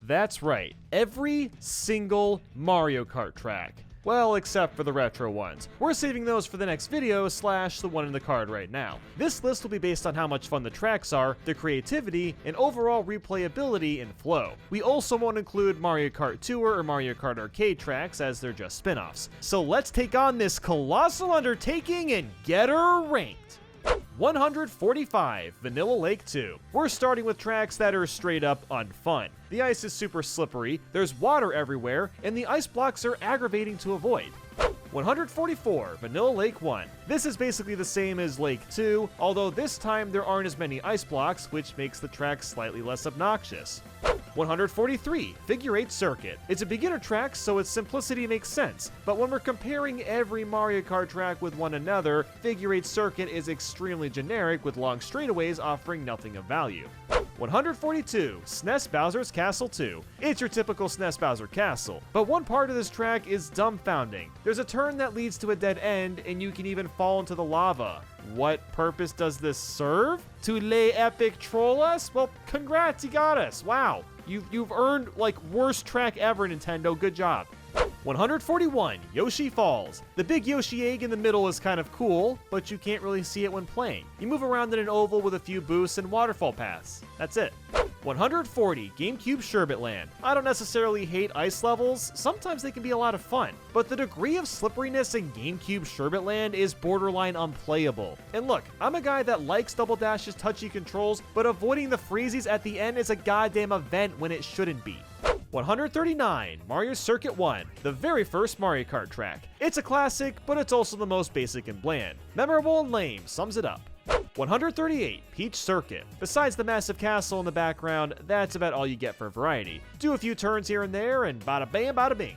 That's right, every single Mario Kart track. Well, except for the retro ones. We're saving those for the next video / the one in the card right now. This list will be based on how much fun the tracks are, their creativity, and overall replayability and flow. We also won't include Mario Kart Tour or Mario Kart Arcade tracks as they're just spin-offs. So let's take on this colossal undertaking and get her ranked. 145, Vanilla Lake 2. We're starting with tracks that are straight up unfun. The ice is super slippery, there's water everywhere, and the ice blocks are aggravating to avoid. 144, Vanilla Lake 1. This is basically the same as Lake 2, although this time there aren't as many ice blocks, which makes the track slightly less obnoxious. 143, Figure 8 Circuit. It's a beginner track, so its simplicity makes sense, but when we're comparing every Mario Kart track with one another, Figure 8 Circuit is extremely generic with long straightaways offering nothing of value. 142, SNES Bowser's Castle 2. It's your typical SNES Bowser Castle, but one part of this track is dumbfounding. There's a turn that leads to a dead end, and you can even fall into the lava. What purpose does this serve? To lay epic troll us? Well, congrats, you got us. Wow, you've earned like worst track ever, Nintendo. Good job. 141, Yoshi Falls. The big Yoshi egg in the middle is kind of cool, but you can't really see it when playing. You move around in an oval with a few boosts and waterfall paths. That's it. 140, GameCube Sherbet Land. I don't necessarily hate ice levels, sometimes they can be a lot of fun, but the degree of slipperiness in GameCube Sherbet Land is borderline unplayable. And look, I'm a guy that likes Double Dash's touchy controls, but avoiding the freezies at the end is a goddamn event when it shouldn't be. 139, Mario Circuit 1, the very first Mario Kart track. It's a classic, but it's also the most basic and bland. Memorable and lame sums it up. 138, Peach Circuit. Besides the massive castle in the background, that's about all you get for variety. Do a few turns here and there, and bada bam, bada bing.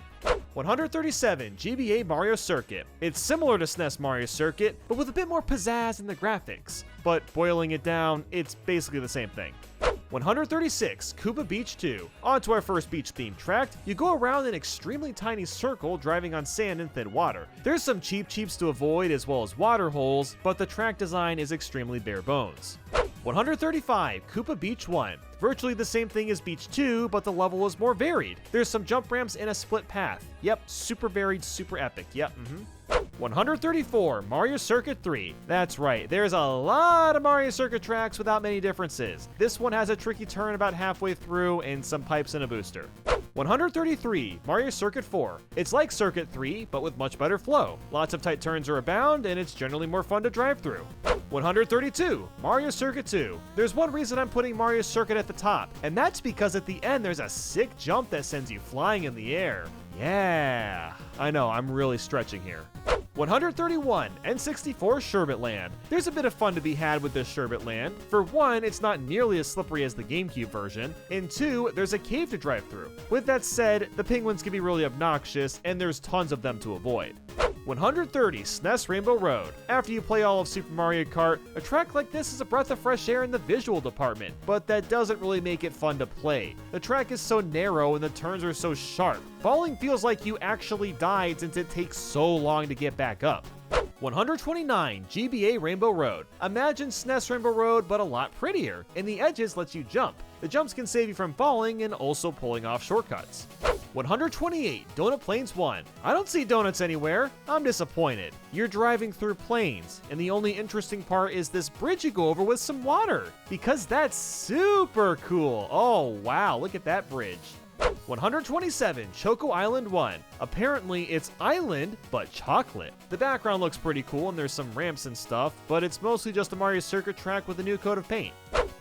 137, GBA Mario Circuit. It's similar to SNES Mario Circuit, but with a bit more pizzazz in the graphics. But boiling it down, it's basically the same thing. 136, Koopa Beach 2. On to our first beach-themed track. You go around an extremely tiny circle driving on sand and thin water. There's some cheap-cheeps to avoid as well as water holes, but the track design is extremely bare bones. 135, Koopa Beach 1. Virtually the same thing as Beach 2, but the level is more varied. There's some jump ramps and a split path. Yep, super varied, super epic. Yep, 134, Mario Circuit 3. That's right, there's a lot of Mario Circuit tracks without many differences. This one has a tricky turn about halfway through and some pipes and a booster. 133, Mario Circuit 4. It's like Circuit 3, but with much better flow. Lots of tight turns are abound, and it's generally more fun to drive through. 132, Mario Circuit 2. There's one reason I'm putting Mario Circuit at the top, and that's because at the end there's a sick jump that sends you flying in the air. Yeah, I know, I'm really stretching here. 131, N64 Sherbet Land. There's a bit of fun to be had with this Sherbet Land. For one, it's not nearly as slippery as the GameCube version, and two, there's a cave to drive through. With that said, the penguins can be really obnoxious, and there's tons of them to avoid. 130, SNES Rainbow Road. After you play all of Super Mario Kart, a track like this is a breath of fresh air in the visual department, but that doesn't really make it fun to play. The track is so narrow and the turns are so sharp. Falling feels like you actually died since it takes so long to get back up. 129, GBA Rainbow Road. Imagine SNES Rainbow Road, but a lot prettier, and the edges lets you jump. The jumps can save you from falling and also pulling off shortcuts. 128, Donut Plains 1. I don't see donuts anywhere. I'm disappointed. You're driving through plains, and the only interesting part is this bridge you go over with some water, because that's super cool. Oh wow, look at that bridge. 127, Choco Island 1. Apparently it's island, but chocolate. The background looks pretty cool and there's some ramps and stuff, but it's mostly just a Mario Circuit track with a new coat of paint.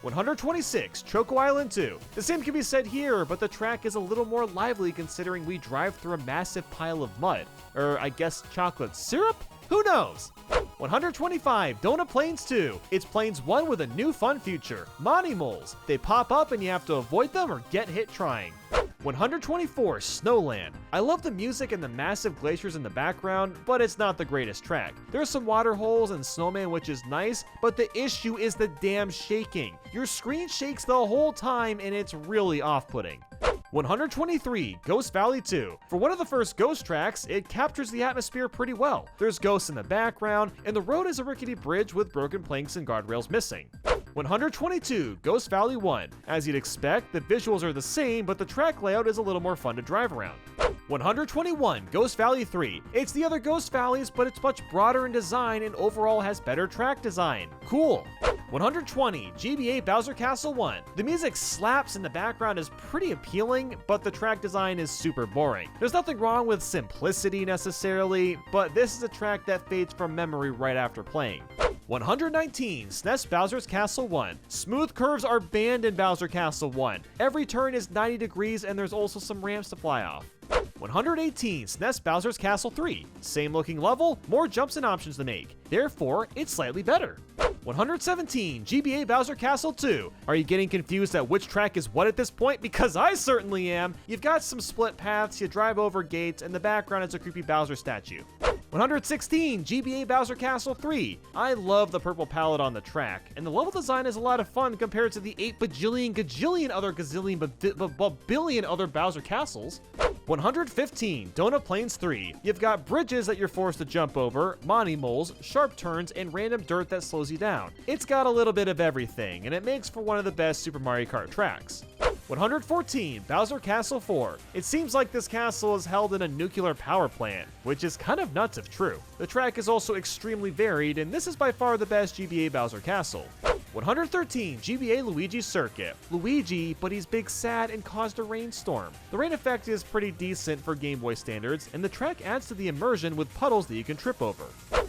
126, Choco Island 2. The same can be said here, but the track is a little more lively considering we drive through a massive pile of mud. Or I guess chocolate syrup? Who knows? 125, Donut Plains 2. It's Plains 1 with a new fun feature, Monty Moles. They pop up and you have to avoid them or get hit trying. 124, Snowland. I love the music and the massive glaciers in the background, but it's not the greatest track. There's some water holes and snowman, which is nice, but the issue is the damn shaking. Your screen shakes the whole time and it's really off-putting. 123, Ghost Valley 2. For one of the first Ghost tracks, it captures the atmosphere pretty well. There's ghosts in the background, and the road is a rickety bridge with broken planks and guardrails missing. 122, Ghost Valley 1. As you'd expect, the visuals are the same, but the track layout is a little more fun to drive around. 121, Ghost Valley 3. It's the other Ghost Valleys, but it's much broader in design and overall has better track design. Cool. 120, GBA Bowser Castle 1. The music slaps and the background is pretty appealing, but the track design is super boring. There's nothing wrong with simplicity necessarily, but this is a track that fades from memory right after playing. 119, SNES Bowser's Castle 1. Smooth curves are banned in Bowser Castle 1. Every turn is 90 degrees and there's also some ramps to fly off. 118, SNES Bowser's Castle 3. Same looking level, more jumps and options to make. Therefore, it's slightly better. 117, GBA Bowser Castle 2. Are you getting confused at which track is what at this point? Because I certainly am. You've got some split paths, you drive over gates, and the background is a creepy Bowser statue. 116, GBA Bowser Castle 3. I love the purple palette on the track, and the level design is a lot of fun compared to the 8 bajillion gajillion other gazillion billion other Bowser castles. 115, Donut Plains 3. You've got bridges that you're forced to jump over, Monty moles, sharp turns, and random dirt that slows you down. It's got a little bit of everything, and it makes for one of the best Super Mario Kart tracks. 114, Bowser Castle 4. It seems like this castle is held in a nuclear power plant, which is kind of nuts if true. The track is also extremely varied, and this is by far the best GBA Bowser Castle. 113, GBA Luigi's Circuit. Luigi, but he's big sad and caused a rainstorm. The rain effect is pretty decent for Game Boy standards, and the track adds to the immersion with puddles that you can trip over.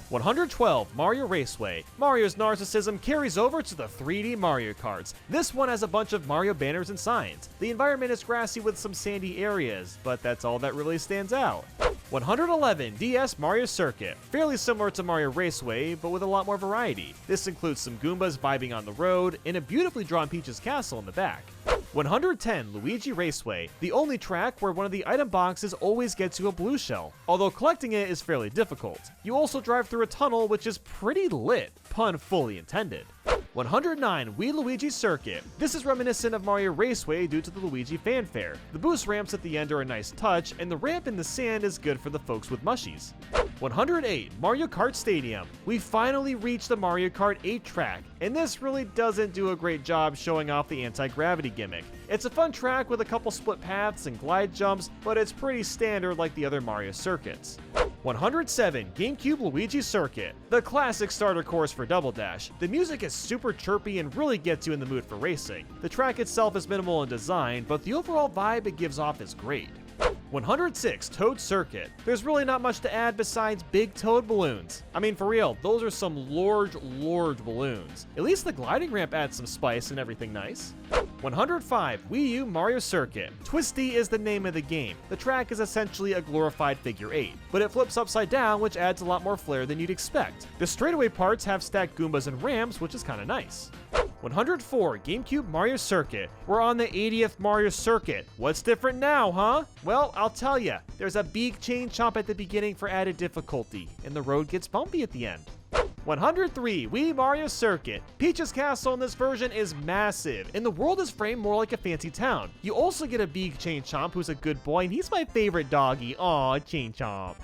112, Mario Raceway. Mario's narcissism carries over to the 3D Mario Karts. This one has a bunch of Mario banners and signs. The environment is grassy with some sandy areas, but that's all that really stands out. 111, DS Mario Circuit. Fairly similar to Mario Raceway, but with a lot more variety. This includes some Goombas vibing on the road, and a beautifully drawn Peach's castle in the back. 110, Luigi Raceway, the only track where one of the item boxes always gets you a blue shell, although collecting it is fairly difficult. You also drive through a tunnel which is pretty lit, pun fully intended. 109, Wii Luigi Circuit. This is reminiscent of Mario Raceway due to the Luigi fanfare. The boost ramps at the end are a nice touch, and the ramp in the sand is good for the folks with mushies. 108, Mario Kart Stadium. We finally reached the Mario Kart 8 track, and this really doesn't do a great job showing off the anti-gravity gimmick. It's a fun track with a couple split paths and glide jumps, but it's pretty standard like the other Mario circuits. 107, GameCube Luigi Circuit. The classic starter course for Double Dash. The music is super chirpy and really gets you in the mood for racing. The track itself is minimal in design, but the overall vibe it gives off is great. 106, Toad Circuit. There's really not much to add besides big Toad balloons. I mean, for real, those are some large balloons. At least the gliding ramp adds some spice and everything nice. 105, Wii U Mario Circuit. Twisty is the name of the game. The track is essentially a glorified figure 8, but it flips upside down, which adds a lot more flair than you'd expect. The straightaway parts have stacked Goombas and ramps, which is kinda nice. 104, GameCube Mario Circuit. We're on the 80th Mario Circuit. What's different now, huh? Well, I'll tell ya. There's a big chain chomp at the beginning for added difficulty, and the road gets bumpy at the end. 103, Wii Mario Circuit. Peach's castle in this version is massive, and the world is framed more like a fancy town. You also get a big chain chomp who's a good boy, and he's my favorite doggy. Aw, chain chomp.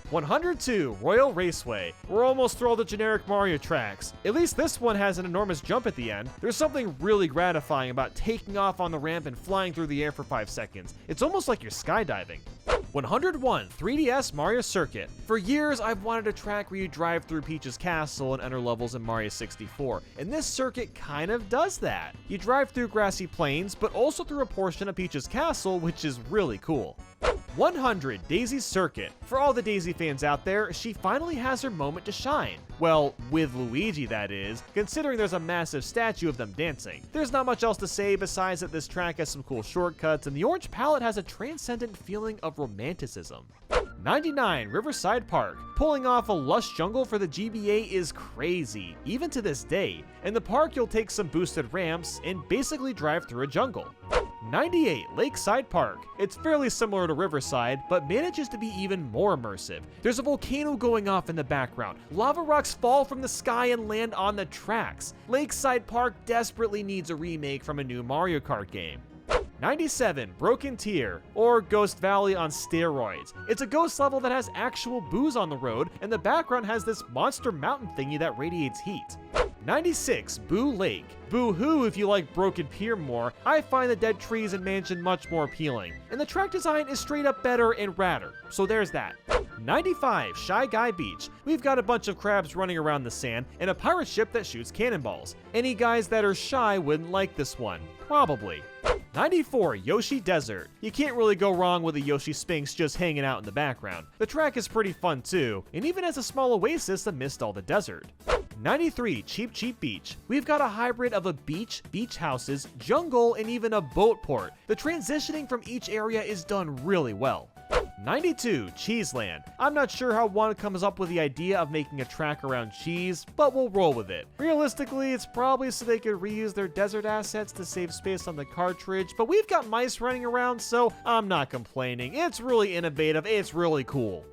102, Royal Raceway. We're almost through all the generic Mario tracks. At least this one has an enormous jump at the end. There's something really gratifying about taking off on the ramp and flying through the air for 5 seconds. It's almost like you're skydiving. 101, 3DS Mario Circuit. For years, I've wanted a track where you drive through Peach's castle and enter levels in Mario 64, and this circuit kind of does that. You drive through grassy plains, but also through a portion of Peach's castle, which is really cool. 100, Daisy Circuit. For all the Daisy fans out there, she finally has her moment to shine. Well, with Luigi that is, considering there's a massive statue of them dancing. There's not much else to say besides that this track has some cool shortcuts, and the orange palette has a transcendent feeling of romanticism. 99, Riverside Park. Pulling off a lush jungle for the GBA is crazy, even to this day. In the park, you'll take some boosted ramps and basically drive through a jungle. 98, Lakeside Park. It's fairly similar to Riverside, but manages to be even more immersive. There's a volcano going off in the background. Lava rocks fall from the sky and land on the tracks. Lakeside Park desperately needs a remake from a new Mario Kart game. 97, Broken Tier, or Ghost Valley on steroids. It's a ghost level that has actual booze on the road, and the background has this monster mountain thingy that radiates heat. 96, Boo Lake. Boo-hoo if you like Broken Pier more. I find the Dead Trees and Mansion much more appealing, and the track design is straight up better and radder, so there's that. 95, Shy Guy Beach. We've got a bunch of crabs running around the sand and a pirate ship that shoots cannonballs. Any guys that are shy wouldn't like this one. Probably. 94, Yoshi Desert. You can't really go wrong with a Yoshi Sphinx just hanging out in the background. The track is pretty fun too, and even has a small oasis amidst all the desert. 93, Cheap Cheap Beach. We've got a hybrid of a beach, beach houses, jungle, and even a boat port. The transitioning from each area is done really well. 92, Cheeseland. I'm not sure how one comes up with the idea of making a track around cheese, but we'll roll with it. Realistically, it's probably so they could reuse their desert assets to save space on the cartridge, but we've got mice running around, so I'm not complaining. It's really innovative, it's really cool.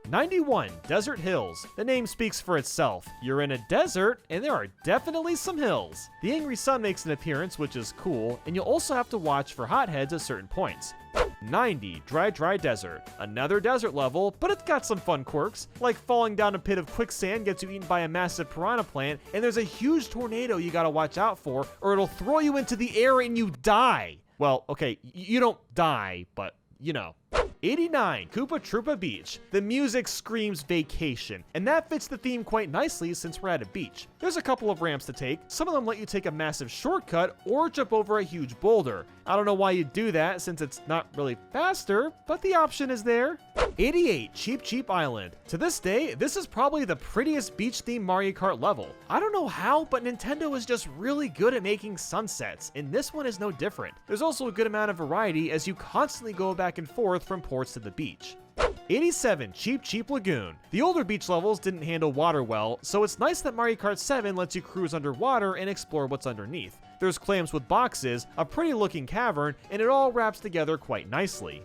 91, Desert Hills. The name speaks for itself. You're in a desert, and there are definitely some hills. The angry sun makes an appearance, which is cool, and you'll also have to watch for hotheads at certain points. 90, Dry Dry Desert. Another desert level, but it's got some fun quirks, like falling down a pit of quicksand gets you eaten by a massive piranha plant, and there's a huge tornado you gotta watch out for, or it'll throw you into the air and you die. Well, okay, you don't die, but you know. 89, Koopa Troopa Beach. The music screams vacation, and that fits the theme quite nicely since we're at a beach. There's a couple of ramps to take. Some of them let you take a massive shortcut or jump over a huge boulder. I don't know why you do that since it's not really faster, but the option is there. 88, Cheap Cheap Island. To this day, this is probably the prettiest beach-themed Mario Kart level. I don't know how, but Nintendo is just really good at making sunsets, and this one is no different. There's also a good amount of variety as you constantly go back and forth from ports to the beach. 87, Cheap Cheap Lagoon. The older beach levels didn't handle water well, so it's nice that Mario Kart 7 lets you cruise underwater and explore what's underneath. There's clams with boxes, a pretty looking cavern, and it all wraps together quite nicely.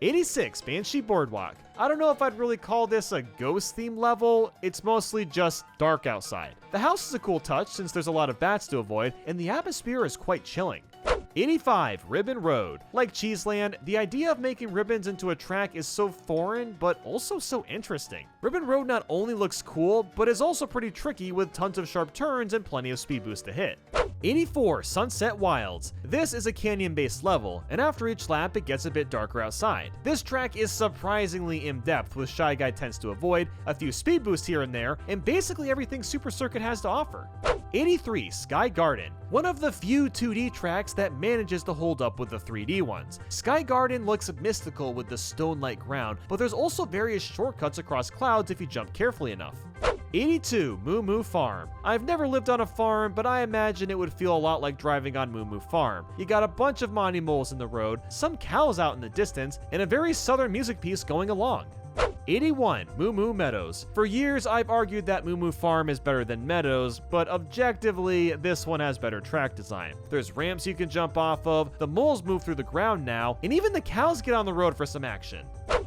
86, Banshee Boardwalk. I don't know if I'd really call this a ghost theme level, it's mostly just dark outside. The house is a cool touch since there's a lot of bats to avoid, and the atmosphere is quite chilling. 85, Ribbon Road. Like Cheeseland, the idea of making ribbons into a track is so foreign, but also so interesting. Ribbon Road not only looks cool, but is also pretty tricky with tons of sharp turns and plenty of speed boost to hit. 84, Sunset Wilds. This is a canyon-based level, and after each lap it gets a bit darker outside. This track is surprisingly in-depth, with Shy Guy tends to avoid, a few speed boosts here and there, and basically everything Super Circuit has to offer. 83, Sky Garden. One of the few 2D tracks that manages to hold up with the 3D ones. Sky Garden looks mystical with the stone-like ground, but there's also various shortcuts across clouds if you jump carefully enough. 82, Moo Moo Farm. I've never lived on a farm, but I imagine it would feel a lot like driving on Moo Moo Farm. You got a bunch of Monty moles in the road, some cows out in the distance, and a very southern music piece going along. 81, Moo Moo Meadows. For years, I've argued that Moo Moo Farm is better than Meadows, but objectively, this one has better track design. There's ramps you can jump off of, the moles move through the ground now, and even the cows get on the road for some action.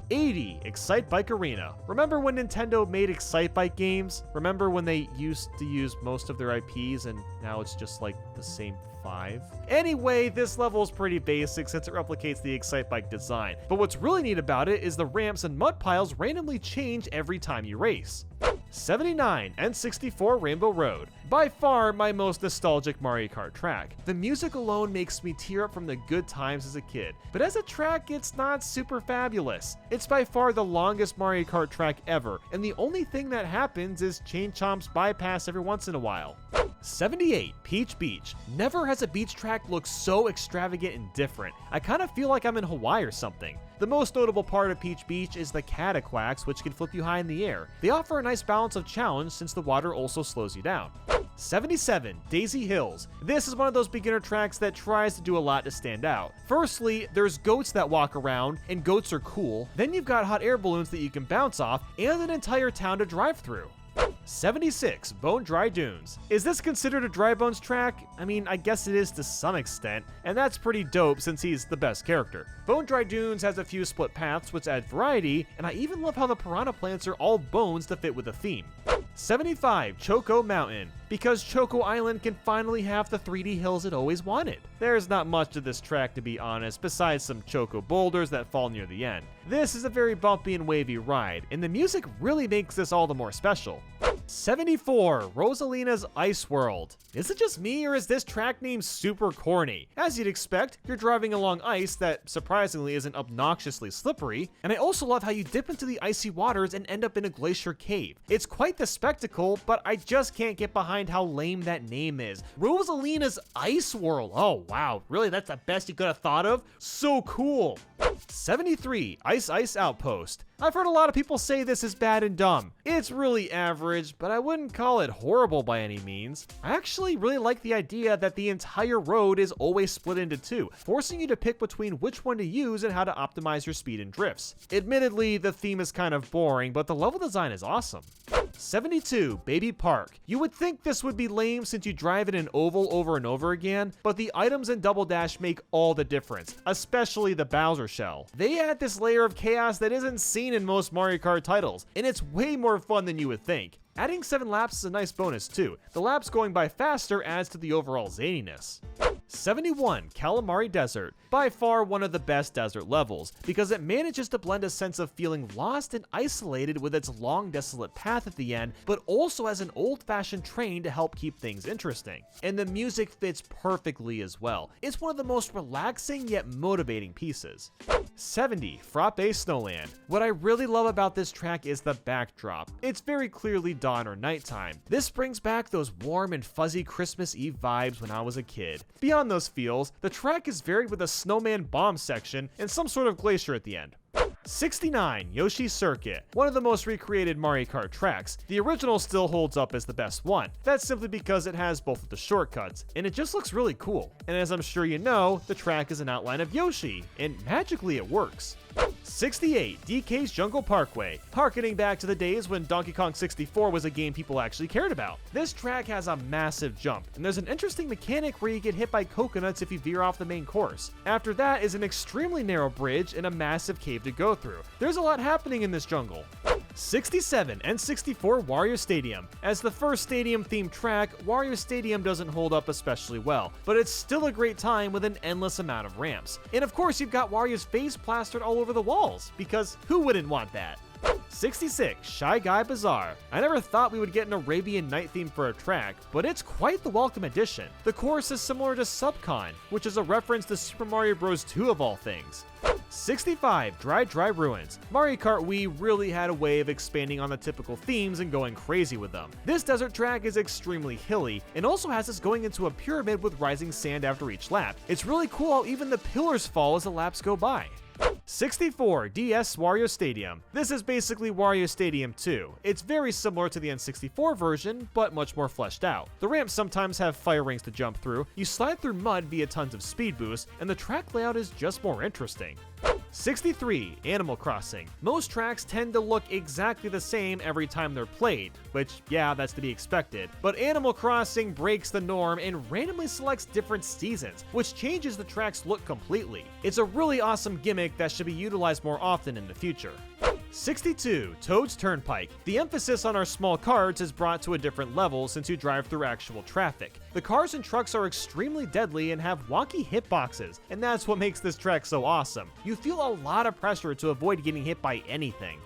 80, Excite Bike Arena. Remember when Nintendo made Excite Bike games? Remember when they used to use most of their IPs and now it's just like the same 5? Anyway, this level is pretty basic since it replicates the Excite Bike design, but what's really neat about it is the ramps and mud piles randomly change every time you race. 79, N64 Rainbow Road. By far my most nostalgic Mario Kart track. The music alone makes me tear up from the good times as a kid, but as a track it's not super fabulous. It's by far the longest Mario Kart track ever, and the only thing that happens is Chain Chomp's bypass every once in a while. 78, Peach Beach. Never has a beach track looked so extravagant and different. I kind of feel like I'm in Hawaii or something. The most notable part of Peach Beach is the cataquacks, which can flip you high in the air. They offer a nice balance of challenge since the water also slows you down. 77, Daisy Hills. This is one of those beginner tracks that tries to do a lot to stand out. Firstly, there's goats that walk around, and goats are cool. Then you've got hot air balloons that you can bounce off, and an entire town to drive through. 76, Bone Dry Dunes. Is this considered a Dry Bones track? I mean, I guess it is to some extent, and that's pretty dope since he's the best character. Bone Dry Dunes has a few split paths which add variety, and I even love how the piranha plants are all bones to fit with the theme. 75, Choco Mountain, because Choco Island can finally have the 3D hills it always wanted. There's not much to this track, to be honest, besides some Choco boulders that fall near the end. This is a very bumpy and wavy ride, and the music really makes this all the more special. 74, Rosalina's Ice World. Is it just me, or is this track name super corny? As you'd expect, you're driving along ice that surprisingly isn't obnoxiously slippery, and I also love how you dip into the icy waters and end up in a glacier cave. It's quite the spectacle, but I just can't get behind how lame that name is. Rosalina's Ice World. Oh wow, really? That's the best you could have thought of? So cool. 73, Ice Ice Outpost. I've heard a lot of people say this is bad and dumb. It's really average, but I wouldn't call it horrible by any means. I actually really like the idea that the entire road is always split into two, forcing you to pick between which one to use and how to optimize your speed and drifts. Admittedly, the theme is kind of boring, but the level design is awesome. 72, Baby Park. You would think this would be lame since you drive in an oval over and over again, but the items in Double Dash make all the difference, especially the Bowser shell. They add this layer of chaos that isn't seen in most Mario Kart titles, and it's way more fun than you would think. Adding 7 laps is a nice bonus too. The laps going by faster adds to the overall zaniness. 71, Calamari Desert. By far one of the best desert levels, because it manages to blend a sense of feeling lost and isolated with its long desolate path at the end, but also has an old-fashioned train to help keep things interesting. And the music fits perfectly as well. It's one of the most relaxing yet motivating pieces. 70, Frappe Snowland. What I really love about this track is the backdrop. It's very clearly dawn or nighttime. This brings back those warm and fuzzy Christmas Eve vibes when I was a kid. Beyond those feels, the track is varied with a snowman bomb section and some sort of glacier at the end. 69, Yoshi Circuit. One of the most recreated Mario Kart tracks. The original still holds up as the best one. That's simply because it has both of the shortcuts, and it just looks really cool. And as I'm sure you know, the track is an outline of Yoshi, and magically it works. 68, DK's Jungle Parkway. Harkening back to the days when Donkey Kong 64 was a game people actually cared about. This track has a massive jump, and there's an interesting mechanic where you get hit by coconuts if you veer off the main course. After that is an extremely narrow bridge and a massive cave to go through. There's a lot happening in this jungle. 67, N64 Wario Stadium. As the first stadium-themed track, Wario Stadium doesn't hold up especially well, but it's still a great time with an endless amount of ramps. And of course, you've got Wario's face plastered all over the walls, because who wouldn't want that? 66, Shy Guy Bazaar. I never thought we would get an Arabian Night theme for a track, but it's quite the welcome addition. The chorus is similar to Subcon, which is a reference to Super Mario Bros. 2 of all things. 65, Dry Dry Ruins. Mario Kart Wii really had a way of expanding on the typical themes and going crazy with them. This desert track is extremely hilly, and also has us going into a pyramid with rising sand after each lap. It's really cool how even the pillars fall as the laps go by. 64, DS Wario Stadium. This is basically Wario Stadium 2. It's very similar to the N64 version, but much more fleshed out. The ramps sometimes have fire rings to jump through, you slide through mud via tons of speed boosts, and the track layout is just more interesting. 63, Animal Crossing. Most tracks tend to look exactly the same every time they're played, which, yeah, that's to be expected. But Animal Crossing breaks the norm and randomly selects different seasons, which changes the track's look completely. It's a really awesome gimmick that should be utilized more often in the future. 62, Toad's Turnpike. The emphasis on our small carts is brought to a different level since you drive through actual traffic. The cars and trucks are extremely deadly and have wonky hitboxes, and that's what makes this track so awesome. You feel a lot of pressure to avoid getting hit by anything.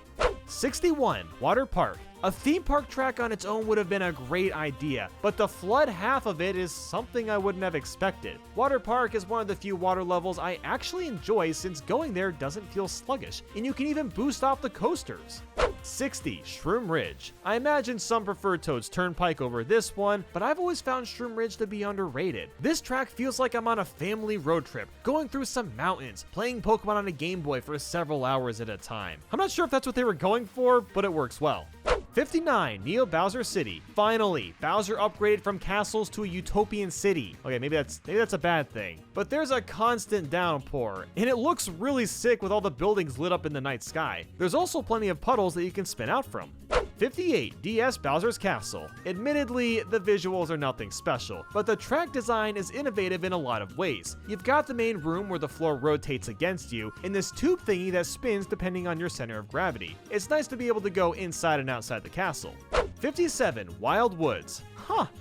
61, Water Park. A theme park track on its own would have been a great idea, but the flood half of it is something I wouldn't have expected. Water Park is one of the few water levels I actually enjoy since going there doesn't feel sluggish, and you can even boost off the coasters. 60, Shroom Ridge. I imagine some prefer Toad's Turnpike over this one, but I've always found Shroom Ridge to be underrated. This track feels like I'm on a family road trip, going through some mountains, playing Pokemon on a Game Boy for several hours at a time. I'm not sure if that's what they were going for, but it works well. 59, Neo Bowser City. Finally, Bowser upgraded from castles to a utopian city. Okay, maybe that's a bad thing. But there's a constant downpour, and it looks really sick with all the buildings lit up in the night sky. There's also plenty of puddles that you can spin out from. 58, DS Bowser's Castle. Admittedly, the visuals are nothing special, but the track design is innovative in a lot of ways. You've got the main room where the floor rotates against you, and this tube thingy that spins depending on your center of gravity. It's nice to be able to go inside and outside the castle. 57, Wild Woods.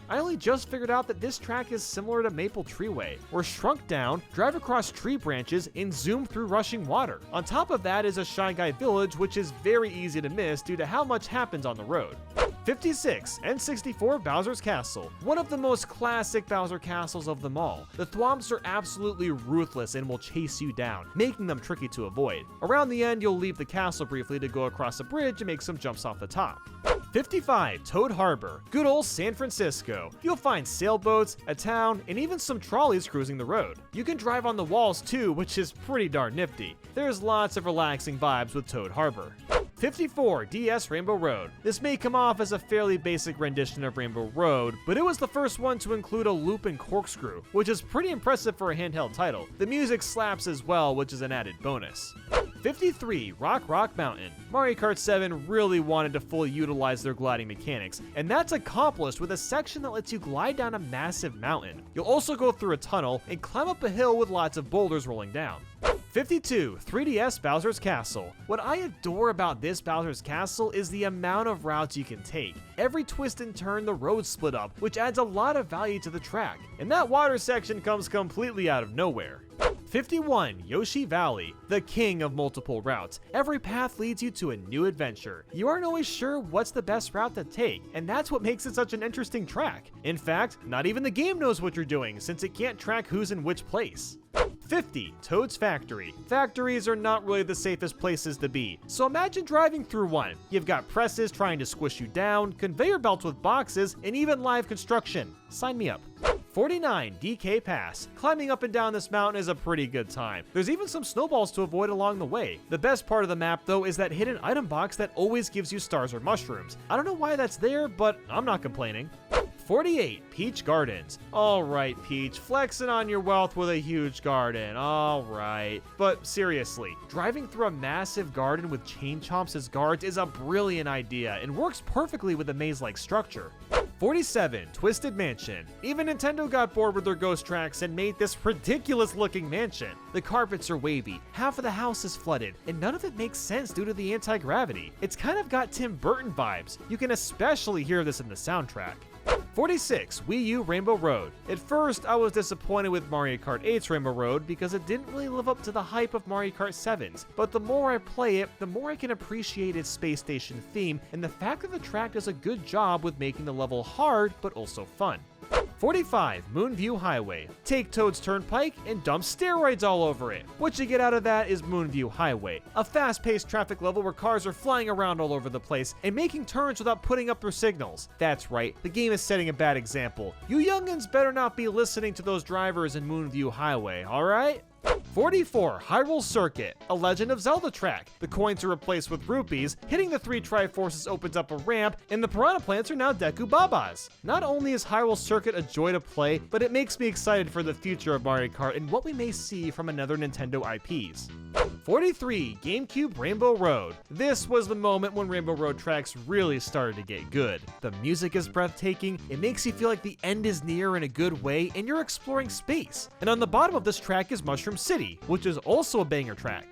I only just figured out that this track is similar to Maple Treeway. We're shrunk down, drive across tree branches, and zoom through rushing water. On top of that is a Shy Guy Village, which is very easy to miss due to how much happens on the road. 56, N64 Bowser's Castle. One of the most classic Bowser castles of them all. The thwomps are absolutely ruthless and will chase you down, making them tricky to avoid. Around the end, you'll leave the castle briefly to go across a bridge and make some jumps off the top. 55, Toad Harbor. Good old San Francisco. You'll find sailboats, a town, and even some trolleys cruising the road. You can drive on the walls too, which is pretty darn nifty. There's lots of relaxing vibes with Toad Harbor. 54, DS Rainbow Road. This may come off as a fairly basic rendition of Rainbow Road, but it was the first one to include a loop and corkscrew, which is pretty impressive for a handheld title. The music slaps as well, which is an added bonus. 53, Rock Mountain. Mario Kart 7 really wanted to fully utilize their gliding mechanics, and that's accomplished with a section that lets you glide down a massive mountain. You'll also go through a tunnel and climb up a hill with lots of boulders rolling down. 52, 3DS Bowser's Castle. What I adore about this Bowser's Castle is the amount of routes you can take. Every twist and turn, the roads split up, which adds a lot of value to the track. And that water section comes completely out of nowhere. 51, Yoshi Valley, the king of multiple routes. Every path leads you to a new adventure. You aren't always sure what's the best route to take, and that's what makes it such an interesting track. In fact, not even the game knows what you're doing, since it can't track who's in which place. 50, Toad's Factory. Factories are not really the safest places to be, so imagine driving through one. You've got presses trying to squish you down, conveyor belts with boxes, and even live construction. Sign me up. 49, DK Pass. Climbing up and down this mountain is a pretty good time. There's even some snowballs to avoid along the way. The best part of the map though is that hidden item box that always gives you stars or mushrooms. I don't know why that's there, but I'm not complaining. 48, Peach Gardens. Alright, Peach, flexing on your wealth with a huge garden. Alright. But seriously, driving through a massive garden with chain chomps as guards is a brilliant idea and works perfectly with a maze-like structure. 47, Twisted Mansion. Even Nintendo got bored with their ghost tracks and made this ridiculous looking mansion. The carpets are wavy, half of the house is flooded, and none of it makes sense due to the anti-gravity. It's kind of got Tim Burton vibes. You can especially hear this in the soundtrack. 46, Wii U Rainbow Road. At first, I was disappointed with Mario Kart 8's Rainbow Road because it didn't really live up to the hype of Mario Kart 7's, but the more I play it, the more I can appreciate its space station theme and the fact that the track does a good job with making the level hard but also fun. 45, Moonview Highway. Take Toad's Turnpike and dump steroids all over it. What you get out of that is Moonview Highway, a fast-paced traffic level where cars are flying around all over the place and making turns without putting up their signals. That's right, the game is setting a bad example. You youngins better not be listening to those drivers in Moonview Highway, alright? 44, Hyrule Circuit, a Legend of Zelda track. The coins are replaced with rupees, hitting the 3 Triforces opens up a ramp, and the Piranha Plants are now Deku Babas. Not only is Hyrule Circuit a joy to play, but it makes me excited for the future of Mario Kart and what we may see from another Nintendo IPs. 43, GameCube Rainbow Road. This was the moment when Rainbow Road tracks really started to get good. The music is breathtaking, it makes you feel like the end is near in a good way, and you're exploring space. And on the bottom of this track is Mushroom City, which is also a banger track.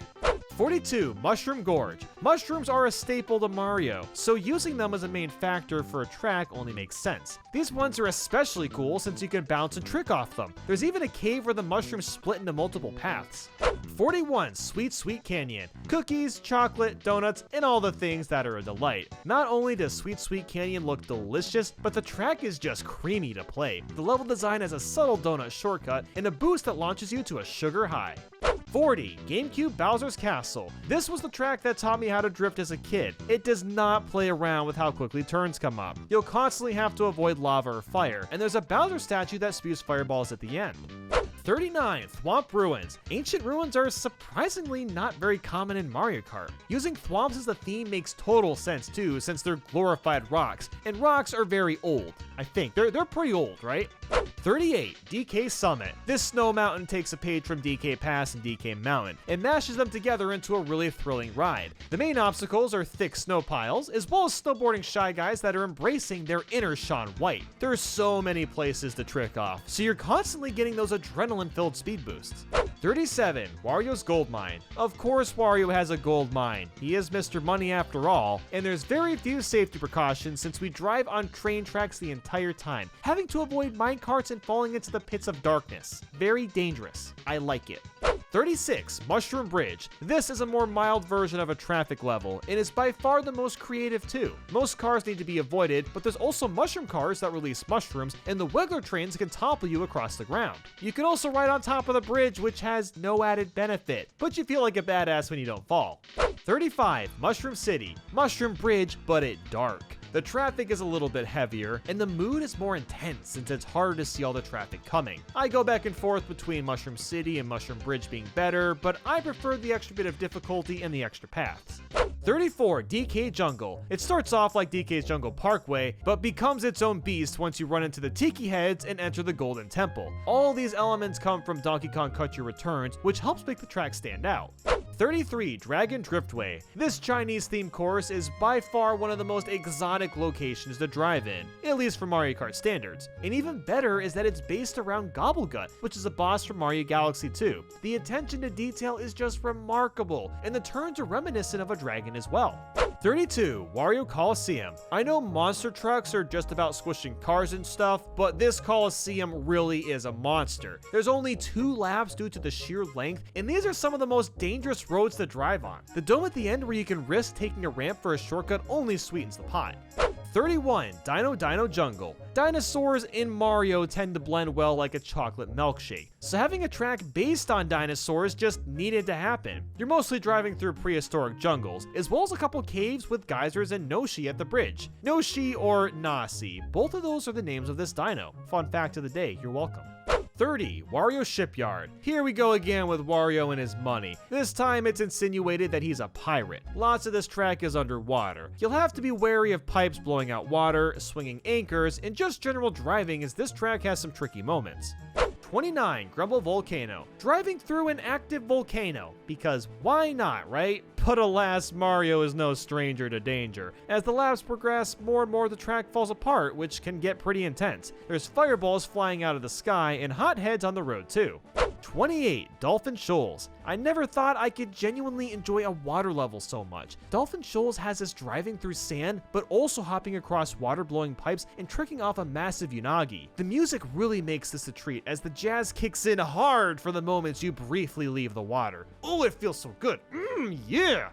42, Mushroom Gorge. Mushrooms are a staple to Mario, so using them as a main factor for a track only makes sense. These ones are especially cool since you can bounce and trick off them. There's even a cave where the mushrooms split into multiple paths. 41, Sweet Canyon. Cookies, chocolate, donuts, and all the things that are a delight. Not only does Sweet Canyon look delicious, but the track is just creamy to play. The level design has a subtle donut shortcut and a boost that launches you to a sugar high. 40, GameCube Bowser's Castle. This was the track that taught me how to drift as a kid. It does not play around with how quickly turns come up. You'll constantly have to avoid lava or fire, and there's a Bowser statue that spews fireballs at the end. 39, Thwomp Ruins. Ancient ruins are surprisingly not very common in Mario Kart. Using thwomps as the theme makes total sense too, since they're glorified rocks, and rocks are very old. I think they're pretty old, right? 38. DK Summit. This snow mountain takes a page from DK Pass and DK Mountain and mashes them together into a really thrilling ride. The main obstacles are thick snow piles, as well as snowboarding shy guys that are embracing their inner Shaun White. There are so many places to trick off, so you're constantly getting those adrenaline-filled speed boosts. 37. Wario's Gold Mine. Of course Wario has a gold mine. He is Mr. Money after all, and there's very few safety precautions since we drive on train tracks the entire time, having to avoid minecarts and falling into the pits of darkness. Very dangerous. I like it. 36. Mushroom Bridge. This is a more mild version of a traffic level and is by far the most creative too. Most cars need to be avoided, but there's also mushroom cars that release mushrooms, and the Wiggler trains can topple you across the ground. You can also ride on top of the bridge, which has no added benefit, but you feel like a badass when you don't fall. 35. Mushroom City. Mushroom Bridge, but at dark. The traffic is a little bit heavier, and the mood is more intense since it's harder to see all the traffic coming. I go back and forth between Mushroom City and Mushroom Bridge being better, but I prefer the extra bit of difficulty and the extra paths. 34. DK Jungle. It starts off like DK's Jungle Parkway, but becomes its own beast once you run into the Tiki Heads and enter the Golden Temple. All these elements come from Donkey Kong Country Returns, which helps make the track stand out. 33. Dragon Driftway. This Chinese-themed course is by far one of the most exotic locations to drive in, at least for Mario Kart standards. And even better is that it's based around Gobblegut, which is a boss from Mario Galaxy 2. The attention to detail is just remarkable, and the turns are reminiscent of a dragon as well. 32. Wario Coliseum. I know monster trucks are just about squishing cars and stuff, but this Coliseum really is a monster. There's only 2 laps due to the sheer length, and these are some of the most dangerous roads to drive on. The dome at the end where you can risk taking a ramp for a shortcut only sweetens the pot. 31. Dino Jungle. Dinosaurs in Mario tend to blend well like a chocolate milkshake, so having a track based on dinosaurs just needed to happen. You're mostly driving through prehistoric jungles, as well as a couple caves with geysers and Noshi at the bridge. Noshi or Nasi, both of those are the names of this dino. Fun fact of the day, you're welcome. 30. Wario Shipyard. Here we go again with Wario and his money. This time it's insinuated that he's a pirate. Lots of this track is underwater. You'll have to be wary of pipes blowing out water, swinging anchors, and just general driving as this track has some tricky moments. 29. Grumble Volcano. Driving through an active volcano, because why not, right? But alas, Mario is no stranger to danger. As the laps progress, more and more the track falls apart, which can get pretty intense. There's fireballs flying out of the sky and hotheads on the road too. 28. Dolphin Shoals. I never thought I could genuinely enjoy a water level so much. Dolphin Shoals has us driving through sand, but also hopping across water-blowing pipes and tricking off a massive Unagi. The music really makes this a treat, as the jazz kicks in hard for the moments you briefly leave the water. Oh, it feels so good. Yeah!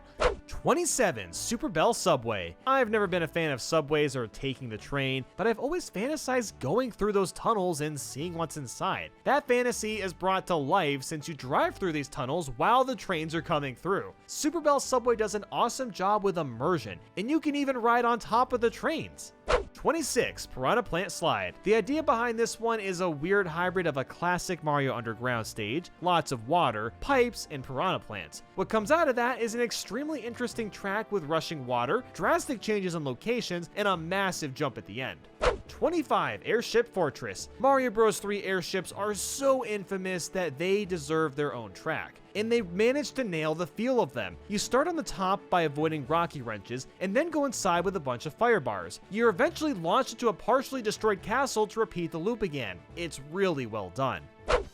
27. Super Bell Subway. I've never been a fan of subways or taking the train, but I've always fantasized going through those tunnels and seeing what's inside. That fantasy is brought to life since you drive through these tunnels while the trains are coming through. Super Bell Subway does an awesome job with immersion, and you can even ride on top of the trains. 26. Piranha Plant Slide. The idea behind this one is a weird hybrid of a classic Mario Underground stage, lots of water, pipes, and piranha plants. What comes out of that is an extremely interesting track with rushing water, drastic changes in locations, and a massive jump at the end. 25. Airship Fortress. Mario Bros. 3 airships are so infamous that they deserve their own track, and they managed to nail the feel of them. You start on the top by avoiding rocky wrenches, and then go inside with a bunch of fire bars. You're eventually launched into a partially destroyed castle to repeat the loop again. It's really well done.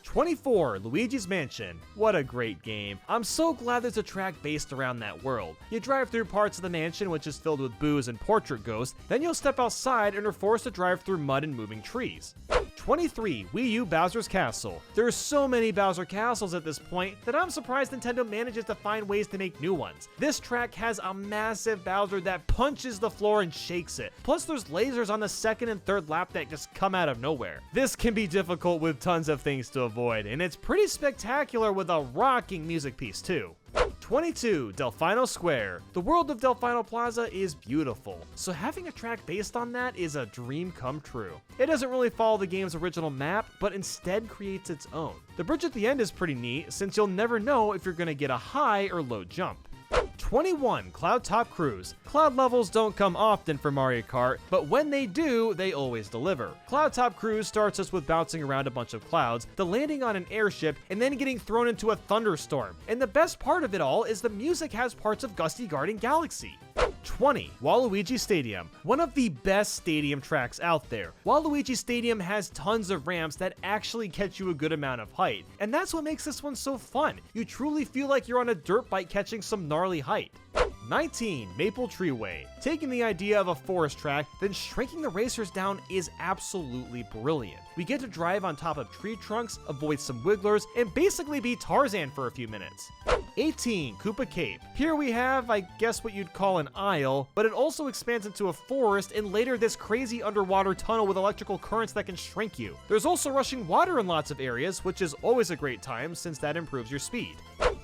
24. Luigi's Mansion. What a great game. I'm so glad there's a track based around that world. You drive through parts of the mansion which is filled with booze and portrait ghosts, then you'll step outside and are forced to drive through mud and moving trees. 23. Wii U Bowser's Castle. There are so many Bowser castles at this point that I'm surprised Nintendo manages to find ways to make new ones. This track has a massive Bowser that punches the floor and shakes it. Plus there's lasers on the second and third lap that just come out of nowhere. This can be difficult with tons of things to avoid, and it's pretty spectacular with a rocking music piece too. 22. Delfino Square. The world of Delfino Plaza is beautiful, so having a track based on that is a dream come true. It doesn't really follow the game's original map, but instead creates its own. The bridge at the end is pretty neat, since you'll never know if you're going to get a high or low jump. 21. Cloud Top Cruise. Cloud levels don't come often for Mario Kart, but when they do, they always deliver. Cloud Top Cruise starts us with bouncing around a bunch of clouds, the landing on an airship, and then getting thrown into a thunderstorm. And the best part of it all is the music has parts of Gusty Garden Galaxy. 20. Waluigi Stadium. One of the best stadium tracks out there. Waluigi Stadium has tons of ramps that actually catch you a good amount of height, and that's what makes this one so fun. You truly feel like you're on a dirt bike catching some gnarly height. 19. Maple Tree Way. Taking the idea of a forest track, then shrinking the racers down is absolutely brilliant. We get to drive on top of tree trunks, avoid some wigglers, and basically be Tarzan for a few minutes. 18. Koopa Cape. Here we have, I guess what you'd call an aisle, but it also expands into a forest and later this crazy underwater tunnel with electrical currents that can shrink you. There's also rushing water in lots of areas, which is always a great time since that improves your speed.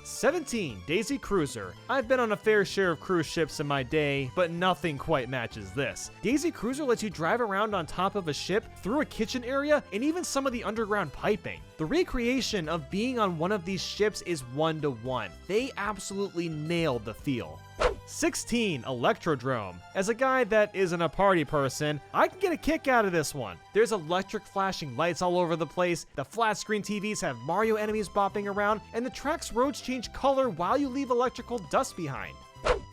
17. Daisy Cruiser. I've been on a fair share of cruise ships in my day, but nothing quite matches this. Daisy Cruiser lets you drive around on top of a ship, through a kitchen area, and even some of the underground piping. The recreation of being on one of these ships is 1-to-1. They absolutely nailed the feel. 16. Electrodrome. As a guy that isn't a party person, I can get a kick out of this one. There's electric flashing lights all over the place, the flat screen TVs have Mario enemies bopping around, and the track's roads change color while you leave electrical dust behind.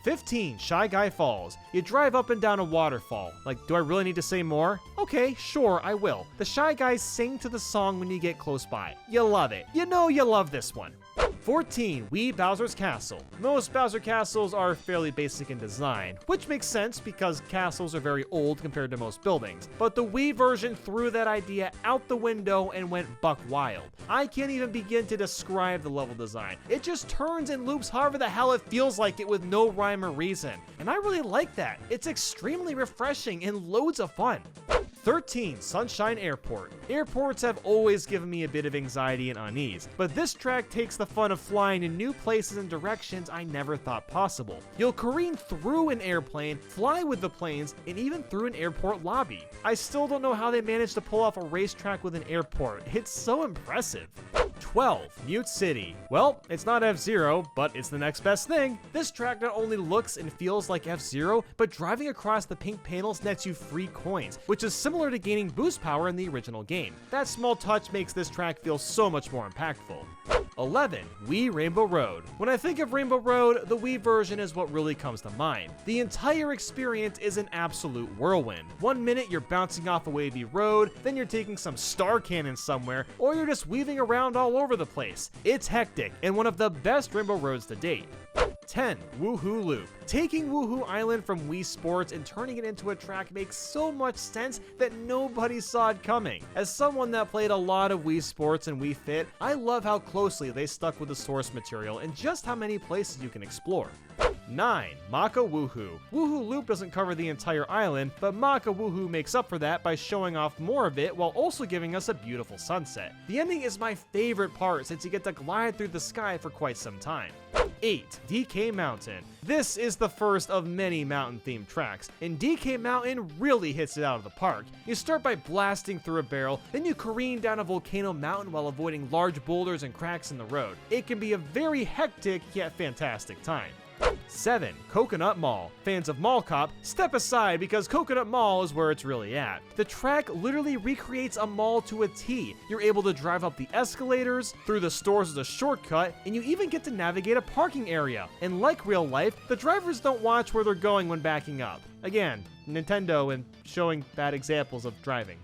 15. Shy Guy Falls. You drive up and down a waterfall. Like, do I really need to say more? Okay, sure, I will. The Shy Guys sing to the song when you get close by. You love it. You know you love this one. 14. Wii Bowser's Castle. Most Bowser castles are fairly basic in design, which makes sense because castles are very old compared to most buildings, but the Wii version threw that idea out the window and went buck wild. I can't even begin to describe the level design. It just turns and loops however the hell it feels like it with no rhyme or reason, and I really like that. It's extremely refreshing and loads of fun. 13. Sunshine Airport. Airports have always given me a bit of anxiety and unease, but this track takes the fun of flying in new places and directions I never thought possible. You'll careen through an airplane, fly with the planes, and even through an airport lobby. I still don't know how they managed to pull off a racetrack with an airport. It's so impressive. 12. Mute City. Well, it's not F-Zero, but it's the next best thing. This track not only looks and feels like F-Zero, but driving across the pink panels nets you free coins, which is similar to gaining boost power in the original game. That small touch makes this track feel so much more impactful. 11. Wii Rainbow Road. When I think of Rainbow Road, the Wii version is what really comes to mind. The entire experience is an absolute whirlwind. 1 minute you're bouncing off a wavy road, then you're taking some star cannon somewhere, or you're just weaving around all over the place. It's hectic, and one of the best Rainbow Roads to date. 10. Woohoo Loop. Taking Woohoo Island from Wii Sports and turning it into a track makes so much sense that nobody saw it coming. As someone that played a lot of Wii Sports and Wii Fit, I love how closely they stuck with the source material and just how many places you can explore. 9. Maka Woohoo. Woohoo Loop doesn't cover the entire island, but Maka Woohoo makes up for that by showing off more of it while also giving us a beautiful sunset. The ending is my favorite part since you get to glide through the sky for quite some time. 8. DK Mountain. This is the first of many mountain-themed tracks, and DK Mountain really hits it out of the park. You start by blasting through a barrel, then you careen down a volcano mountain while avoiding large boulders and cracks in the road. It can be a very hectic yet fantastic time. 7. Coconut Mall. Fans of Mall Cop, step aside because Coconut Mall is where it's really at. The track literally recreates a mall to a T. You're able to drive up the escalators, through the stores as a shortcut, and you even get to navigate a parking area. And like real life, the drivers don't watch where they're going when backing up. Again, Nintendo and showing bad examples of driving.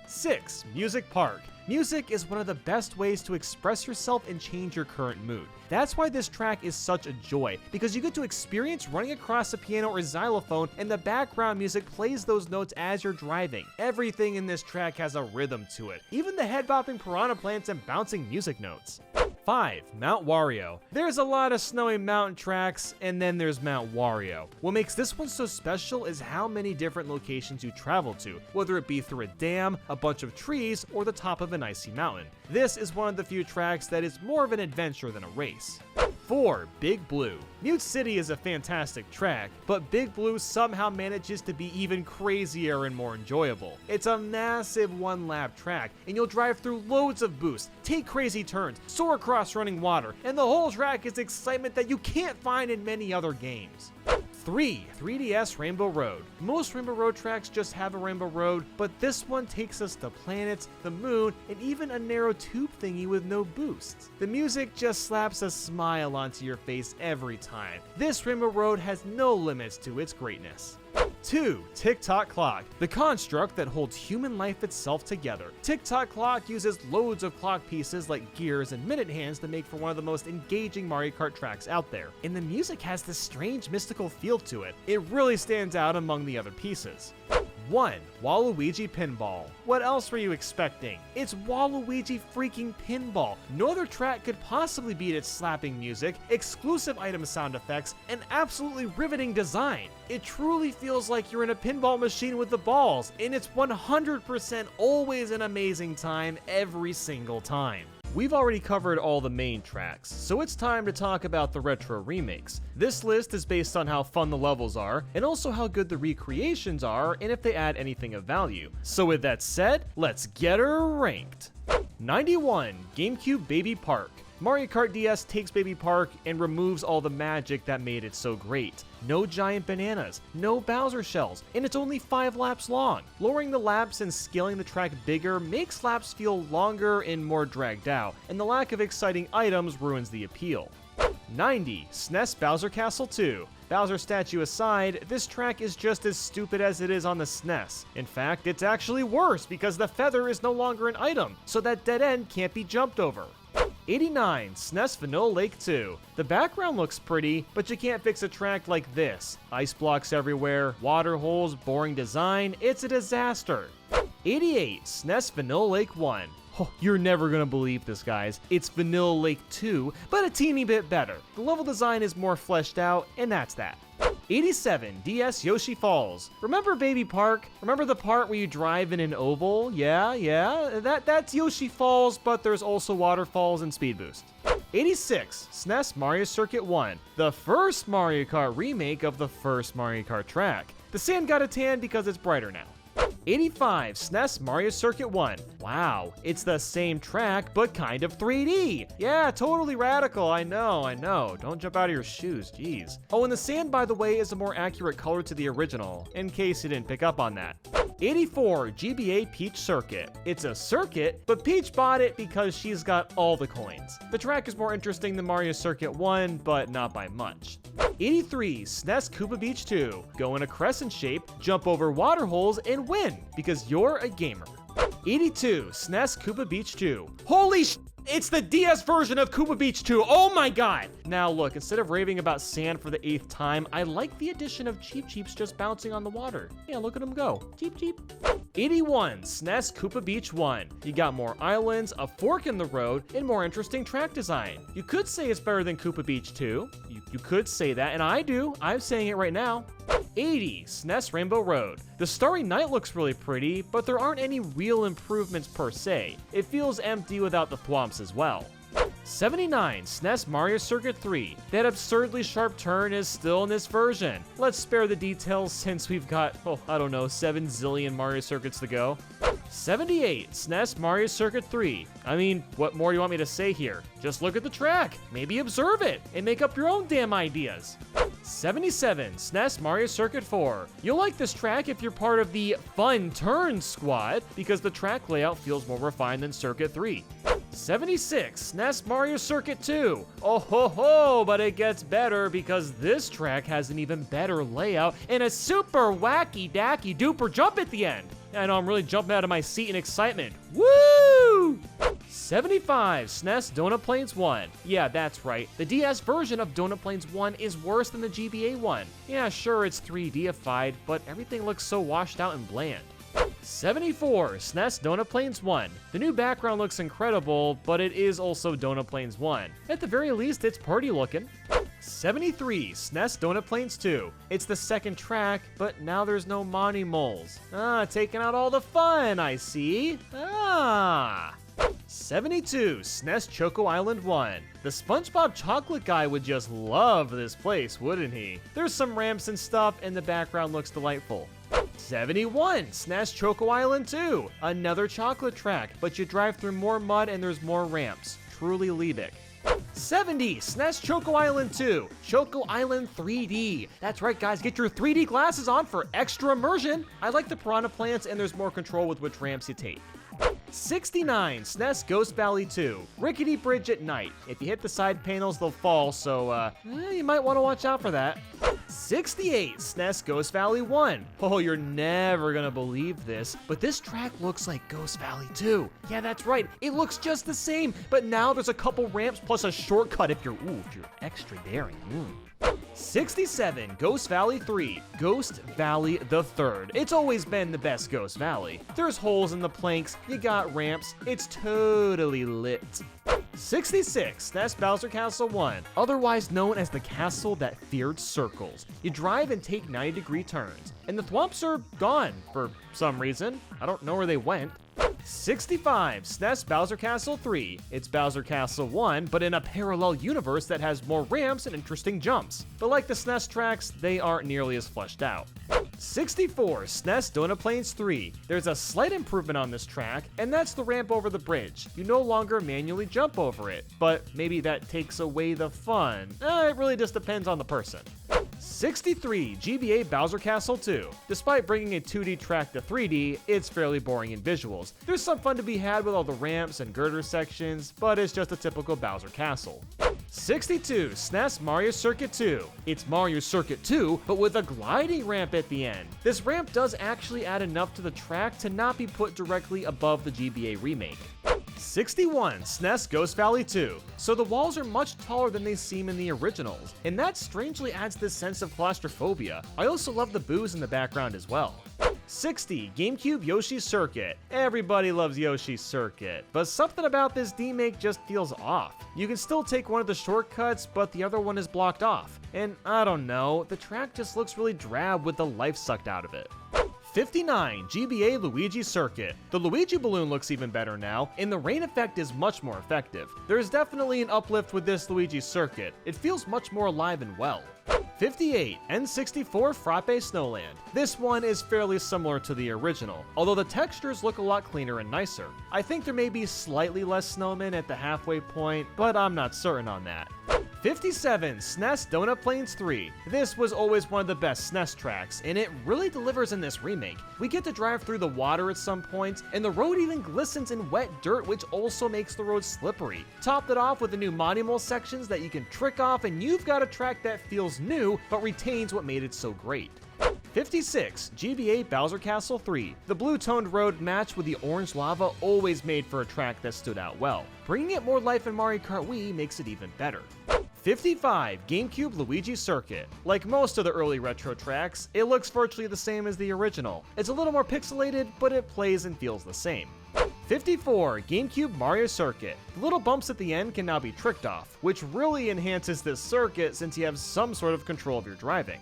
6. Music Park. Music is one of the best ways to express yourself and change your current mood. That's why this track is such a joy, because you get to experience running across a piano or xylophone and the background music plays those notes as you're driving. Everything in this track has a rhythm to it, even the head-bopping piranha plants and bouncing music notes. 5. Mount Wario. There's a lot of snowy mountain tracks, and then there's Mount Wario. What makes this one so special is how many different locations you travel to, whether it be through a dam, a bunch of trees, or the top of an icy mountain. This is one of the few tracks that is more of an adventure than a race. laps. 4. Big Blue. Mute City is a fantastic track, but Big Blue somehow manages to be even crazier and more enjoyable. It's a massive one-lap track, and you'll drive through loads of boosts, take crazy turns, soar across running water, and the whole track is excitement that you can't find in many other games. 3. 3DS Rainbow Road. Most Rainbow Road tracks just have a Rainbow Road, but this one takes us to planets, the moon, and even a narrow tube thingy with no boosts. The music just slaps a smile onto your face every time. This Rainbow Road has no limits to its greatness. 2. Tick-Tock Clock, the construct that holds human life itself together. Tick-Tock Clock uses loads of clock pieces like gears and minute hands to make for one of the most engaging Mario Kart tracks out there. And the music has this strange mystical feel to it. It really stands out among the other pieces. 1. Waluigi Pinball. What else were you expecting? It's Waluigi freaking Pinball. No other track could possibly beat its slapping music, exclusive item sound effects, and absolutely riveting design. It truly feels like you're in a pinball machine with the balls, and it's 100% always an amazing time every single time. We've already covered all the main tracks, so it's time to talk about the retro remakes. This list is based on how fun the levels are, and also how good the recreations are, and if they add anything of value. So with that said, let's get her ranked. 91. GameCube Baby Park. Mario Kart DS takes Baby Park and removes all the magic that made it so great. No giant bananas, no Bowser shells, and it's only 5 laps long. Lowering the laps and scaling the track bigger makes laps feel longer and more dragged out, and the lack of exciting items ruins the appeal. 90. SNES Bowser Castle 2. Bowser statue aside, this track is just as stupid as it is on the SNES. In fact, it's actually worse because the feather is no longer an item, so that dead end can't be jumped over. 89. SNES Vanilla Lake 2. The background looks pretty, but you can't fix a track like this. Ice blocks everywhere, water holes, boring design, it's a disaster. 88. SNES Vanilla Lake 1. Oh, you're never gonna believe this, guys. It's Vanilla Lake 2, but a teeny bit better. The level design is more fleshed out, and that's that. 87. DS Yoshi Falls. Remember Baby Park? Remember the part where you drive in an oval? Yeah, that's Yoshi Falls, but there's also waterfalls and speed boost. 86. SNES Mario Circuit 1. The first Mario Kart remake of the first Mario Kart track. The sand got a tan because it's brighter now. 85. SNES Mario Circuit 1. Wow, it's the same track, but kind of 3D. Yeah, totally radical, I know. Don't jump out of your shoes, jeez. Oh, and the sand, by the way, is a more accurate color to the original, in case you didn't pick up on that. 84. GBA Peach Circuit. It's a circuit, but Peach bought it because she's got all the coins. The track is more interesting than Mario Circuit 1, but not by much. 83. SNES Koopa Beach 2. Go in a crescent shape, jump over water holes, and win, because you're a gamer. 82. SNES Koopa Beach 2. Holy sh*! It's the DS version of Koopa Beach 2, oh my god! Now look, instead of raving about sand for the 8th time, I like the addition of Cheep Cheeps just bouncing on the water. Yeah, look at them go. Cheep Cheep. 81. SNES Koopa Beach 1. You got more islands, a fork in the road, and more interesting track design. You could say it's better than Koopa Beach 2. You could say that, and I do. I'm saying it right now. 80. SNES Rainbow Road. The Starry Night looks really pretty, but there aren't any real improvements per se. It feels empty without the thwomps as well. 79. SNES Mario Circuit 3. That absurdly sharp turn is still in this version. Let's spare the details since we've got, 7 zillion Mario Circuits to go. 78. SNES Mario Circuit 3. I mean, what more do you want me to say here? Just look at the track, maybe observe it, and make up your own damn ideas. 77. SNES Mario Circuit 4. You'll like this track if you're part of the Fun Turn squad, because the track layout feels more refined than Circuit 3. 76. SNES Mario Circuit 2. Oh ho ho, but it gets better because this track has an even better layout and a super wacky dacky duper jump at the end. I know I'm really jumping out of my seat in excitement. Woo! 75. SNES Donut Plains 1. Yeah, that's right. The DS version of Donut Plains 1 is worse than the GBA one. Yeah, sure, it's 3D-ified, but everything looks so washed out and bland. 74. SNES Donut Plains 1. The new background looks incredible, but it is also Donut Plains 1. At the very least, it's pretty looking. 73. SNES Donut Plains 2. It's the second track, but now there's no Monty Moles. Taking out all the fun, I see. 72, SNES Choco Island 1. The SpongeBob chocolate guy would just love this place, wouldn't he? There's some ramps and stuff, and the background looks delightful. 71, SNES Choco Island 2. Another chocolate track, but you drive through more mud and there's more ramps. Truly Liebig. 70, SNES Choco Island 2, Choco Island 3D. That's right, guys, get your 3D glasses on for extra immersion. I like the piranha plants, and there's more control with which ramps you take. 69, SNES Ghost Valley 2, Rickety Bridge at night. If you hit the side panels, they'll fall, so you might want to watch out for that. 68, SNES Ghost Valley 1. Oh, you're never gonna believe this, but this track looks like Ghost Valley 2. Yeah, that's right, it looks just the same, but now there's a couple ramps plus a shortcut if you're extra daring. 67, Ghost Valley 3, Ghost Valley the Third. It's always been the best Ghost Valley. There's holes in the planks, you got ramps, it's totally lit. 66, SNES Bowser Castle 1, otherwise known as the castle that feared circles. You drive and take 90-degree turns, and the thwomps are gone for some reason. I don't know where they went. 65, SNES Bowser Castle 3. It's Bowser Castle 1, but in a parallel universe that has more ramps and interesting jumps. But like the SNES tracks, they aren't nearly as fleshed out. 64, SNES Donut Plains 3. There's a slight improvement on this track, and that's the ramp over the bridge. You no longer manually jump over it, but maybe that takes away the fun. It really just depends on the person. 63, GBA Bowser Castle 2. Despite bringing a 2D track to 3D, it's fairly boring in visuals. There's some fun to be had with all the ramps and girder sections, but it's just a typical Bowser Castle. 62, SNES Mario Circuit 2. It's Mario Circuit 2, but with a gliding ramp at the end. This ramp does actually add enough to the track to not be put directly above the GBA remake. 61, SNES Ghost Valley 2. So the walls are much taller than they seem in the originals, and that strangely adds this sense of claustrophobia. I also love the boos in the background as well. 60, GameCube Yoshi's Circuit. Everybody loves Yoshi's Circuit, but something about this demake just feels off. You can still take one of the shortcuts, but the other one is blocked off. And I don't know, the track just looks really drab with the life sucked out of it. 59, GBA Luigi Circuit. The Luigi balloon looks even better now, and the rain effect is much more effective. There is definitely an uplift with this Luigi Circuit. It feels much more alive and well. 58, N64 Frappe Snowland. This one is fairly similar to the original, although the textures look a lot cleaner and nicer. I think there may be slightly less snowmen at the halfway point, but I'm not certain on that. 57, SNES Donut Plains 3. This was always one of the best SNES tracks, and it really delivers in this remake. We get to drive through the water at some points, and the road even glistens in wet dirt, which also makes the road slippery. Topped it off with the new Monimole sections that you can trick off, and you've got a track that feels new, but retains what made it so great. 56, GBA Bowser Castle 3. The blue-toned road matched with the orange lava always made for a track that stood out well. Bringing it more life in Mario Kart Wii makes it even better. 55, GameCube Luigi Circuit. Like most of the early retro tracks, it looks virtually the same as the original. It's a little more pixelated, but it plays and feels the same. 54, GameCube Mario Circuit. The little bumps at the end can now be tricked off, which really enhances this circuit since you have some sort of control of your driving.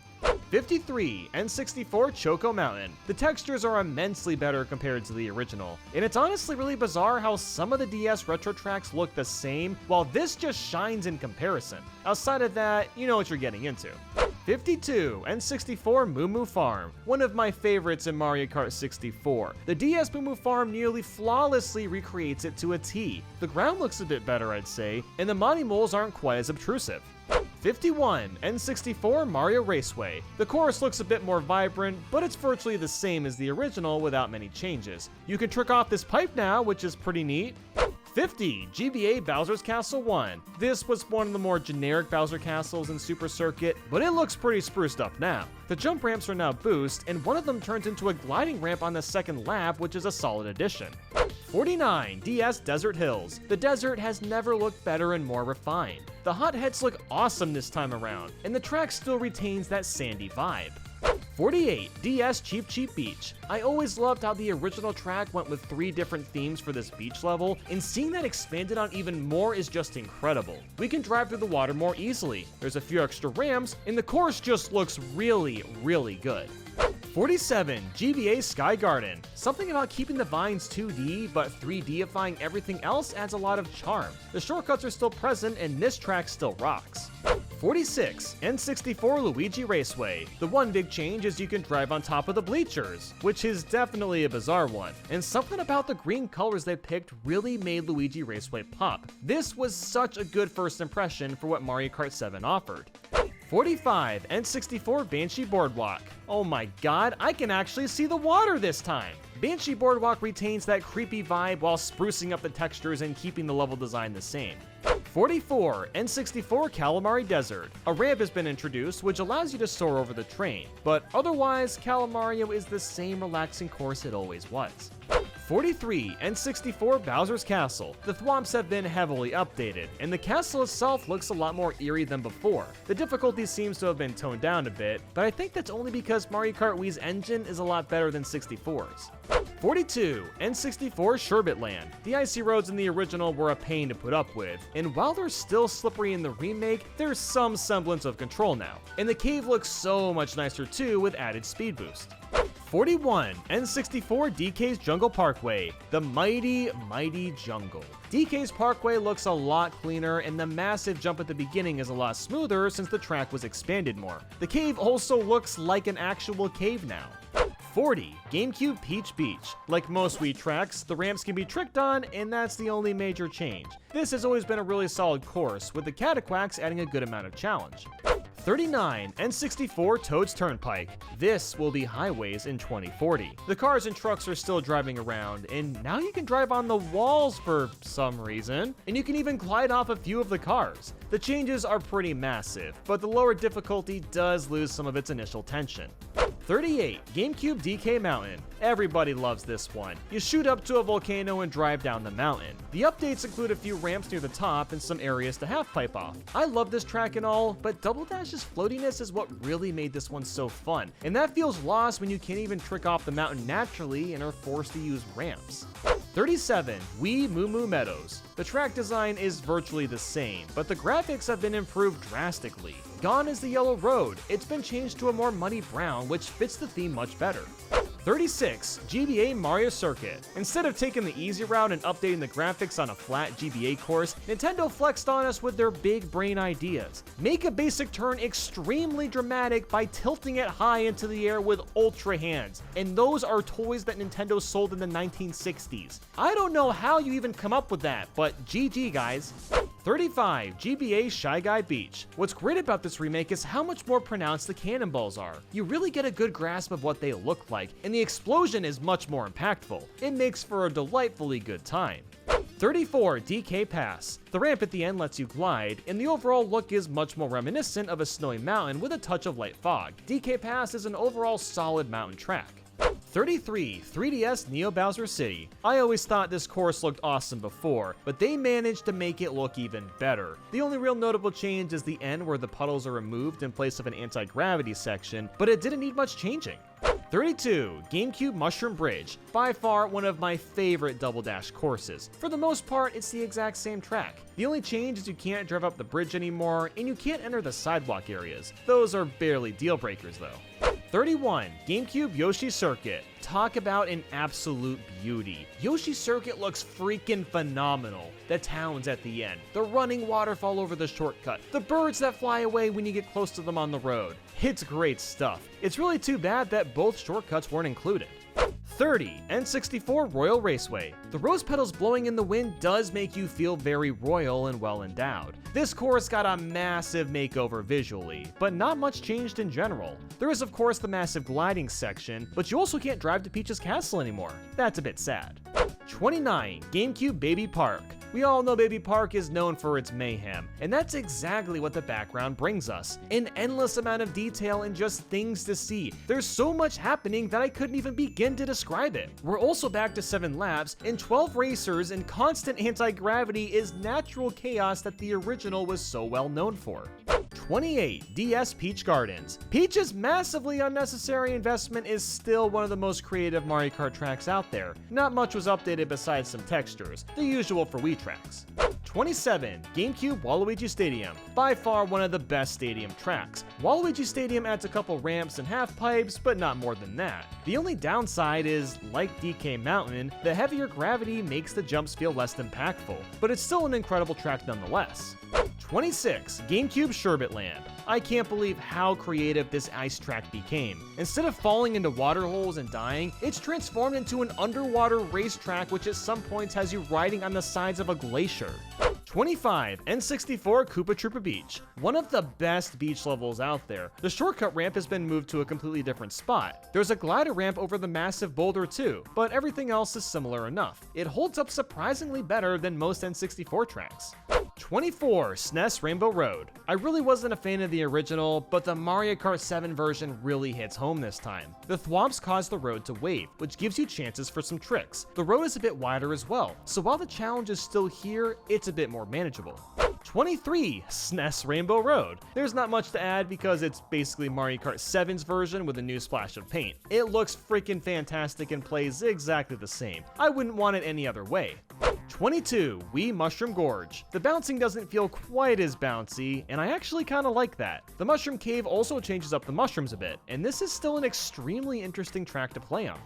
53, N64 Choco Mountain. The textures are immensely better compared to the original, and it's honestly really bizarre how some of the DS retro tracks look the same, while this just shines in comparison. Outside of that, you know what you're getting into. 52, N64 Moo Moo Farm. One of my favorites in Mario Kart 64. The DS Moo Moo Farm nearly flawlessly recreates it to a T. The ground looks a bit better, I'd say, and the Monimoles aren't quite as obtrusive. 51, N64 Mario Raceway. The chorus looks a bit more vibrant, but it's virtually the same as the original without many changes. You can trick off this pipe now, which is pretty neat. 50, GBA Bowser's Castle 1. This was one of the more generic Bowser Castles in Super Circuit, but it looks pretty spruced up now. The jump ramps are now boost, and one of them turns into a gliding ramp on the second lap, which is a solid addition. 49, DS Desert Hills. The desert has never looked better and more refined. The hotheads look awesome this time around, and the track still retains that sandy vibe. 48, DS Cheep Cheep Beach. I always loved how the original track went with 3 different themes for this beach level, and seeing that expanded on even more is just incredible. We can drive through the water more easily, there's a few extra ramps, and the course just looks really, really good. 47. GBA Sky Garden. Something about keeping the vines 2D but 3D-ifying everything else adds a lot of charm. The shortcuts are still present and this track still rocks. 46. N64 Luigi Raceway. The one big change is you can drive on top of the bleachers, which is definitely a bizarre one, and something about the green colors they picked really made Luigi Raceway pop. This was such a good first impression for what Mario Kart 7 offered. 45. N64 Banshee Boardwalk. Oh my god, I can actually see the water this time! Banshee Boardwalk retains that creepy vibe while sprucing up the textures and keeping the level design the same. 44. N64 Calamari Desert. A ramp has been introduced which allows you to soar over the train, but otherwise Calamario is the same relaxing course it always was. 43. N64 Bowser's Castle. The thwomps have been heavily updated, and the castle itself looks a lot more eerie than before. The difficulty seems to have been toned down a bit, but I think that's only because Mario Kart Wii's engine is a lot better than 64's. 42. N64 Sherbet Land. The icy roads in the original were a pain to put up with, and while they're still slippery in the remake, there's some semblance of control now. And the cave looks so much nicer too with added speed boost. 41. N64 DK's Jungle Parkway. The mighty, mighty jungle. DK's Parkway looks a lot cleaner, and the massive jump at the beginning is a lot smoother since the track was expanded more. The cave also looks like an actual cave now. 40. GameCube Peach Beach. Like most Wii tracks, the ramps can be tricked on, and that's the only major change. This has always been a really solid course, with the Cataquacks adding a good amount of challenge. 39. N64 Toad's Turnpike. This will be highways in 2040. The cars and trucks are still driving around, and now you can drive on the walls for some reason, and you can even glide off a few of the cars. The changes are pretty massive, but the lower difficulty does lose some of its initial tension. 38. GameCube DK Mountain. Everybody loves this one. You shoot up to a volcano and drive down the mountain. The updates include a few ramps near the top and some areas to half-pipe off. I love this track and all, but Double Dash's floatiness is what really made this one so fun, and that feels lost when you can't even trick off the mountain naturally and are forced to use ramps. 37. Wii Moo Moo Meadows. The track design is virtually the same, but the graphics have been improved drastically. Gone is the yellow road. It's been changed to a more muddy brown, which fits the theme much better. 36. GBA Mario Circuit. Instead of taking the easy route and updating the graphics on a flat GBA course, Nintendo flexed on us with their big brain ideas. Make a basic turn extremely dramatic by tilting it high into the air with ultra hands, and those are toys that Nintendo sold in the 1960s. I don't know how you even come up with that, but GG guys. 35. GBA Shy Guy Beach. What's great about this remake is how much more pronounced the cannonballs are. You really get a good grasp of what they look like, and the explosion is much more impactful. It makes for a delightfully good time. 34. DK Pass. The ramp at the end lets you glide, and the overall look is much more reminiscent of a snowy mountain with a touch of light fog. DK Pass is an overall solid mountain track. 33. 3DS Neo Bowser City. I always thought this course looked awesome before, but they managed to make it look even better. The only real notable change is the end where the puddles are removed in place of an anti-gravity section, but it didn't need much changing. 32. GameCube Mushroom Bridge. By far one of my favorite Double Dash courses. For the most part, it's the exact same track. The only change is you can't drive up the bridge anymore, and you can't enter the sidewalk areas. Those are barely deal breakers though. 31. GameCube Yoshi Circuit. Talk about an absolute beauty. Yoshi Circuit looks freaking phenomenal. The towns at the end, the running waterfall over the shortcut, the birds that fly away when you get close to them on the road. It's great stuff. It's really too bad that both shortcuts weren't included. 30. N64 Royal Raceway. The rose petals blowing in the wind does make you feel very royal and well endowed. This course got a massive makeover visually, but not much changed in general. There is of course the massive gliding section, but you also can't drive to Peach's castle anymore. That's a bit sad. 29. GameCube Baby Park. We all know Baby Park is known for its mayhem, and that's exactly what the background brings us. An endless amount of detail and just things to see. There's so much happening that I couldn't even begin to describe it. We're also back to 7 laps and 12 racers, and constant anti-gravity is natural chaos that the original was so well known for. 28. DS Peach Gardens. Peach's massively unnecessary investment is still one of the most creative Mario Kart tracks out there. Not much was updated besides some textures, the usual for Wii tracks. 27. GameCube Waluigi Stadium. By far one of the best stadium tracks. Waluigi Stadium adds a couple ramps and half pipes, but not more than that. The only downside is, like DK Mountain, the heavier gravity makes the jumps feel less impactful, but it's still an incredible track nonetheless. 26. GameCube Sherbet Land. I can't believe how creative this ice track became. Instead of falling into water holes and dying, it's transformed into an underwater racetrack which at some points has you riding on the sides of a glacier. 25. N64 Koopa Troopa Beach. One of the best beach levels out there. The shortcut ramp has been moved to a completely different spot. There's a glider ramp over the massive boulder too, but everything else is similar enough. It holds up surprisingly better than most N64 tracks. 24. SNES Rainbow Road. I really wasn't a fan of the original, but the Mario Kart 7 version really hits home this time. The thwomps cause the road to wave, which gives you chances for some tricks. The road is a bit wider as well, so while the challenge is still here, it's a bit more manageable. 23. SNES Rainbow Road. There's not much to add because it's basically Mario Kart 7's version with a new splash of paint. It looks freaking fantastic and plays exactly the same. I wouldn't want it any other way. 22. Wii Mushroom Gorge. The bouncing doesn't feel quite as bouncy, and I actually kinda like that. The Mushroom Cave also changes up the mushrooms a bit, and this is still an extremely interesting track to play on.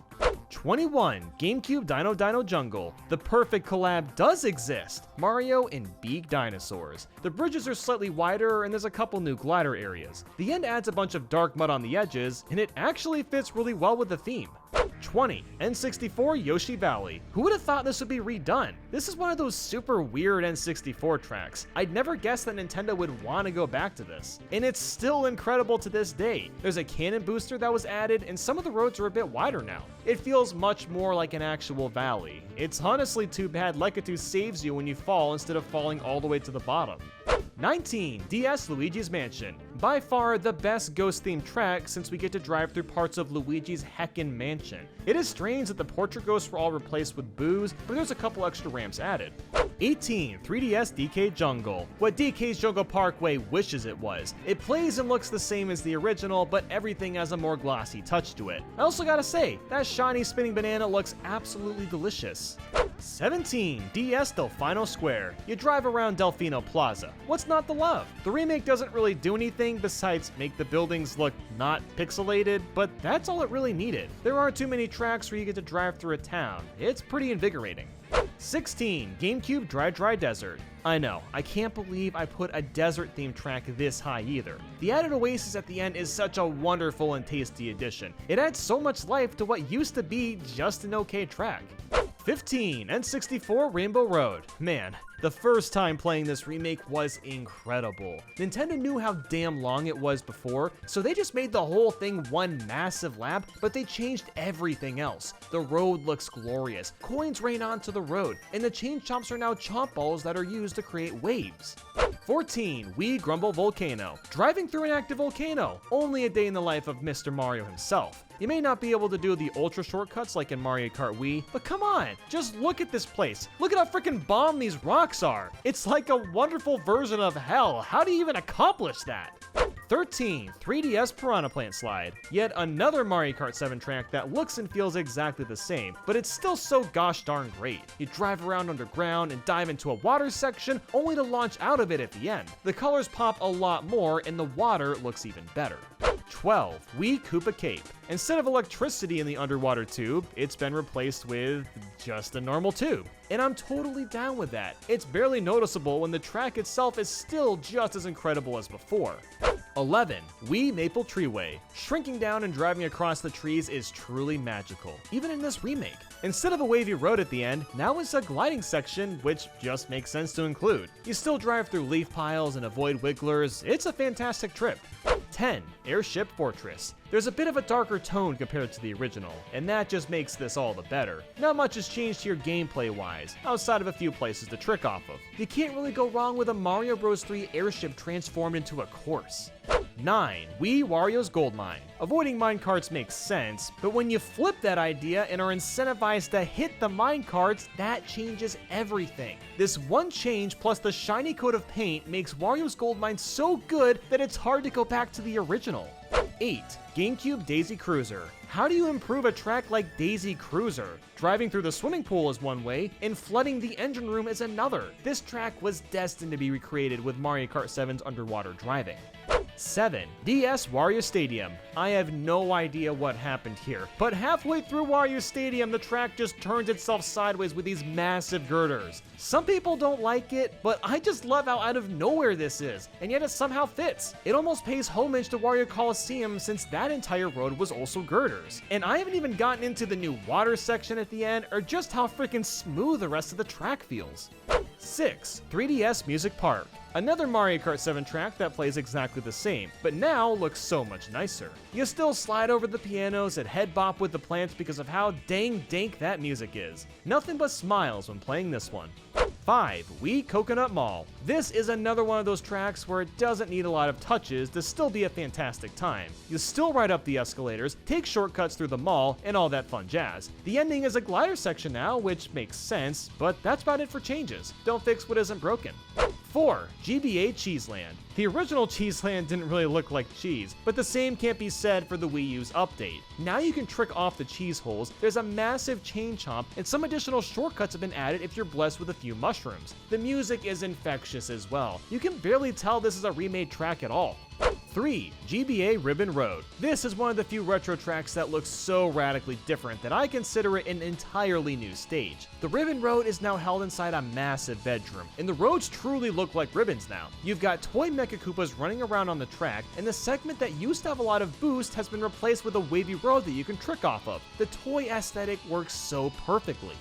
21. GameCube Dino Jungle. The perfect collab does exist. Mario and big dinosaurs. The bridges are slightly wider and there's a couple new glider areas. The end adds a bunch of dark mud on the edges, and it actually fits really well with the theme. 20. N64 Yoshi Valley. Who would have thought this would be redone? This is one of those super weird N64 tracks. I'd never guessed that Nintendo would want to go back to this. And it's still incredible to this day. There's a cannon booster that was added, and some of the roads are a bit wider now. It feels much more like an actual valley. It's honestly too bad Lekatu saves you when you fall instead of falling all the way to the bottom. 19. DS Luigi's Mansion. By far the best ghost-themed track since we get to drive through parts of Luigi's heckin' mansion. It is strange that the portrait ghosts were all replaced with boos, but there's a couple extra ramps added. 18. 3DS DK Jungle. What DK's Jungle Parkway wishes it was. It plays and looks the same as the original, but everything has a more glossy touch to it. I also gotta say, that shiny spinning banana looks absolutely delicious. 17. DS Delfino Square. You drive around Delfino Plaza. What's not to love? The remake doesn't really do anything besides make the buildings look not pixelated, but that's all it really needed. There aren't too many tracks where you get to drive through a town. It's pretty invigorating. 16. GameCube Dry Desert. I know, I can't believe I put a desert-themed track this high either. The added oasis at the end is such a wonderful and tasty addition. It adds so much life to what used to be just an okay track. 15. N64 Rainbow Road. Man, the first time playing this remake was incredible. Nintendo knew how damn long it was before, so they just made the whole thing one massive lap, but they changed everything else. The road looks glorious, coins rain onto the road, and the chain chomps are now chomp balls that are used to create waves. 14. Wii Grumble Volcano. Driving through an active volcano. Only a day in the life of Mr. Mario himself. You may not be able to do the ultra shortcuts like in Mario Kart Wii, but come on, just look at this place. Look at how freaking bomb these rocks are. It's like a wonderful version of hell. How do you even accomplish that? 13. 3DS Piranha Plant Slide. Yet another Mario Kart 7 track that looks and feels exactly the same, but it's still so gosh darn great. You drive around underground and dive into a water section only to launch out of it at the end. The colors pop a lot more and the water looks even better. 12. Wii Koopa Cape. Instead of electricity in the underwater tube, it's been replaced with just a normal tube. And I'm totally down with that. It's barely noticeable when the track itself is still just as incredible as before. 11. Wii Maple Treeway. Shrinking down and driving across the trees is truly magical, even in this remake. Instead of a wavy road at the end, now it's a gliding section, which just makes sense to include. You still drive through leaf piles and avoid wigglers. It's a fantastic trip. 10. Airship Fortress. There's a bit of a darker tone compared to the original, and that just makes this all the better. Not much has changed here gameplay-wise, outside of a few places to trick off of. You can't really go wrong with a Mario Bros. 3 airship transformed into a course. 9. Wii Wario's Gold Mine. Avoiding minecarts makes sense, but when you flip that idea and are incentivized to hit the minecarts, that changes everything. This one change plus the shiny coat of paint makes Wario's Gold Mine so good that it's hard to go back to the original. 8. GameCube Daisy Cruiser. How do you improve a track like Daisy Cruiser? Driving through the swimming pool is one way, and flooding the engine room is another. This track was destined to be recreated with Mario Kart 7's underwater driving. 7. DS Wario Stadium. I have no idea what happened here, but halfway through Wario Stadium, the track just turns itself sideways with these massive girders. Some people don't like it, but I just love how out of nowhere this is, and yet it somehow fits. It almost pays homage to Wario Coliseum since that entire road was also girders. And I haven't even gotten into the new water section at the end, or just how freaking smooth the rest of the track feels. 6. 3DS Music Park. Another Mario Kart 7 track that plays exactly the same, but now looks so much nicer. You still slide over the pianos and head bop with the plants because of how dang dank that music is. Nothing but smiles when playing this one. 5. Wii Coconut Mall. This is another one of those tracks where it doesn't need a lot of touches to still be a fantastic time. You still ride up the escalators, take shortcuts through the mall, and all that fun jazz. The ending is a glider section now, which makes sense, but that's about it for changes. Don't fix what isn't broken. 4. GBA Cheeseland. The original Cheeseland didn't really look like cheese, but the same can't be said for the Wii U's update. Now you can trick off the cheese holes, there's a massive chain chomp, and some additional shortcuts have been added if you're blessed with a few mushrooms. The music is infectious as well. You can barely tell this is a remade track at all. 3. GBA Ribbon Road. This is one of the few retro tracks that looks so radically different that I consider it an entirely new stage. The Ribbon Road is now held inside a massive bedroom, and the roads truly look like ribbons now. You've got toy Mecha Koopas running around on the track, and the segment that used to have a lot of boost has been replaced with a wavy road that you can trick off of. The toy aesthetic works so perfectly.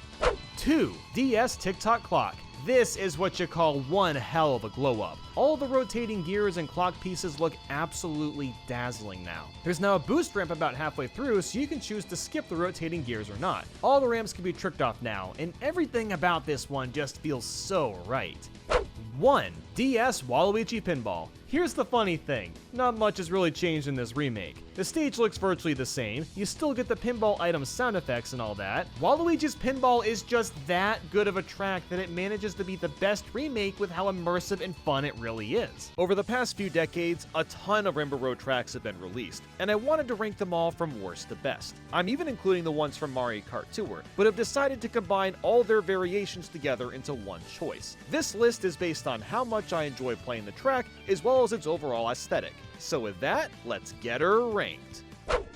2. DS Tick-Tock Clock. This is what you call one hell of a glow up. All the rotating gears and clock pieces look absolutely dazzling now. There's now a boost ramp about halfway through, so you can choose to skip the rotating gears or not. All the ramps can be tricked off now, and everything about this one just feels so right. 1. DS Waluigi Pinball. Here's the funny thing, not much has really changed in this remake. The stage looks virtually the same, you still get the pinball item sound effects and all that. Waluigi's Pinball is just that good of a track that it manages to be the best remake with how immersive and fun it really is. Over the past few decades, a ton of Rainbow Road tracks have been released, and I wanted to rank them all from worst to best. I'm even including the ones from Mario Kart Tour, but have decided to combine all their variations together into one choice. This list is based on how much I enjoy playing the track, as well as its overall aesthetic. So with that, let's get her ranked.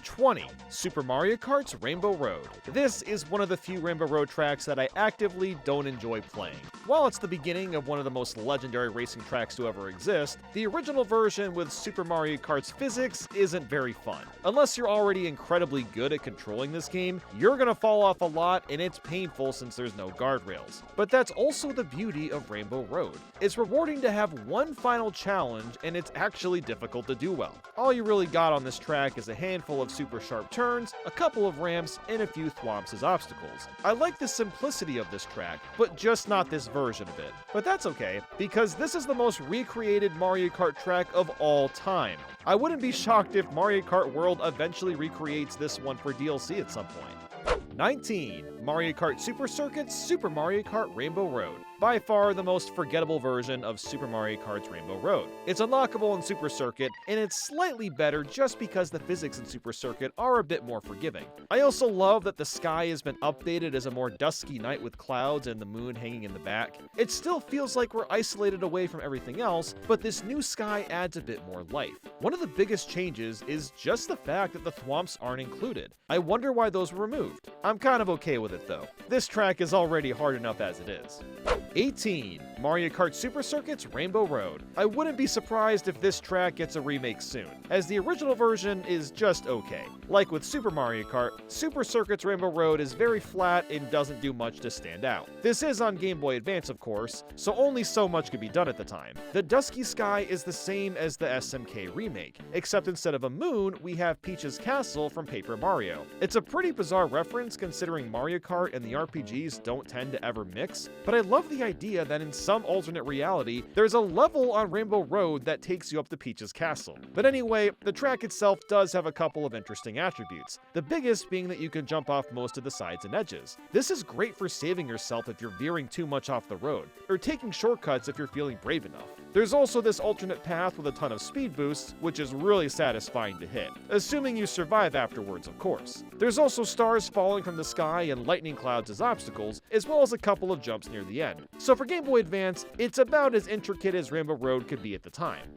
20. Super Mario Kart's Rainbow Road. This is one of the few Rainbow Road tracks that I actively don't enjoy playing. While it's the beginning of one of the most legendary racing tracks to ever exist, the original version with Super Mario Kart's physics isn't very fun. Unless you're already incredibly good at controlling this game, you're gonna fall off a lot and it's painful since there's no guardrails. But that's also the beauty of Rainbow Road. It's rewarding to have one final challenge and it's actually difficult to do well. All you really got on this track is a handful of super sharp turns, a couple of ramps, and a few thwomps as obstacles. I like the simplicity of this track, but just not this version of it. But that's okay, because this is the most recreated Mario Kart track of all time. I wouldn't be shocked if Mario Kart World eventually recreates this one for DLC at some point. 19. Mario Kart Super Circuit's Super Mario Kart Rainbow Road. By far the most forgettable version of Super Mario Kart's Rainbow Road. It's unlockable in Super Circuit, and it's slightly better just because the physics in Super Circuit are a bit more forgiving. I also love that the sky has been updated as a more dusky night with clouds and the moon hanging in the back. It still feels like we're isolated away from everything else, but this new sky adds a bit more life. One of the biggest changes is just the fact that the thwomps aren't included. I wonder why those were removed. I'm kind of okay with it though. This track is already hard enough as it is. 18. Mario Kart Super Circuit's Rainbow Road. I wouldn't be surprised if this track gets a remake soon, as the original version is just okay. Like with Super Mario Kart, Super Circuit's Rainbow Road is very flat and doesn't do much to stand out. This is on Game Boy Advance, of course, so only so much could be done at the time. The dusky sky is the same as the SMK remake, except instead of a moon, we have Peach's castle from Paper Mario. It's a pretty bizarre reference considering Mario Kart and the RPGs don't tend to ever mix, but I love the the idea that in some alternate reality, there's a level on Rainbow Road that takes you up to Peach's castle. But anyway, the track itself does have a couple of interesting attributes, the biggest being that you can jump off most of the sides and edges. This is great for saving yourself if you're veering too much off the road, or taking shortcuts if you're feeling brave enough. There's also this alternate path with a ton of speed boosts, which is really satisfying to hit, assuming you survive afterwards, of course. There's also stars falling from the sky and lightning clouds as obstacles, as well as a couple of jumps near the end. So for Game Boy Advance, it's about as intricate as Rainbow Road could be at the time.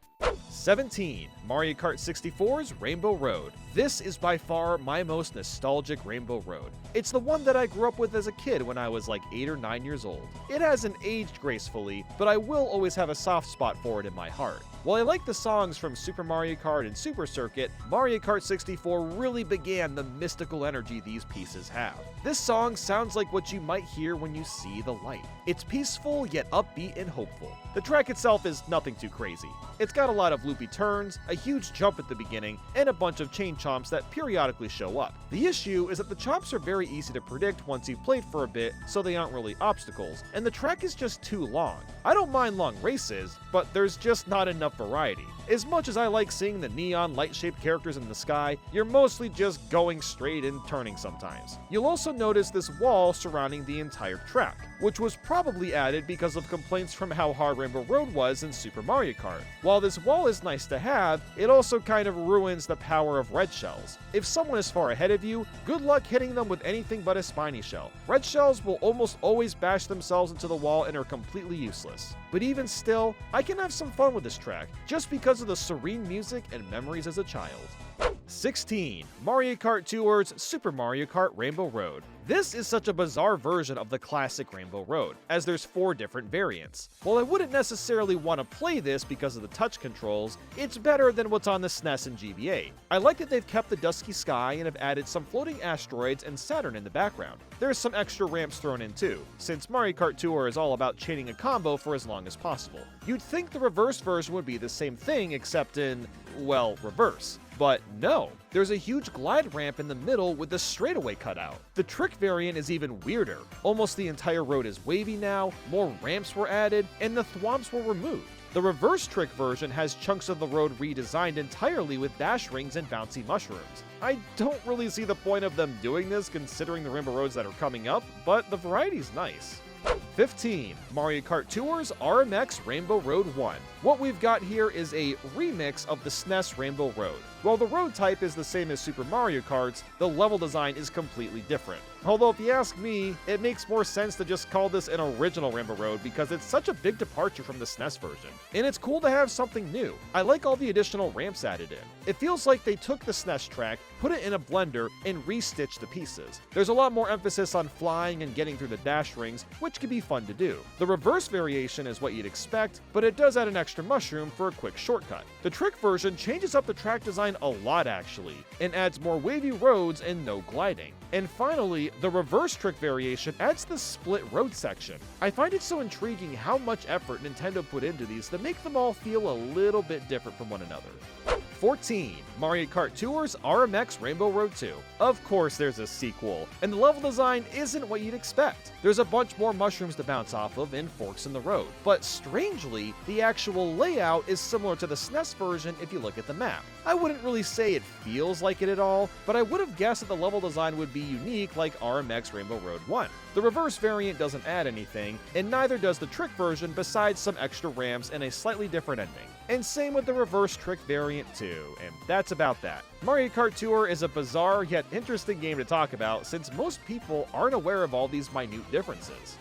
17. Mario Kart 64's Rainbow Road. This is by far my most nostalgic Rainbow Road. It's the one that I grew up with as a kid when I was like 8 or 9 years old. It hasn't aged gracefully, but I will always have a soft spot for it in my heart. While I like the songs from Super Mario Kart and Super Circuit, Mario Kart 64 really began the mystical energy these pieces have. This song sounds like what you might hear when you see the light. It's peaceful yet upbeat and hopeful. The track itself is nothing too crazy. It's got a lot of loopy turns, a huge jump at the beginning, and a bunch of chain chomps that periodically show up. The issue is that the chomps are very easy to predict once you've played for a bit, so they aren't really obstacles, and the track is just too long. I don't mind long races, but there's just not enough variety. As much as I like seeing the neon light-shaped characters in the sky, you're mostly just going straight and turning sometimes. You'll also notice this wall surrounding the entire track, which was probably added because of complaints from how hard Rainbow Road was in Super Mario Kart. While this wall is nice to have, it also kind of ruins the power of red shells. If someone is far ahead of you, good luck hitting them with anything but a spiny shell. Red shells will almost always bash themselves into the wall and are completely useless. But even still, I can have some fun with this track, just because of the serene music and memories as a child. 16. Mario Kart Tour's Super Mario Kart Rainbow Road. This is such a bizarre version of the classic Rainbow Road, as there's 4 different variants. While I wouldn't necessarily want to play this because of the touch controls, it's better than what's on the SNES and GBA. I like that they've kept the dusky sky and have added some floating asteroids and Saturn in the background. There's some extra ramps thrown in too, since Mario Kart Tour is all about chaining a combo for as long as possible. You'd think the reverse version would be the same thing except in, well, reverse. But no, there's a huge glide ramp in the middle with the straightaway cut out. The trick variant is even weirder. Almost the entire road is wavy now, more ramps were added, and the thwomps were removed. The reverse trick version has chunks of the road redesigned entirely with dash rings and bouncy mushrooms. I don't really see the point of them doing this considering the Rainbow Roads that are coming up, but the variety's nice. 15. Mario Kart Tour's RMX Rainbow Road 1. What we've got here is a remix of the SNES Rainbow Road. While the road type is the same as Super Mario Kart's, the level design is completely different. Although if you ask me, it makes more sense to just call this an original Rainbow Road because it's such a big departure from the SNES version. And it's cool to have something new. I like all the additional ramps added in. It feels like they took the SNES track, put it in a blender, and restitched the pieces. There's a lot more emphasis on flying and getting through the dash rings, which can be fun to do. The reverse variation is what you'd expect, but it does add an extra mushroom for a quick shortcut. The trick version changes up the track design a lot actually, and adds more wavy roads and no gliding. And finally, the reverse trick variation adds the split road section. I find it so intriguing how much effort Nintendo put into these to make them all feel a little bit different from one another. 14. Mario Kart Tour's RMX Rainbow Road 2. Of course there's a sequel, and the level design isn't what you'd expect. There's a bunch more mushrooms to bounce off of and forks in the road, but strangely, the actual layout is similar to the SNES version if you look at the map. I wouldn't really say it feels like it at all, but I would have guessed that the level design would be unique like RMX Rainbow Road 1. The reverse variant doesn't add anything, and neither does the trick version besides some extra ramps and a slightly different ending. And same with the reverse trick variant too, and that's about that. Mario Kart Tour is a bizarre yet interesting game to talk about since most people aren't aware of all these minute differences.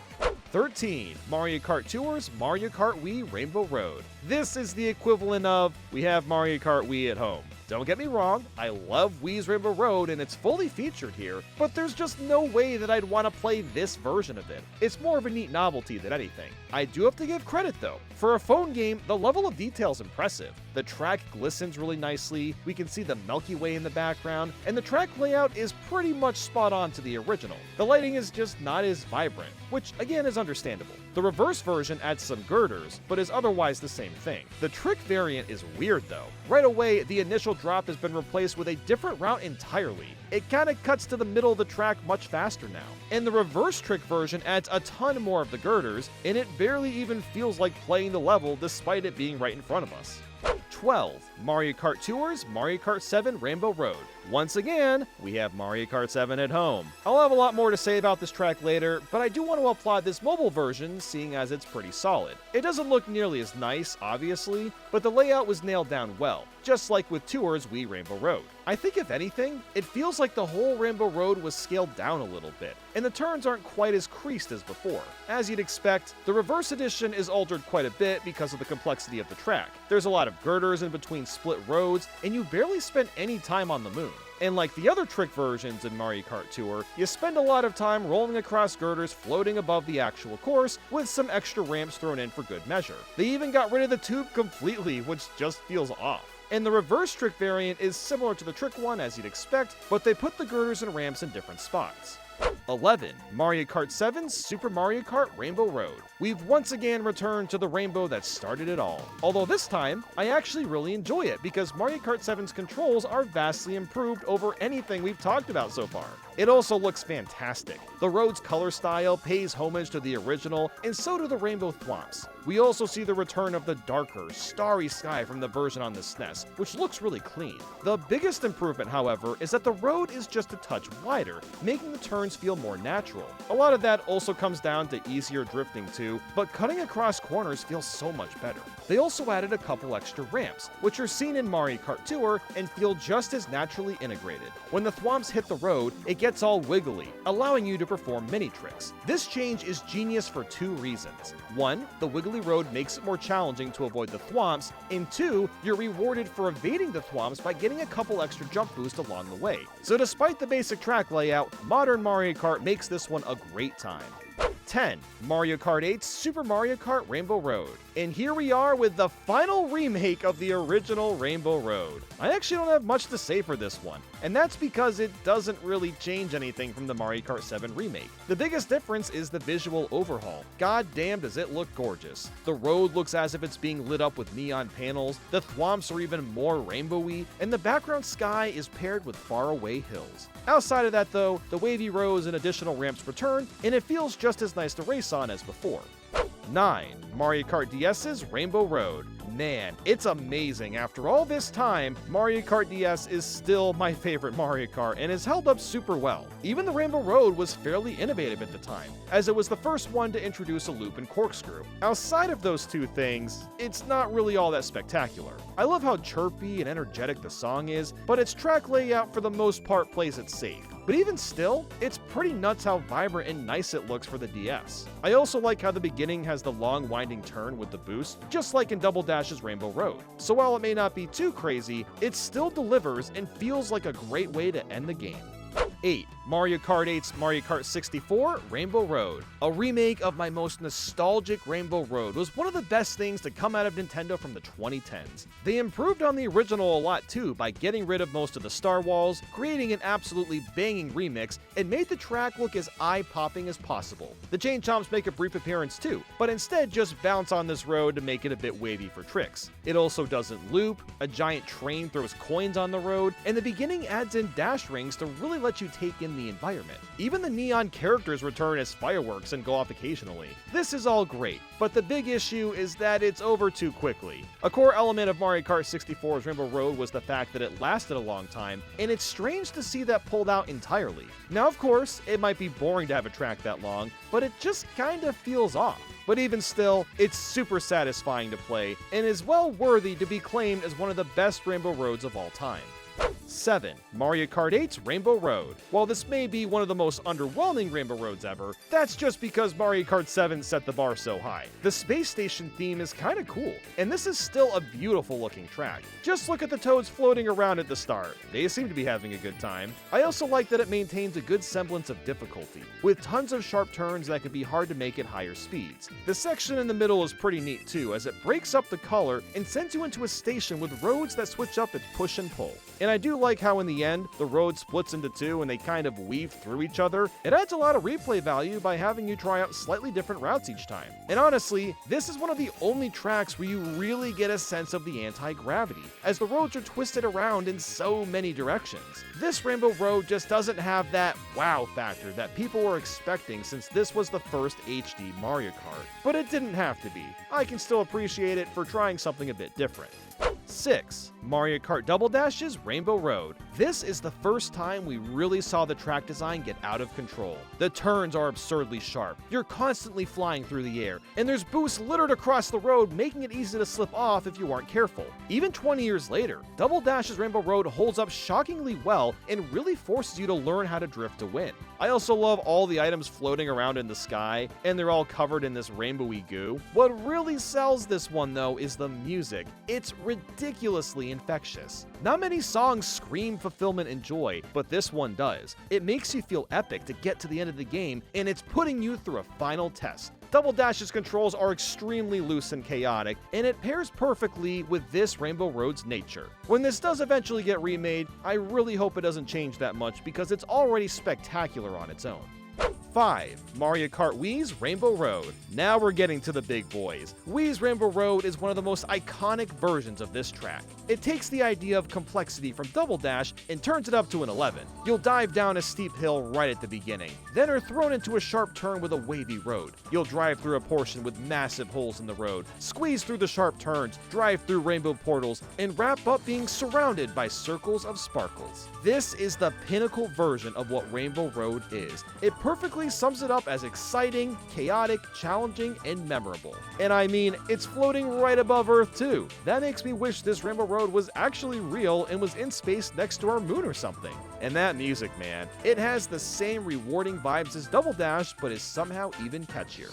13. Mario Kart Tour's Mario Kart Wii Rainbow Road. This is the equivalent of, we have Mario Kart Wii at home. Don't get me wrong, I love Wii's Rainbow Road and it's fully featured here, but there's just no way that I'd want to play this version of it. It's more of a neat novelty than anything. I do have to give credit though. For a phone game, the level of detail is impressive. The track glistens really nicely, we can see the Milky Way in the background, and the track layout is pretty much spot on to the original. The lighting is just not as vibrant, which again is understandable. The reverse version adds some girders, but is otherwise the same thing. The trick variant is weird though. Right away, the initial drop has been replaced with a different route entirely. It kinda cuts to the middle of the track much faster now. And the reverse trick version adds a ton more of the girders, and it barely even feels like playing the level despite it being right in front of us. 12. Mario Kart Tours Mario Kart 7 Rainbow Road. Once again, we have Mario Kart 7 at home. I'll have a lot more to say about this track later, but I do want to applaud this mobile version, seeing as it's pretty solid. It doesn't look nearly as nice, obviously, but the layout was nailed down well, just like with Tours Wii Rainbow Road. I think if anything, it feels like the whole Rainbow Road was scaled down a little bit, and the turns aren't quite as creased as before. As you'd expect, the reverse edition is altered quite a bit because of the complexity of the track. There's a lot of girders in between split roads, and you barely spend any time on the moon. And like the other trick versions in Mario Kart Tour, you spend a lot of time rolling across girders floating above the actual course, with some extra ramps thrown in for good measure. They even got rid of the tube completely, which just feels off. And the reverse trick variant is similar to the trick one as you'd expect, but they put the girders and ramps in different spots. 11. Mario Kart 7 Super Mario Kart Rainbow Road. We've once again returned to the rainbow that started it all. Although this time, I actually really enjoy it because Mario Kart 7's controls are vastly improved over anything we've talked about so far. It also looks fantastic. The road's color style pays homage to the original, and so do the rainbow thwomps. We also see the return of the darker, starry sky from the version on the SNES, which looks really clean. The biggest improvement, however, is that the road is just a touch wider, making the turns feel more natural. A lot of that also comes down to easier drifting too, but cutting across corners feels so much better. They also added a couple extra ramps, which are seen in Mario Kart Tour and feel just as naturally integrated. When the thwomps hit the road, it gets all wiggly, allowing you to perform mini tricks. This change is genius for two reasons. One, the wiggly road makes it more challenging to avoid the thwomps, and two, you're rewarded for evading the thwomps by getting a couple extra jump boosts along the way. So despite the basic track layout, modern Mario Kart makes this one a great time. 10. Mario Kart 8 Super Mario Kart Rainbow Road. And here we are with the final remake of the original Rainbow Road. I actually don't have much to say for this one, and that's because it doesn't really change anything from the Mario Kart 7 remake. The biggest difference is the visual overhaul. God damn does it look gorgeous. The road looks as if it's being lit up with neon panels, the thwomps are even more rainbowy, and the background sky is paired with faraway hills. Outside of that though, the wavy roads and additional ramps return, and it feels just as nice to race on as before. 9. Mario Kart DS's Rainbow Road. Man, it's amazing. After all this time, Mario Kart DS is still my favorite Mario Kart and has held up super well. Even the Rainbow Road was fairly innovative at the time, as it was the first one to introduce a loop and corkscrew. Outside of those two things, it's not really all that spectacular. I love how chirpy and energetic the song is, but its track layout for the most part plays it safe. But even still, it's pretty nuts how vibrant and nice it looks for the DS. I also like how the beginning has the long winding turn with the boost, just like in Double Dash's Rainbow Road. So while it may not be too crazy, it still delivers and feels like a great way to end the game. 8. Mario Kart 8's Mario Kart 64 Rainbow Road. A remake of my most nostalgic Rainbow Road was one of the best things to come out of Nintendo from the 2010s. They improved on the original a lot too by getting rid of most of the star walls, creating an absolutely banging remix, and made the track look as eye-popping as possible. The Chain Chomps make a brief appearance too, but instead just bounce on this road to make it a bit wavy for tricks. It also doesn't loop, a giant train throws coins on the road, and the beginning adds in dash rings to really let you take in the environment. Even the neon characters return as fireworks and go off occasionally. This is all great, but the big issue is that it's over too quickly. A core element of Mario Kart 64's Rainbow Road was the fact that it lasted a long time, and it's strange to see that pulled out entirely. Now of course, it might be boring to have a track that long, but it just kinda feels off. But even still, it's super satisfying to play, and is well worthy to be claimed as one of the best Rainbow Roads of all time. 7. Mario Kart 8's Rainbow Road. While this may be one of the most underwhelming Rainbow Roads ever, that's just because Mario Kart 7 set the bar so high. The space station theme is kinda cool, and this is still a beautiful looking track. Just look at the toads floating around at the start. They seem to be having a good time. I also like that it maintains a good semblance of difficulty, with tons of sharp turns that can be hard to make at higher speeds. The section in the middle is pretty neat too, as it breaks up the color and sends you into a station with roads that switch up its push and pull. And I do like how in the end, the road splits into two and they kind of weave through each other. It adds a lot of replay value by having you try out slightly different routes each time. And honestly, this is one of the only tracks where you really get a sense of the anti-gravity, as the roads are twisted around in so many directions. This Rainbow Road just doesn't have that wow factor that people were expecting since this was the first HD Mario Kart. But it didn't have to be. I can still appreciate it for trying something a bit different. 6. Mario Kart Double Dash's Rainbow Road. This is the first time we really saw the track design get out of control. The turns are absurdly sharp, you're constantly flying through the air, and there's boosts littered across the road, making it easy to slip off if you aren't careful. Even 20 years later, Double Dash's Rainbow Road holds up shockingly well and really forces you to learn how to drift to win. I also love all the items floating around in the sky, and they're all covered in this rainbowy goo. What really sells this one though is the music. It's ridiculously infectious. Not many songs scream fulfillment and joy, but this one does. It makes you feel epic to get to the end of the game, and it's putting you through a final test. Double Dash's controls are extremely loose and chaotic, and it pairs perfectly with this Rainbow Road's nature. When this does eventually get remade, I really hope it doesn't change that much because it's already spectacular on its own. 5. Mario Kart Wii's Rainbow Road. Now we're getting to the big boys. Wii's Rainbow Road is one of the most iconic versions of this track. It takes the idea of complexity from Double Dash and turns it up to an 11. You'll dive down a steep hill right at the beginning, then are thrown into a sharp turn with a wavy road. You'll drive through a portion with massive holes in the road, squeeze through the sharp turns, drive through rainbow portals, and wrap up being surrounded by circles of sparkles. This is the pinnacle version of what Rainbow Road is. It perfectly sums it up as exciting, chaotic, challenging, and memorable. And I mean, it's floating right above Earth too. That makes me wish this Rainbow Road was actually real and was in space next to our moon or something. And that music, man, it has the same rewarding vibes as Double Dash, but is somehow even catchier.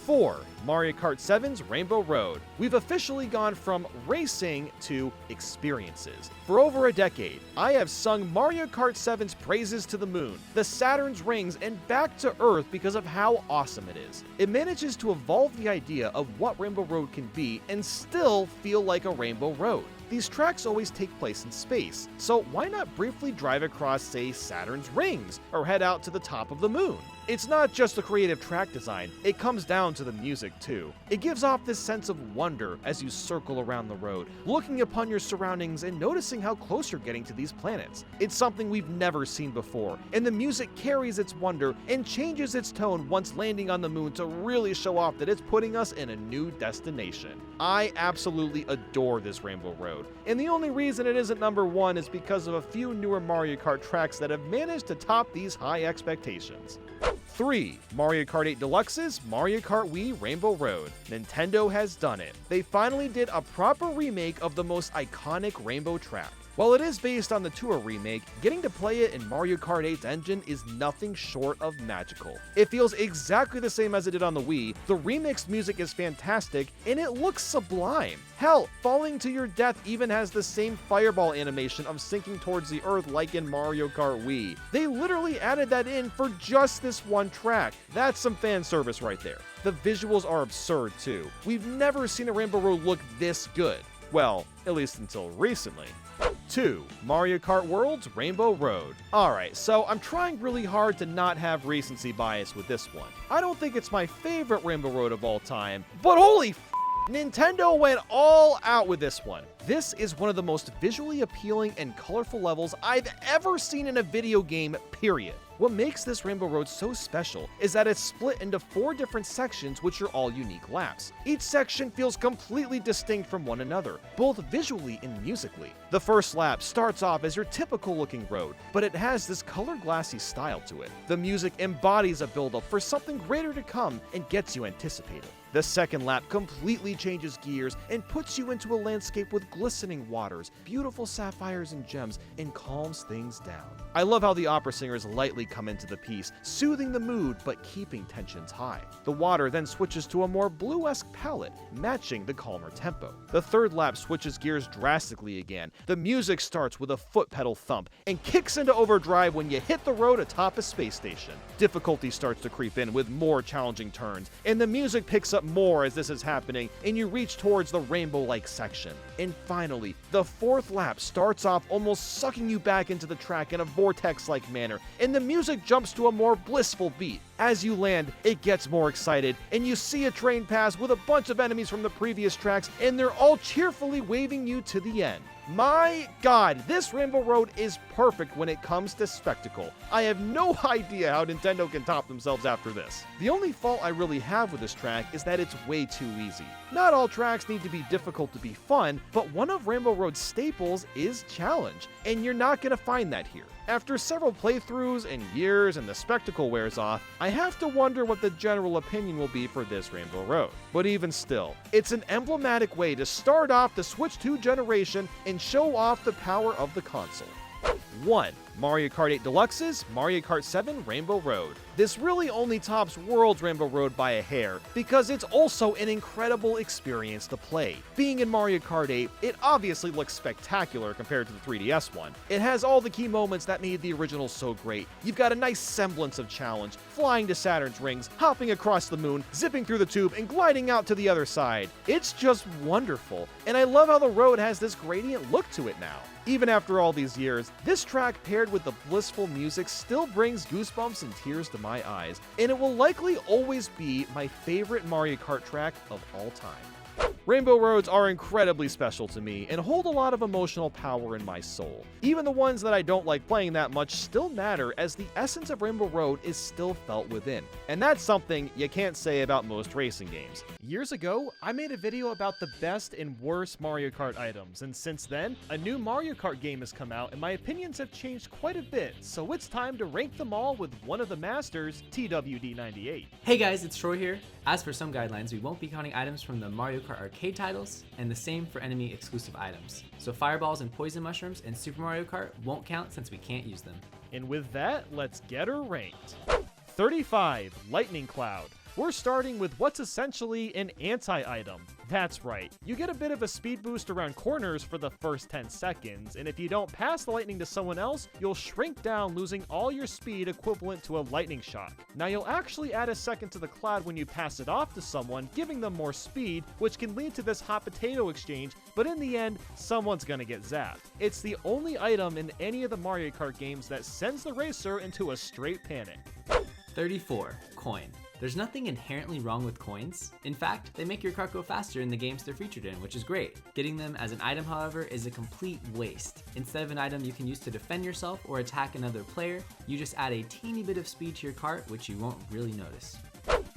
4. Mario Kart 7's Rainbow Road. We've officially gone from racing to experiences. For over a decade, I have sung Mario Kart 7's praises to the moon, the Saturn's rings, and back to Earth because of how awesome it is. It manages to evolve the idea of what Rainbow Road can be and still feel like a Rainbow Road. These tracks always take place in space, so why not briefly drive across, say, Saturn's rings, or head out to the top of the moon? It's not just the creative track design, it comes down to the music too. It gives off this sense of wonder as you circle around the road, looking upon your surroundings and noticing how close you're getting to these planets. It's something we've never seen before, and the music carries its wonder and changes its tone once landing on the moon to really show off that it's putting us in a new destination. I absolutely adore this Rainbow Road, and the only reason it isn't number one is because of a few newer Mario Kart tracks that have managed to top these high expectations. 3. Mario Kart 8 Deluxe's Mario Kart Wii Rainbow Road. Nintendo has done it. They finally did a proper remake of the most iconic Rainbow track. While it is based on the Tour remake, getting to play it in Mario Kart 8's engine is nothing short of magical. It feels exactly the same as it did on the Wii, the remixed music is fantastic, and it looks sublime. Hell, falling to your death even has the same fireball animation of sinking towards the earth like in Mario Kart Wii. They literally added that in for just this one track. That's some fan service right there. The visuals are absurd too. We've never seen a Rainbow Road look this good. Well, at least until recently. 2. Mario Kart World's Rainbow Road. Alright, so I'm trying really hard to not have recency bias with this one. I don't think it's my favorite Rainbow Road of all time, but holy Nintendo went all out with this one. This is one of the most visually appealing and colorful levels I've ever seen in a video game, period. What makes this Rainbow Road so special is that it's split into 4 different sections which are all unique laps. Each section feels completely distinct from one another, both visually and musically. The first lap starts off as your typical looking road, but it has this color glassy style to it. The music embodies a build-up for something greater to come and gets you anticipated. The second lap completely changes gears and puts you into a landscape with glistening waters, beautiful sapphires and gems, and calms things down. I love how the opera singers lightly come into the piece, soothing the mood but keeping tensions high. The water then switches to a more blue-esque palette, matching the calmer tempo. The third lap switches gears drastically again. The music starts with a foot pedal thump and kicks into overdrive when you hit the road atop a space station. Difficulty starts to creep in with more challenging turns, and the music picks up more as this is happening, and you reach towards the rainbow-like section. And finally, the fourth lap starts off almost sucking you back into the track in a vortex-like manner, and the music jumps to a more blissful beat. As you land, it gets more excited, and you see a train pass with a bunch of enemies from the previous tracks, and they're all cheerfully waving you to the end. My God, this Rainbow Road is perfect when it comes to spectacle. I have no idea how Nintendo can top themselves after this. The only fault I really have with this track is that it's way too easy. Not all tracks need to be difficult to be fun, but one of Rainbow Road's staples is challenge, and you're not going to find that here. After several playthroughs and years and the spectacle wears off, I have to wonder what the general opinion will be for this Rainbow Road. But even still, it's an emblematic way to start off the Switch 2 generation and show off the power of the console. 1. Mario Kart 8 Deluxe's Mario Kart 7 Rainbow Road. This really only tops World's Rainbow Road by a hair, because it's also an incredible experience to play. Being in Mario Kart 8, it obviously looks spectacular compared to the 3DS one. It has all the key moments that made the original so great. You've got a nice semblance of challenge, flying to Saturn's rings, hopping across the moon, zipping through the tube, and gliding out to the other side. It's just wonderful, and I love how the road has this gradient look to it now. Even after all these years, this track paired with the blissful music still brings goosebumps and tears to my eyes, and it will likely always be my favorite Mario Kart track of all time. Rainbow Roads are incredibly special to me and hold a lot of emotional power in my soul. Even the ones that I don't like playing that much still matter, as the essence of Rainbow Road is still felt within. And that's something you can't say about most racing games. Years ago, I made a video about the best and worst Mario Kart items, and since then, a new Mario Kart game has come out and my opinions have changed quite a bit, so it's time to rank them all with one of the masters, TWD98. Hey guys, it's Troy here. As for some guidelines, we won't be counting items from the Mario Kart arcade titles, and the same for enemy exclusive items. So fireballs and poison mushrooms in Super Mario Kart won't count since we can't use them. And with that, let's get her ranked. 35, Lightning Cloud. We're starting with what's essentially an anti-item. That's right, you get a bit of a speed boost around corners for the first 10 seconds, and if you don't pass the lightning to someone else, you'll shrink down, losing all your speed equivalent to a lightning shock. Now you'll actually add a second to the cloud when you pass it off to someone, giving them more speed, which can lead to this hot potato exchange, but in the end, someone's gonna get zapped. It's the only item in any of the Mario Kart games that sends the racer into a straight panic. 34, Coin. There's nothing inherently wrong with coins. In fact, they make your kart go faster in the games they're featured in, which is great. Getting them as an item, however, is a complete waste. Instead of an item you can use to defend yourself or attack another player, you just add a teeny bit of speed to your kart, which you won't really notice.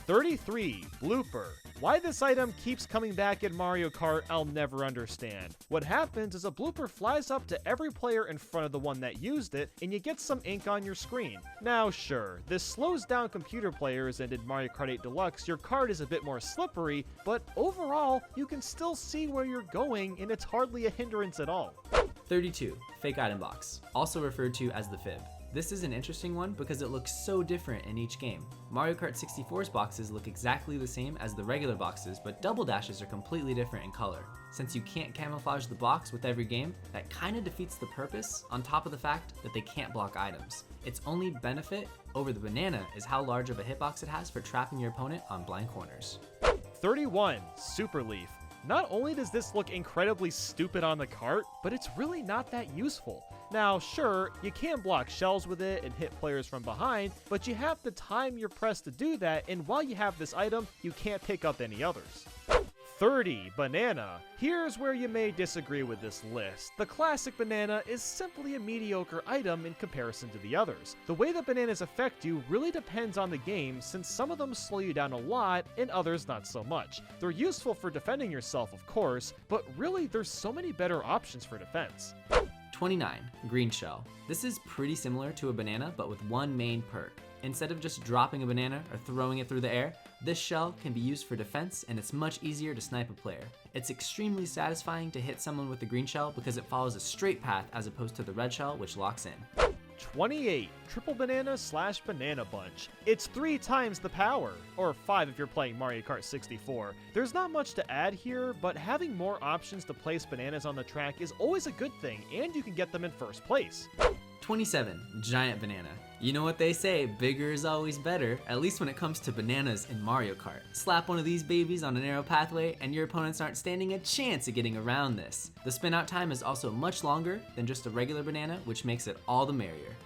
33, Blooper. Why this item keeps coming back in Mario Kart, I'll never understand. What happens is a blooper flies up to every player in front of the one that used it, and you get some ink on your screen. Now sure, this slows down computer players, and in Mario Kart 8 Deluxe, your kart is a bit more slippery, but overall, you can still see where you're going, and it's hardly a hindrance at all. 32, Fake Item Box, also referred to as the Fib. This is an interesting one because it looks so different in each game. Mario Kart 64's boxes look exactly the same as the regular boxes, but Double Dashes are completely different in color. Since you can't camouflage the box with every game, that kinda defeats the purpose, on top of the fact that they can't block items. Its only benefit over the Banana is how large of a hitbox it has for trapping your opponent on blind corners. 31, Super Leaf. Not only does this look incredibly stupid on the cart, but it's really not that useful. Now, sure, you can block shells with it and hit players from behind, but you have to time your press to do that, and while you have this item, you can't pick up any others. 30, Banana. Here's where you may disagree with this list. The classic banana is simply a mediocre item in comparison to the others. The way that bananas affect you really depends on the game, since some of them slow you down a lot and others not so much. They're useful for defending yourself, of course, but really there's so many better options for defense. 29, Green Shell. This is pretty similar to a banana, but with one main perk. Instead of just dropping a banana or throwing it through the air, This shell can be used for defense, and it's much easier to snipe a player. It's extremely satisfying to hit someone with the green shell because it follows a straight path as opposed to the red shell, which locks in. 28. Triple Banana / Banana Bunch. It's 3 times the power, or 5 if you're playing Mario Kart 64. There's not much to add here, but having more options to place bananas on the track is always a good thing, and you can get them in first place. 27. Giant Banana. You know what they say, bigger is always better, at least when it comes to bananas in Mario Kart. Slap one of these babies on a narrow pathway and your opponents aren't standing a chance at getting around this. The spin out time is also much longer than just a regular banana, which makes it all the merrier.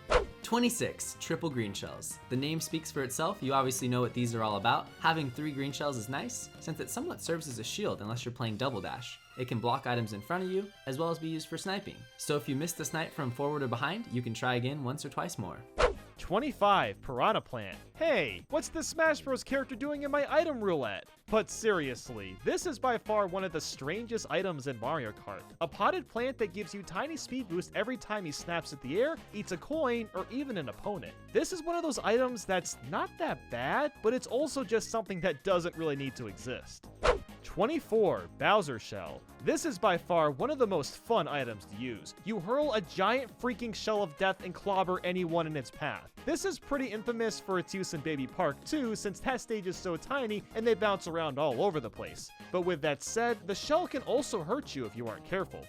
26. Triple green shells. The name speaks for itself, you obviously know what these are all about. Having 3 green shells is nice, since it somewhat serves as a shield unless you're playing double dash. It can block items in front of you, as well as be used for sniping. So if you miss the snipe from forward or behind, you can try again once or twice more. 25. Piranha Plant. Hey, what's this Smash Bros character doing in my item roulette? But seriously, this is by far one of the strangest items in Mario Kart. A potted plant that gives you tiny speed boost every time he snaps at the air, eats a coin, or even an opponent. This is one of those items that's not that bad, but it's also just something that doesn't really need to exist. 24. Bowser Shell. This is by far one of the most fun items to use. You hurl a giant freaking shell of death and clobber anyone in its path. This is pretty infamous for its use in Baby Park too, since that stage is so tiny and they bounce around all over the place. But with that said, the shell can also hurt you if you aren't careful.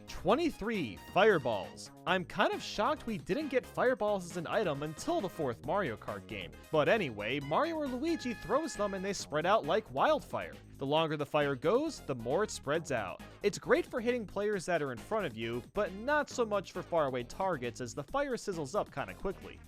23. Fireballs. I'm kind of shocked we didn't get fireballs as an item until the 4th Mario Kart game. But anyway, Mario or Luigi throws them and they spread out like wildfire. The longer the fire goes, the more it spreads out. It's great for hitting players that are in front of you, but not so much for faraway targets as the fire sizzles up kinda quickly.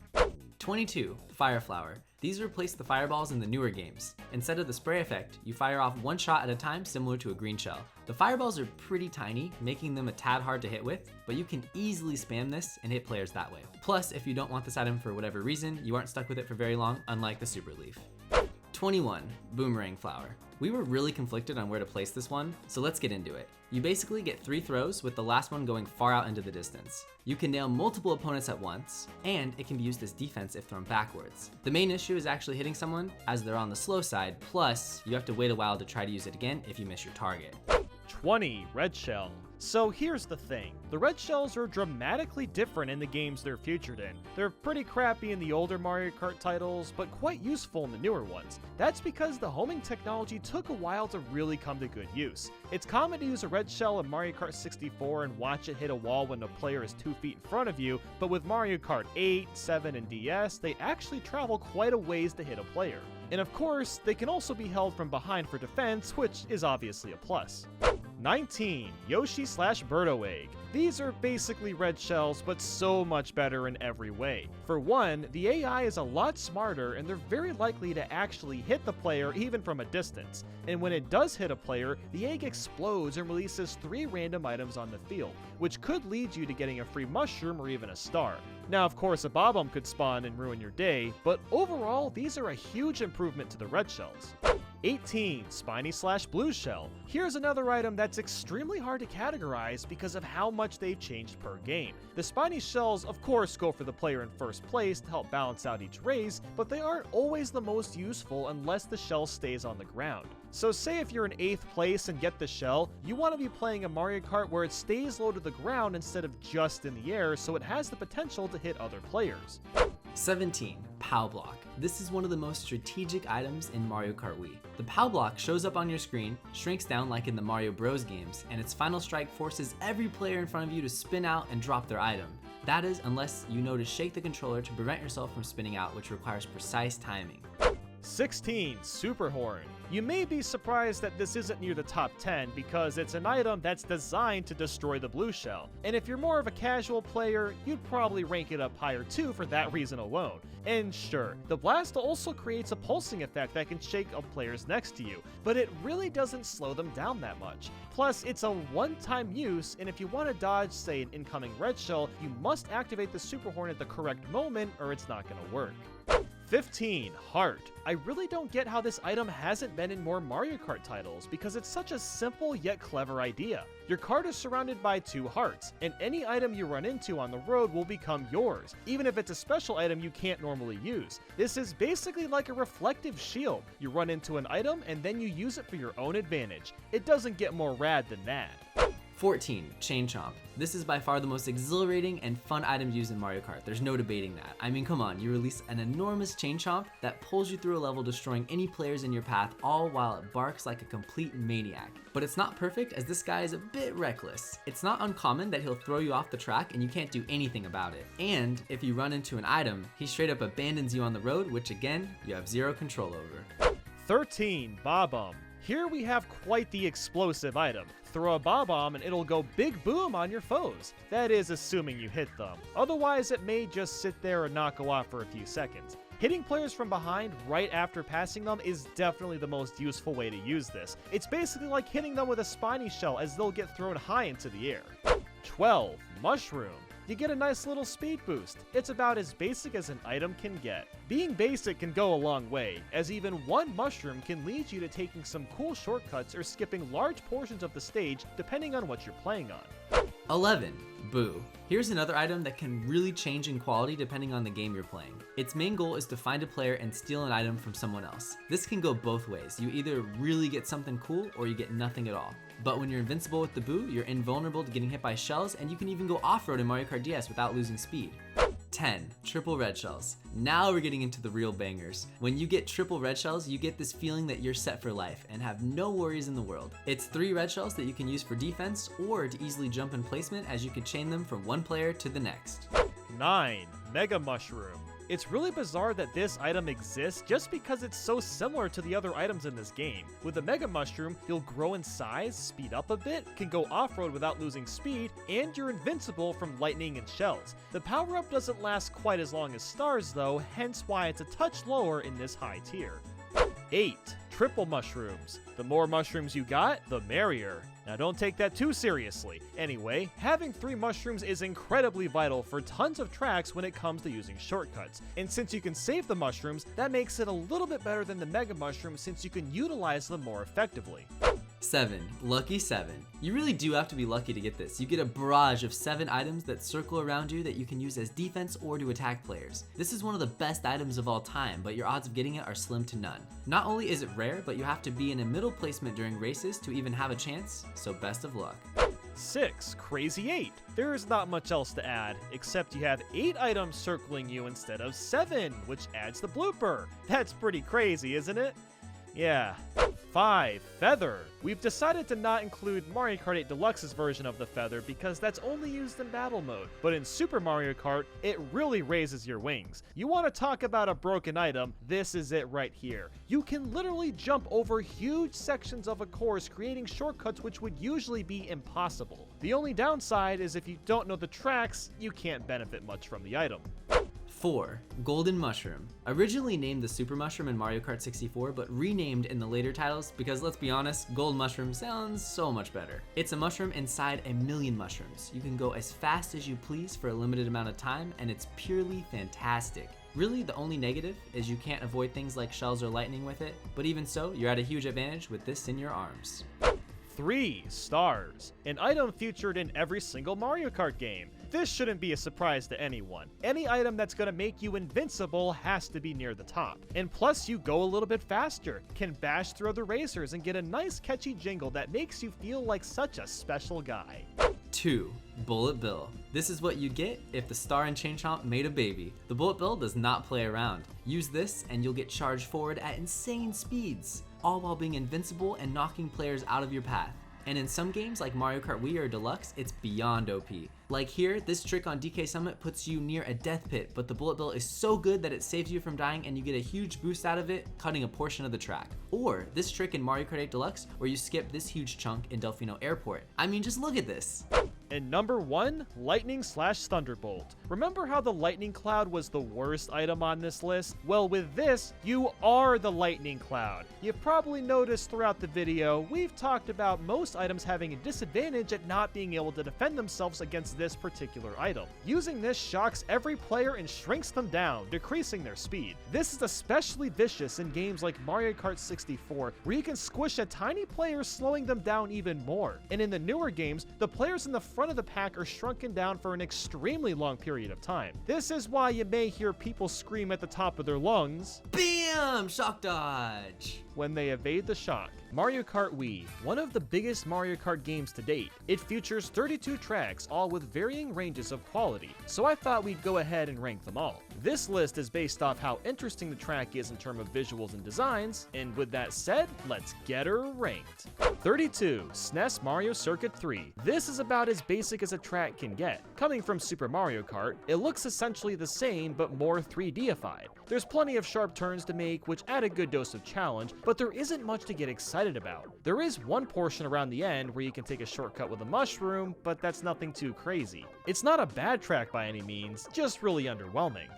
22. Fire Flower. These replace the fireballs in the newer games. Instead of the spray effect, you fire off one shot at a time similar to a green shell. The fireballs are pretty tiny, making them a tad hard to hit with, but you can easily spam this and hit players that way. Plus, if you don't want this item for whatever reason, you aren't stuck with it for very long, unlike the Super Leaf. 21. Boomerang Flower. We were really conflicted on where to place this one, so let's get into it. You basically get 3 throws, with the last one going far out into the distance. You can nail multiple opponents at once, and it can be used as defense if thrown backwards. The main issue is actually hitting someone as they're on the slow side, plus you have to wait a while to try to use it again if you miss your target. 20. Red Shell. So here's the thing, the red shells are dramatically different in the games they're featured in. They're pretty crappy in the older Mario Kart titles, but quite useful in the newer ones. That's because the homing technology took a while to really come to good use. It's common to use a red shell in Mario Kart 64 and watch it hit a wall when the player is 2 feet in front of you, but with Mario Kart 8, 7, and DS, they actually travel quite a ways to hit a player. And of course, they can also be held from behind for defense, which is obviously a plus. 19. Yoshi / Birdo Egg. These are basically red shells, but so much better in every way. For one, the AI is a lot smarter and they're very likely to actually hit the player even from a distance. And when it does hit a player, the egg explodes and releases 3 random items on the field, which could lead you to getting a free mushroom or even a star. Now, of course, a Bob-omb could spawn and ruin your day, but overall, these are a huge improvement to the red shells. 18. Spiny / Blue Shell. Here's another item that's extremely hard to categorize because of how much they've changed per game. The spiny shells, of course, go for the player in first place to help balance out each race, but they aren't always the most useful unless the shell stays on the ground. So say if you're in 8th place and get the shell, you want to be playing a Mario Kart where it stays low to the ground instead of just in the air, so it has the potential to hit other players. 17. POW Block. This is one of the most strategic items in Mario Kart Wii. The POW Block shows up on your screen, shrinks down like in the Mario Bros games, and its final strike forces every player in front of you to spin out and drop their item. That is, unless you know to shake the controller to prevent yourself from spinning out, which requires precise timing. 16. Super Horn. You may be surprised that this isn't near the top 10 because it's an item that's designed to destroy the blue shell. And if you're more of a casual player, you'd probably rank it up higher too for that reason alone. And sure, the blast also creates a pulsing effect that can shake up players next to you, but it really doesn't slow them down that much. Plus, it's a one-time use, and if you want to dodge, say, an incoming red shell, you must activate the Super Horn at the correct moment or it's not going to work. 15. Heart. I really don't get how this item hasn't been in more Mario Kart titles because it's such a simple yet clever idea. Your cart is surrounded by 2 hearts, and any item you run into on the road will become yours, even if it's a special item you can't normally use. This is basically like a reflective shield. You run into an item and then you use it for your own advantage. It doesn't get more rad than that. 14. Chain Chomp. This is by far the most exhilarating and fun item used in Mario Kart. There's no debating that. I mean, come on, you release an enormous Chain Chomp that pulls you through a level, destroying any players in your path, all while it barks like a complete maniac. But it's not perfect, as this guy is a bit reckless. It's not uncommon that he'll throw you off the track and you can't do anything about it. And if you run into an item, he straight up abandons you on the road, which again, you have zero control over. 13. Bob-omb. Here we have quite the explosive item. Throw a Bob-omb and it'll go big boom on your foes. That is assuming you hit them. Otherwise, it may just sit there and not go off for a few seconds. Hitting players from behind right after passing them is definitely the most useful way to use this. It's basically like hitting them with a spiny shell, as they'll get thrown high into the air. 12. Mushroom. You get a nice little speed boost. It's about as basic as an item can get. Being basic can go a long way, as even one mushroom can lead you to taking some cool shortcuts or skipping large portions of the stage depending on what you're playing on. 11. Boo. Here's another item that can really change in quality depending on the game you're playing. Its main goal is to find a player and steal an item from someone else. This can go both ways. You either really get something cool or you get nothing at all. But when you're invincible with the Boo, you're invulnerable to getting hit by shells, and you can even go off-road in Mario Kart DS without losing speed. 10. Triple red shells. Now we're getting into the real bangers. When you get triple red shells, you get this feeling that you're set for life and have no worries in the world. It's 3 red shells that you can use for defense or to easily jump in placement, as you can chain them from one player to the next. 9. Mega Mushroom. It's really bizarre that this item exists just because it's so similar to the other items in this game. With the Mega Mushroom, you'll grow in size, speed up a bit, can go off-road without losing speed, and you're invincible from lightning and shells. The power-up doesn't last quite as long as stars though, hence why it's a touch lower in this high tier. 8. Triple mushrooms. The more mushrooms you got, the merrier. Now don't take that too seriously. Anyway, having 3 mushrooms is incredibly vital for tons of tracks when it comes to using shortcuts. And since you can save the mushrooms, that makes it a little bit better than the Mega Mushrooms since you can utilize them more effectively. 7. Lucky 7. You really do have to be lucky to get this. You get a barrage of 7 items that circle around you that you can use as defense or to attack players. This is one of the best items of all time, but your odds of getting it are slim to none. Not only is it rare, but you have to be in a middle placement during races to even have a chance, so best of luck. 6. Crazy 8. There is not much else to add, except you have 8 items circling you instead of 7, which adds the blooper. That's pretty crazy, isn't it? Yeah. 5. Feather. We've decided to not include Mario Kart 8 Deluxe's version of the feather because that's only used in battle mode, but in Super Mario Kart, it really raises your wings. You want to talk about a broken item, this is it right here. You can literally jump over huge sections of a course, creating shortcuts which would usually be impossible. The only downside is if you don't know the tracks, you can't benefit much from the item. 4. Golden Mushroom. Originally named the Super Mushroom in Mario Kart 64, but renamed in the later titles because, let's be honest, Gold Mushroom sounds so much better. It's a mushroom inside a million mushrooms. You can go as fast as you please for a limited amount of time, and it's purely fantastic. Really, the only negative is you can't avoid things like shells or lightning with it, but even so, you're at a huge advantage with this in your arms. 3. Stars. An item featured in every single Mario Kart game. This shouldn't be a surprise to anyone. Any item that's gonna make you invincible has to be near the top. And plus, you go a little bit faster, can bash through the racers, and get a nice catchy jingle that makes you feel like such a special guy. 2. Bullet Bill. This is what you get if the Star and Chain Chomp made a baby. The Bullet Bill does not play around. Use this and you'll get charged forward at insane speeds, all while being invincible and knocking players out of your path. And in some games like Mario Kart Wii or Deluxe, it's beyond OP. Like here, this trick on DK Summit puts you near a death pit, but the Bullet Bill is so good that it saves you from dying and you get a huge boost out of it, cutting a portion of the track. Or this trick in Mario Kart 8 Deluxe, where you skip this huge chunk in Delfino Airport. I mean, just look at this. And number 1, Lightning / Thunderbolt. Remember how the lightning cloud was the worst item on this list? Well, with this, you are the lightning cloud. You've probably noticed throughout the video, we've talked about most items having a disadvantage at not being able to defend themselves against this particular item. Using this shocks every player and shrinks them down, decreasing their speed. This is especially vicious in games like Mario Kart 64, where you can squish a tiny player, slowing them down even more. And in the newer games, the players in the front of the pack are shrunken down for an extremely long period of time. This is why you may hear people scream at the top of their lungs, BAM! Shock dodge! when they evade the shock. Mario Kart Wii, one of the biggest Mario Kart games to date. It features 32 tracks, all with varying ranges of quality, so I thought we'd go ahead and rank them all. This list is based off how interesting the track is in terms of visuals and designs, and with that said, let's get her ranked. 32. SNES Mario Circuit 3. This is about as basic as a track can get. Coming from Super Mario Kart, it looks essentially the same but more 3D-ified. There's plenty of sharp turns to make, which add a good dose of challenge, but there isn't much to get excited about. There is one portion around the end where you can take a shortcut with a mushroom, but that's nothing too crazy. It's not a bad track by any means, just really underwhelming.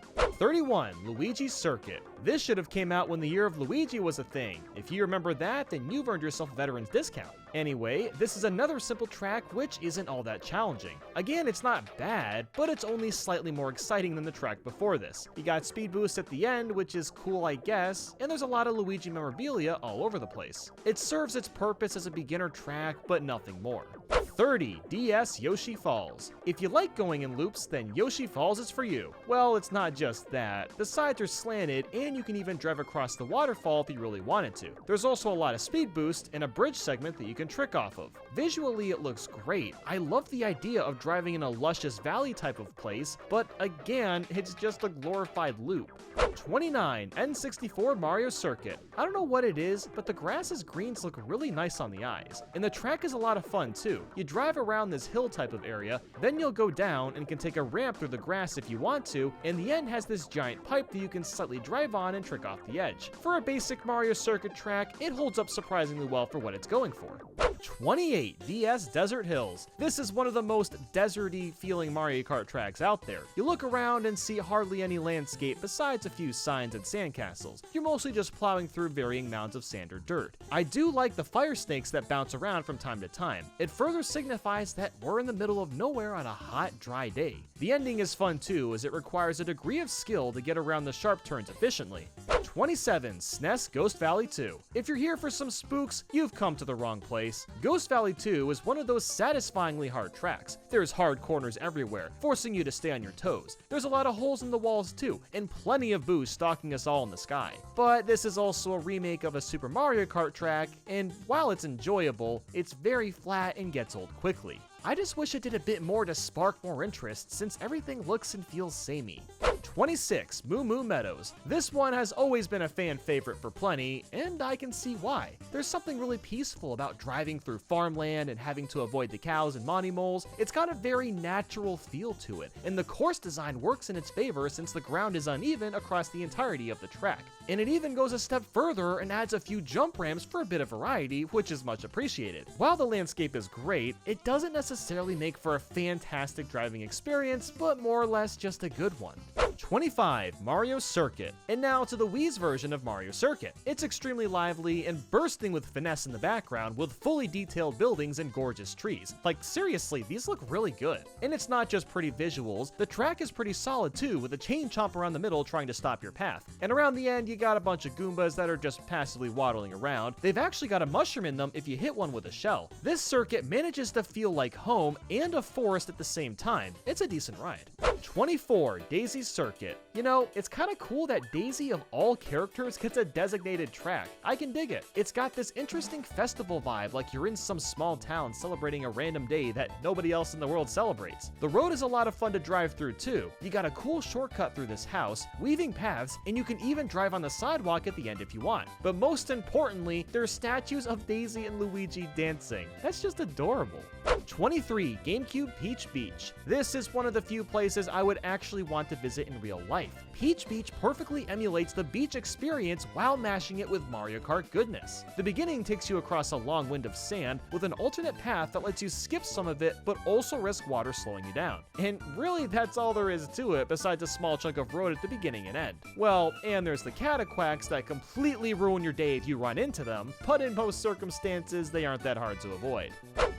31. Luigi's Circuit. This should have came out when the year of Luigi was a thing. If you remember that, then you've earned yourself a veteran's discount. Anyway, this is another simple track which isn't all that challenging. Again, it's not bad, but it's only slightly more exciting than the track before this. You got speed boosts at the end, which is cool I guess, and there's a lot of Luigi memorabilia all over the place. It serves its purpose as a beginner track, but nothing more. 30. DS Yoshi Falls. If you like going in loops, then Yoshi Falls is for you. Well, it's not just that. The sides are slanted, and you can even drive across the waterfall if you really wanted to. There's also a lot of speed boost and a bridge segment that you can trick off of. Visually, it looks great. I love the idea of driving in a luscious valley type of place, but again, it's just a glorified loop. 29. N64 Mario Circuit. I don't know what it is, but the grass's greens look really nice on the eyes, and the track is a lot of fun too. You drive around this hill type of area, then you'll go down and can take a ramp through the grass if you want to, and the end has this giant pipe that you can slightly drive on and trick off the edge. For a basic Mario Circuit track, it holds up surprisingly well for what it's going for. 28. DS Desert Hills. This is one of the most deserty feeling Mario Kart tracks out there. You look around and see hardly any landscape besides a few signs and sandcastles. You're mostly just plowing through varying mounds of sand or dirt. I do like the fire snakes that bounce around from time to time. It further signifies that we're in the middle of nowhere on a hot, dry day. The ending is fun too, as it requires a degree of skill to get around the sharp turns efficiently. 27. SNES Ghost Valley 2. If you're here for some spooks, you've come to the wrong place. Ghost Valley 2 is one of those satisfyingly hard tracks. There's hard corners everywhere, forcing you to stay on your toes. There's a lot of holes in the walls too, and plenty of boos stalking us all in the sky. But this is also a remake of a Super Mario Kart track, and while it's enjoyable, it's very flat and gets old quickly. I just wish it did a bit more to spark more interest, since everything looks and feels samey. 26. Moo Moo Meadows. This one has always been a fan favorite for plenty, and I can see why. There's something really peaceful about driving through farmland and having to avoid the cows and Monty moles. It's got a very natural feel to it, and the course design works in its favor since the ground is uneven across the entirety of the track. And it even goes a step further and adds a few jump ramps for a bit of variety, which is much appreciated. While the landscape is great, it doesn't necessarily make for a fantastic driving experience, but more or less just a good one. 25. Mario Circuit. And now to the Wii's version of Mario Circuit. It's extremely lively and bursting with finesse in the background, with fully detailed buildings and gorgeous trees. Like seriously, these look really good. And it's not just pretty visuals, the track is pretty solid too, with a chain chomp around the middle trying to stop your path. And around the end, you got a bunch of Goombas that are just passively waddling around. They've actually got a mushroom in them if you hit one with a shell. This circuit manages to feel like home and a forest at the same time. It's a decent ride. 24. Daisy's Circuit. You know, it's kind of cool that Daisy of all characters gets a designated track. I can dig it. It's got this interesting festival vibe, like you're in some small town celebrating a random day that nobody else in the world celebrates. The road is a lot of fun to drive through too. You got a cool shortcut through this house, weaving paths, and you can even drive on the sidewalk at the end if you want. But most importantly, there's statues of Daisy and Luigi dancing. That's just adorable. 23. GameCube Peach Beach. This is one of the few places I would actually want to visit in real life. Peach Beach perfectly emulates the beach experience while mashing it with Mario Kart goodness. The beginning takes you across a long wind of sand with an alternate path that lets you skip some of it but also risk water slowing you down. And really that's all there is to it besides a small chunk of road at the beginning and end. Well, and there's the cataquacks that completely ruin your day if you run into them, but in most circumstances they aren't that hard to avoid.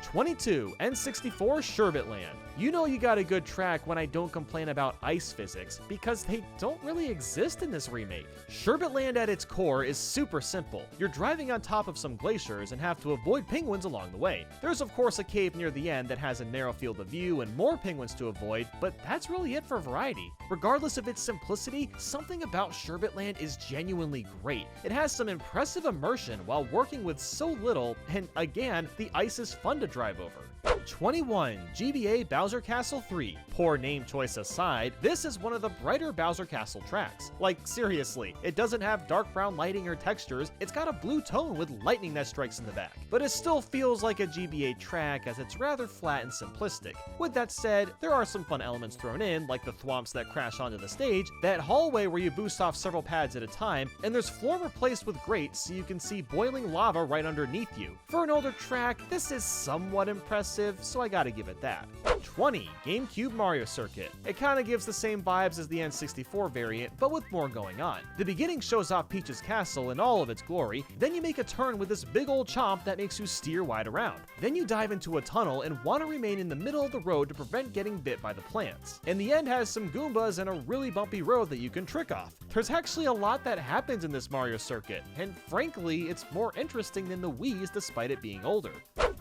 22. N64 Sherbet Land. You know you got a good track when I don't complain about ice physics, because they don't really exist in this remake. Sherbet Land at its core is super simple. You're driving on top of some glaciers and have to avoid penguins along the way. There's of course a cave near the end that has a narrow field of view and more penguins to avoid, but that's really it for variety. Regardless of its simplicity, something about Sherbet Land is genuinely great. It has some impressive immersion while working with so little, and again, the ice is fun to drive over. 21. GBA Bowser Castle 3. Poor name choice aside, this is one of the brighter Bowser Castle tracks. Like seriously, it doesn't have dark brown lighting or textures, it's got a blue tone with lightning that strikes in the back. But it still feels like a GBA track as it's rather flat and simplistic. With that said, there are some fun elements thrown in, like the thwomps that crash onto the stage, that hallway where you boost off several pads at a time, and there's floor replaced with grates so you can see boiling lava right underneath you. For an older track, this is somewhat impressive, so I gotta give it that. 20. GameCube Mario Circuit. It kinda gives the same vibes as the N64 variant, but with more going on. The beginning shows off Peach's castle in all of its glory, then you make a turn with this big old chomp that makes you steer wide around. Then you dive into a tunnel and want to remain in the middle of the road to prevent getting bit by the plants. And the end has some Goombas and a really bumpy road that you can trick off. There's actually a lot that happens in this Mario Circuit, and frankly, it's more interesting than the Wii's despite it being older.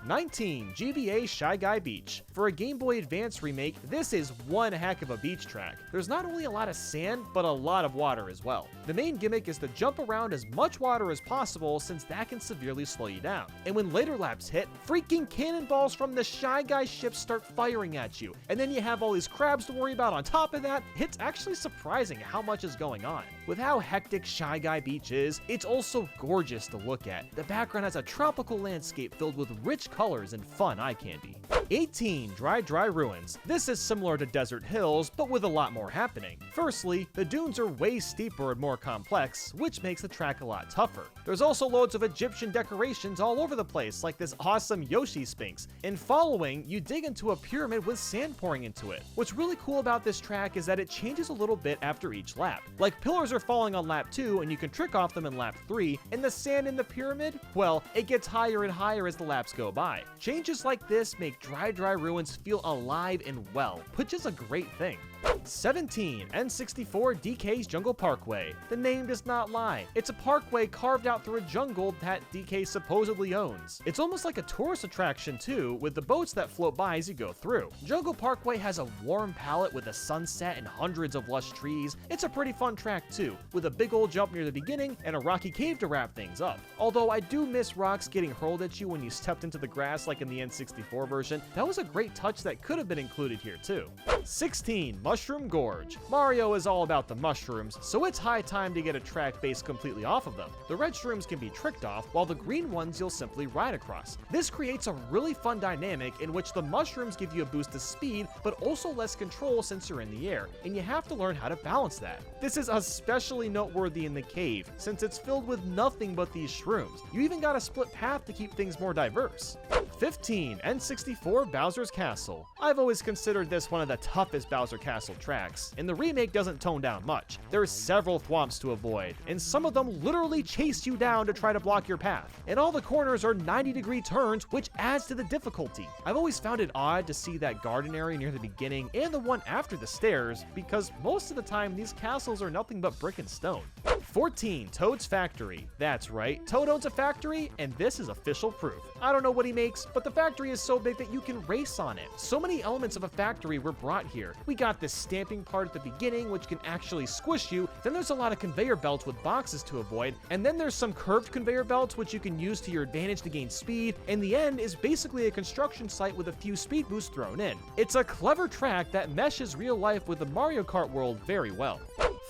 19. GBA Shy Guy Beach. For a Game Boy Advance remake, this is one heck of a beach track. There's not only a lot of sand, but a lot of water as well. The main gimmick is to jump around as much water as possible since that can severely slow you down. And when later laps hit, freaking cannonballs from the Shy Guy ships start firing at you. And then you have all these crabs to worry about on top of that. It's actually surprising how much is going on. With how hectic Shy Guy Beach is, it's also gorgeous to look at. The background has a tropical landscape filled with rich colors and fun eye candy. 18. Dry Ruins. This is similar to Desert Hills, but with a lot more happening. Firstly, the dunes are way steeper and more complex, which makes the track a lot tougher. There's also loads of Egyptian decorations all over the place, like this awesome Yoshi Sphinx. And following, you dig into a pyramid with sand pouring into it. What's really cool about this track is that it changes a little bit after each lap. Like pillars are falling on lap 2 and you can trick off them in lap 3, and the sand in the pyramid, well, it gets higher and higher as the laps go by. Changes like this make Dry Ruins feel alive and well, which is a great thing. 17. N64 DK's Jungle Parkway. The name does not lie. It's a parkway carved out through a jungle that DK supposedly owns. It's almost like a tourist attraction too, with the boats that float by as you go through. Jungle Parkway has a warm palette with a sunset and hundreds of lush trees. It's a pretty fun track too, with a big old jump near the beginning and a rocky cave to wrap things up. Although I do miss rocks getting hurled at you when you stepped into the grass like in the N64 version. That was a great touch that could have been included here too. 16. Mushroom Gorge. Mario is all about the mushrooms, so it's high time to get a track based completely off of them. The red shrooms can be tricked off, while the green ones you'll simply ride across. This creates a really fun dynamic in which the mushrooms give you a boost of speed, but also less control since you're in the air, and you have to learn how to balance that. This is especially noteworthy in the cave, since it's filled with nothing but these shrooms. You even got a split path to keep things more diverse. 15. N64 Bowser's Castle. I've always considered this one of the toughest Bowser Castle tracks, and the remake doesn't tone down much. There's several thwomps to avoid, and some of them literally chase you down to try to block your path. And all the corners are 90-degree turns, which adds to the difficulty. I've always found it odd to see that garden area near the beginning and the one after the stairs, because most of the time these castles are nothing but brick and stone. 14. Toad's Factory. That's right, Toad owns a factory, and this is official proof. I don't know what he makes, but the factory is so big that you can race on it. So many elements of a factory were brought here. We got this stamping part at the beginning, which can actually squish you. Then there's a lot of conveyor belts with boxes to avoid, and then there's some curved conveyor belts which you can use to your advantage to gain speed, and the end is basically a construction site with a few speed boosts thrown in. It's a clever track that meshes real life with the Mario Kart world very well.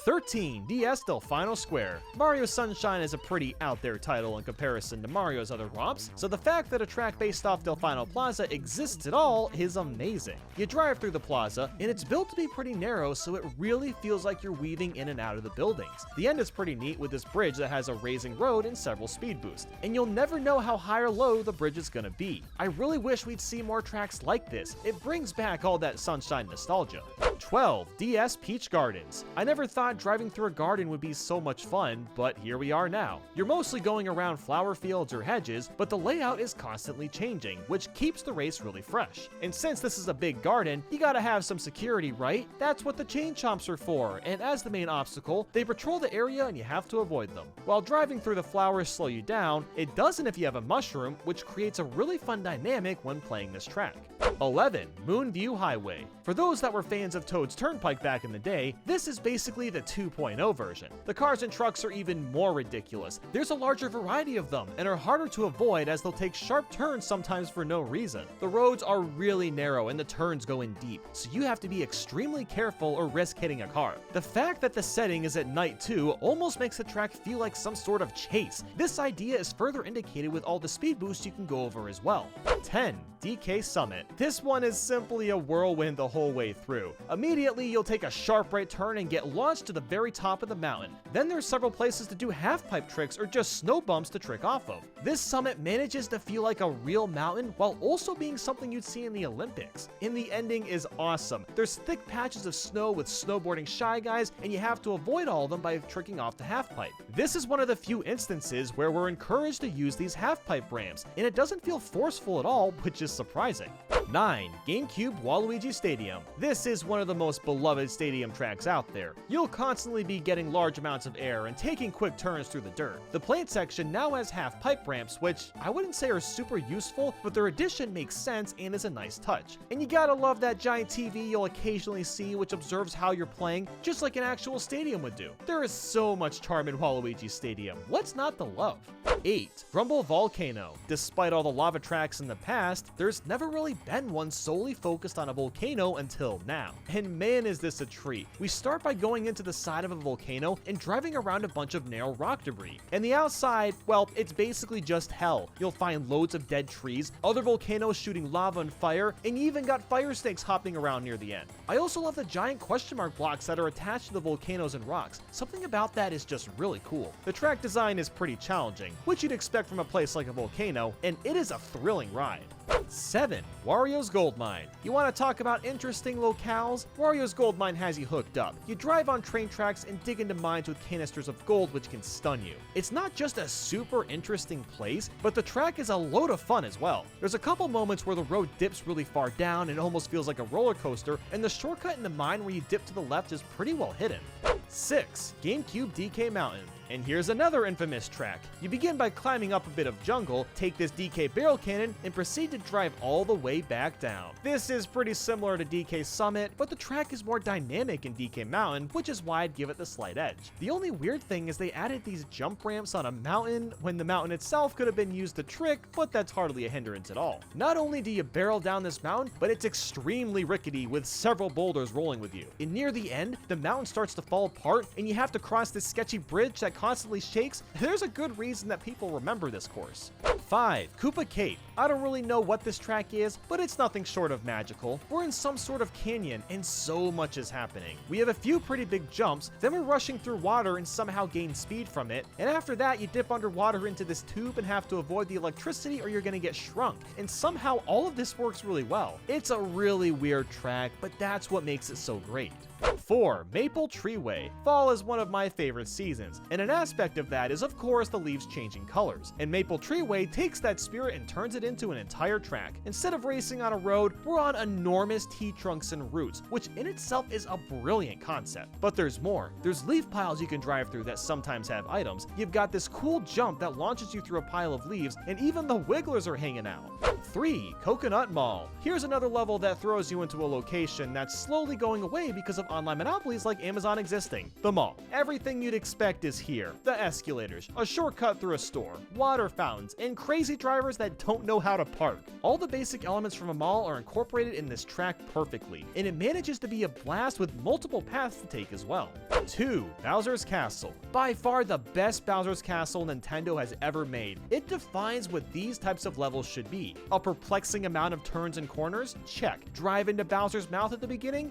13. DS Delfino Square. Mario Sunshine is a pretty out there title in comparison to Mario's other ROMs, so the fact that a track based off Delfino Plaza exists at all is amazing. You drive through the plaza, and it's built to be pretty narrow, so it really feels like you're weaving in and out of the buildings. The end is pretty neat with this bridge that has a raising road and several speed boosts, and you'll never know how high or low the bridge is gonna be. I really wish we'd see more tracks like this. It brings back all that Sunshine nostalgia. 12. DS Peach Gardens. I never thought driving through a garden would be so much fun, but here we are now. You're mostly going around flower fields or hedges, but the layout is constantly changing, which keeps the race really fresh. And since this is a big garden, you gotta have some security, right? That's what the chain chomps are for, and as the main obstacle, they patrol the area and you have to avoid them. While driving through the flowers slow you down, it doesn't if you have a mushroom, which creates a really fun dynamic when playing this track. 11. Moonview Highway. For those that were fans of Toad's Turnpike back in the day, this is basically the 2.0 version. The cars and trucks are even more ridiculous. There's a larger variety of them and are harder to avoid as they'll take sharp turns sometimes for no reason. The roads are really narrow and the turns go in deep, so you have to be extremely careful or risk hitting a car. The fact that the setting is at night too almost makes the track feel like some sort of chase. This idea is further indicated with all the speed boosts you can go over as well. 10. DK Summit. This one is simply a whirlwind the whole way through. Immediately, you'll take a sharp right turn and get launched to the very top of the mountain. Then there's several places to do half-pipe tricks or just snow bumps to trick off of. This summit manages to feel like a real mountain while also being something you'd see in the Olympics. And the ending is awesome. There's thick patches of snow with snowboarding shy guys, and you have to avoid all of them by tricking off the half-pipe. This is one of the few instances where we're encouraged to use these half-pipe ramps, and it doesn't feel forceful at all, which is surprising. 9. GameCube Waluigi Stadium. This is one of the most beloved stadium tracks out there. You'll constantly be getting large amounts of air and taking quick turns through the dirt. The plant section now has half pipe ramps, which I wouldn't say are super useful, but their addition makes sense and is a nice touch. And you gotta love that giant TV you'll occasionally see which observes how you're playing, just like an actual stadium would do. There is so much charm in Waluigi Stadium. What's not to love? 8. Rumble Volcano. Despite all the lava tracks in the past, there's never really been one solely focused on a volcano until now. And man, is this a treat. We start by going into the side of a volcano and driving around a bunch of narrow rock debris. And the outside, well, it's basically just hell. You'll find loads of dead trees, other volcanoes shooting lava and fire, and you even got fire snakes hopping around near the end. I also love the giant question mark blocks that are attached to the volcanoes and rocks. Something about that is just really cool. The track design is pretty challenging, which you'd expect from a place like a volcano, and it is a thrilling ride. 7. Wario's Gold Mine. You want to talk about interesting locales? Wario's Gold Mine has you hooked up. You drive on train tracks and dig into mines with canisters of gold which can stun you. It's not just a super interesting place, but the track is a load of fun as well. There's a couple moments where the road dips really far down and almost feels like a roller coaster, and the shortcut in the mine where you dip to the left is pretty well hidden. 6. GameCube DK Mountain. And here's another infamous track. You begin by climbing up a bit of jungle, take this DK barrel cannon, and proceed to drive all the way back down. This is pretty similar to DK Summit, but the track is more dynamic in DK Mountain, which is why I'd give it the slight edge. The only weird thing is they added these jump ramps on a mountain when the mountain itself could have been used to trick, but that's hardly a hindrance at all. Not only do you barrel down this mountain, but it's extremely rickety with several boulders rolling with you. And near the end, the mountain starts to fall apart and you have to cross this sketchy bridge that constantly shakes. There's a good reason that people remember this course. 5. Koopa Cape. I don't really know what this track is, but it's nothing short of magical. We're in some sort of canyon and so much is happening. We have a few pretty big jumps, then we're rushing through water and somehow gain speed from it, and after that you dip underwater into this tube and have to avoid the electricity or you're gonna get shrunk, and somehow all of this works really well. It's a really weird track, but that's what makes it so great. 4. Maple Treeway. Fall is one of my favorite seasons, and an aspect of that is of course the leaves changing colors, and Maple Treeway takes that spirit and turns it into an entire track. Instead of racing on a road, we're on enormous tree trunks and roots, which in itself is a brilliant concept. But there's more. There's leaf piles you can drive through that sometimes have items, you've got this cool jump that launches you through a pile of leaves, and even the wigglers are hanging out. 3. Coconut Mall. Here's another level that throws you into a location that's slowly going away because of online monopolies like Amazon existing. The mall. Everything you'd expect is here. The escalators, a shortcut through a store, water fountains, and crazy drivers that don't know how to park. All the basic elements from a mall are incorporated in this track perfectly, and it manages to be a blast with multiple paths to take as well. 2. Bowser's Castle. By far the best Bowser's Castle Nintendo has ever made. It defines what these types of levels should be. A perplexing amount of turns and corners? Check. Drive into Bowser's mouth at the beginning?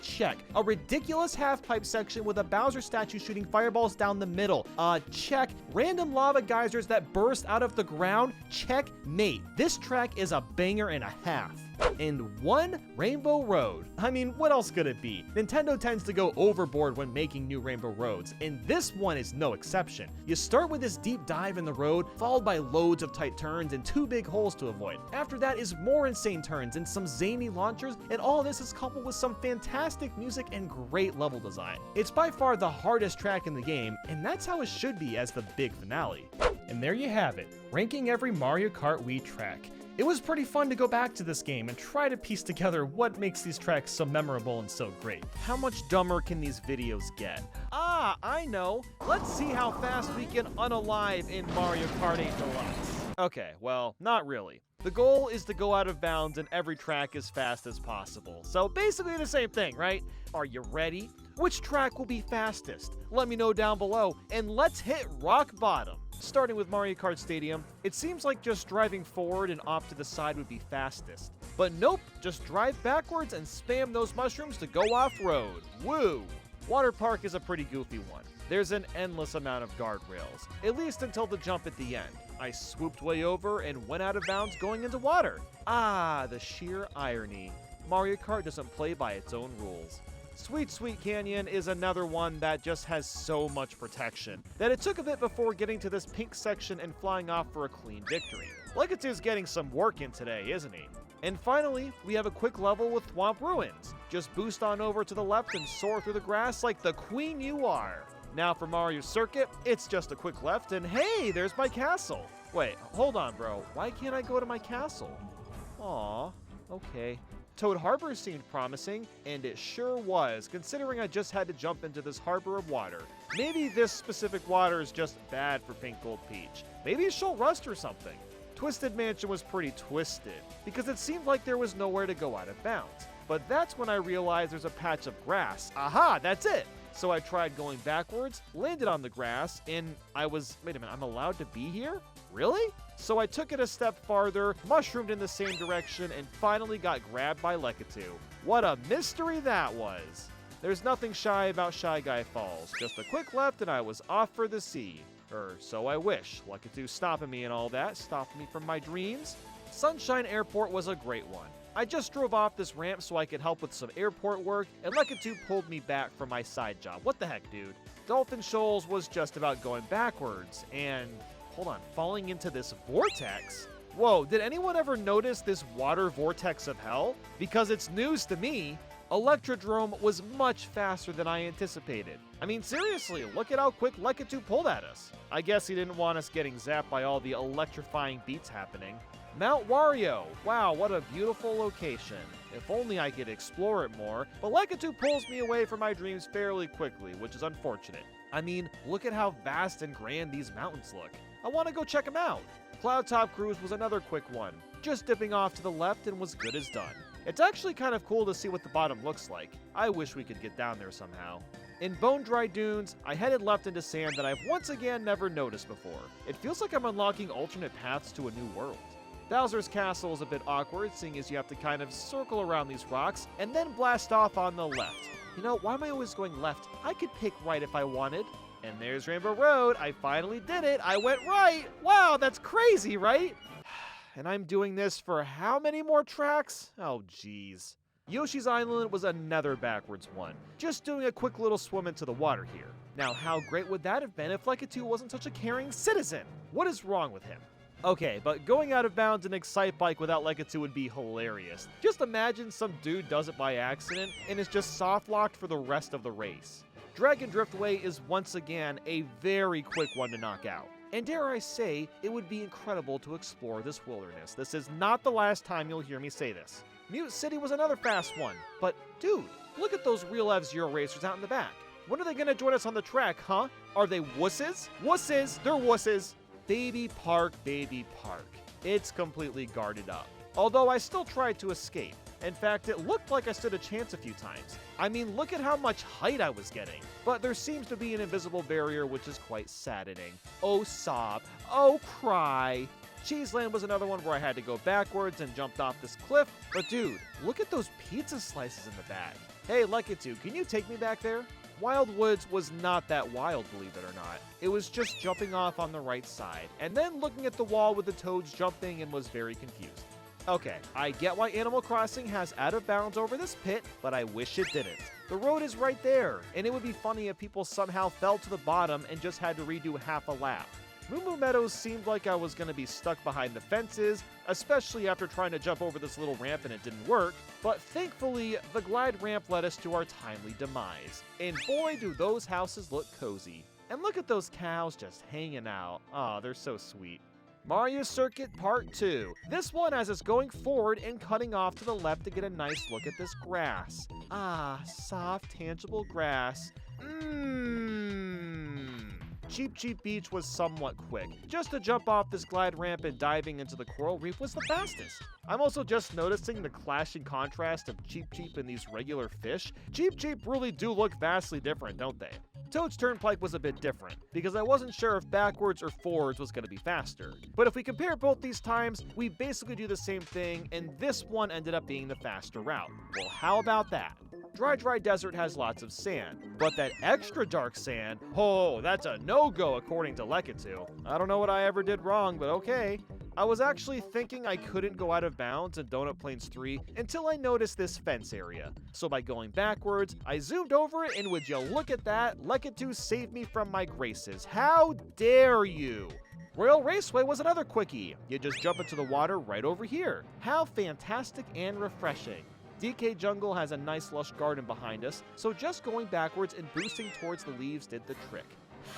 Check. A ridiculous half-pipe section with a Bowser statue shooting fireballs down the middle? Check. Random lava geysers that burst out of the ground? Checkmate. This track is a banger and a half. And 1. Rainbow Road. I mean, what else could it be? Nintendo tends to go overboard when making new Rainbow Roads, and this one is no exception. You start with this deep dive in the road, followed by loads of tight turns and 2 big holes to avoid. After that is more insane turns and some zany launchers, and all this is coupled with some fantastic music and great level design. It's by far the hardest track in the game, and that's how it should be as the big finale. And there you have it, ranking every Mario Kart Wii track. It was pretty fun to go back to this game and try to piece together what makes these tracks so memorable and so great. How much dumber can these videos get? I know! Let's see how fast we can unalive in Mario Kart 8 Deluxe. Okay, well, not really. The goal is to go out of bounds in every track as fast as possible. So basically the same thing, right? Are you ready? Which track will be fastest? Let me know down below, and let's hit rock bottom. Starting with Mario Kart Stadium, it seems like just driving forward and off to the side would be fastest. But nope, just drive backwards and spam those mushrooms to go off-road. Woo! Water Park is a pretty goofy one. There's an endless amount of guardrails, at least until the jump at the end. I swooped way over and went out of bounds going into water. The sheer irony. Mario Kart doesn't play by its own rules. Sweet Sweet Canyon is another one that just has so much protection that it took a bit before getting to this pink section and flying off for a clean victory. Lekitu's getting some work in today, isn't he? And finally, we have a quick level with Thwomp Ruins. Just boost on over to the left and soar through the grass like the queen you are. Now for Mario Circuit, it's just a quick left and hey, there's my castle. Wait, hold on bro, why can't I go to my castle? Aw, okay. Toad Harbor seemed promising, and it sure was, considering I just had to jump into this harbor of water. Maybe this specific water is just bad for Pink Gold Peach. Maybe she'll rust or something. Twisted Mansion was pretty twisted, because it seemed like there was nowhere to go out of bounds. But that's when I realized there's a patch of grass. Aha, that's it! So I tried going backwards, landed on the grass, and wait a minute, I'm allowed to be here? Really? So I took it a step farther, mushroomed in the same direction, and finally got grabbed by Lekitu. What a mystery that was! There's nothing shy about Shy Guy Falls. Just a quick left and I was off for the sea. Or so I wish. Lekitu stopping me and all that, stopping me from my dreams. Sunshine Airport was a great one. I just drove off this ramp so I could help with some airport work, and Lekitu pulled me back from my side job. What the heck, dude? Dolphin Shoals was just about going backwards, and hold on, falling into this vortex? Whoa, did anyone ever notice this water vortex of hell? Because it's news to me. Electrodrome was much faster than I anticipated. I mean, seriously, look at how quick Lekitu pulled at us. I guess he didn't want us getting zapped by all the electrifying beats happening. Mount Wario. Wow, what a beautiful location. If only I could explore it more, but Lekitu pulls me away from my dreams fairly quickly, which is unfortunate. I mean, look at how vast and grand these mountains look. I want to go check them out. Cloud Top Cruise was another quick one, just dipping off to the left and was good as done. It's actually kind of cool to see what the bottom looks like. I wish we could get down there somehow. In Bone Dry Dunes, I headed left into sand that I've once again never noticed before. It feels like I'm unlocking alternate paths to a new world. Bowser's Castle is a bit awkward, seeing as you have to kind of circle around these rocks and then blast off on the left. You know, why am I always going left? I could pick right if I wanted. And there's Rainbow Road. I finally did it. I went right. Wow, that's crazy, right? And I'm doing this for how many more tracks? Oh, geez. Yoshi's Island was another backwards one. Just doing a quick little swim into the water here. Now, how great would that have been if Lekitu wasn't such a caring citizen? What is wrong with him? Okay, but going out of bounds in Excite Bike without Lekitu would be hilarious. Just imagine some dude does it by accident and is just soft-locked for the rest of the race. Dragon Driftway is once again a very quick one to knock out. And dare I say, it would be incredible to explore this wilderness. This is not the last time you'll hear me say this. Mute City was another fast one, but dude, Look at those real F-Zero racers out in the back. When are they gonna join us on the track, huh? Are they wusses? Wusses! They're wusses! Baby Park, Baby Park. It's completely guarded up. Although I still tried to escape. In fact, it looked like I stood a chance a few times. I mean, look at how much height I was getting. But there seems to be an invisible barrier, which is quite saddening. Oh, sob. Oh, cry. Cheeseland was another one where I had to go backwards and jumped off this cliff. But dude, look at those pizza slices in the back. Hey, Lekatu, can you take me back there? Wild Woods was not that wild, believe it or not. It was just jumping off on the right side, and then looking at the wall with the toads jumping and was very confused. Okay, I get why Animal Crossing has out of bounds over this pit, but I wish it didn't. The road is right there, and it would be funny if people somehow fell to the bottom and just had to redo half a lap. Moo Moo Meadows seemed like I was going to be stuck behind the fences, especially after trying to jump over this little ramp and it didn't work, but thankfully, the glide ramp led us to our timely demise. And boy, do those houses look cozy. And look at those cows just hanging out. Aw, they're so sweet. Mario Circuit Part 2. This one has us going forward and cutting off to the left to get a nice look at this grass. Ah, soft, tangible grass. Cheep Cheep Beach was somewhat quick. Just to jump off this glide ramp and diving into the coral reef was the fastest. I'm also just noticing the clashing contrast of Cheep Cheep and these regular fish. Cheep Cheep really do look vastly different, don't they? Toad's Turnpike was a bit different, because I wasn't sure if backwards or forwards was going to be faster. But if we compare both these times, we basically do the same thing, and this one ended up being the faster route. Well, how about that? Dry Desert has lots of sand, but that extra dark sand, oh, that's a no-go according to Lekatu. I don't know what I ever did wrong, but okay. I was actually thinking I couldn't go out of bounds in Donut Plains 3 until I noticed this fence area. So by going backwards, I zoomed over it, and would you look at that, Lekatu saved me from my graces. How dare you! Royal Raceway was another quickie. You just jump into the water right over here. How fantastic and refreshing. DK Jungle has a nice lush garden behind us, so just going backwards and boosting towards the leaves did the trick.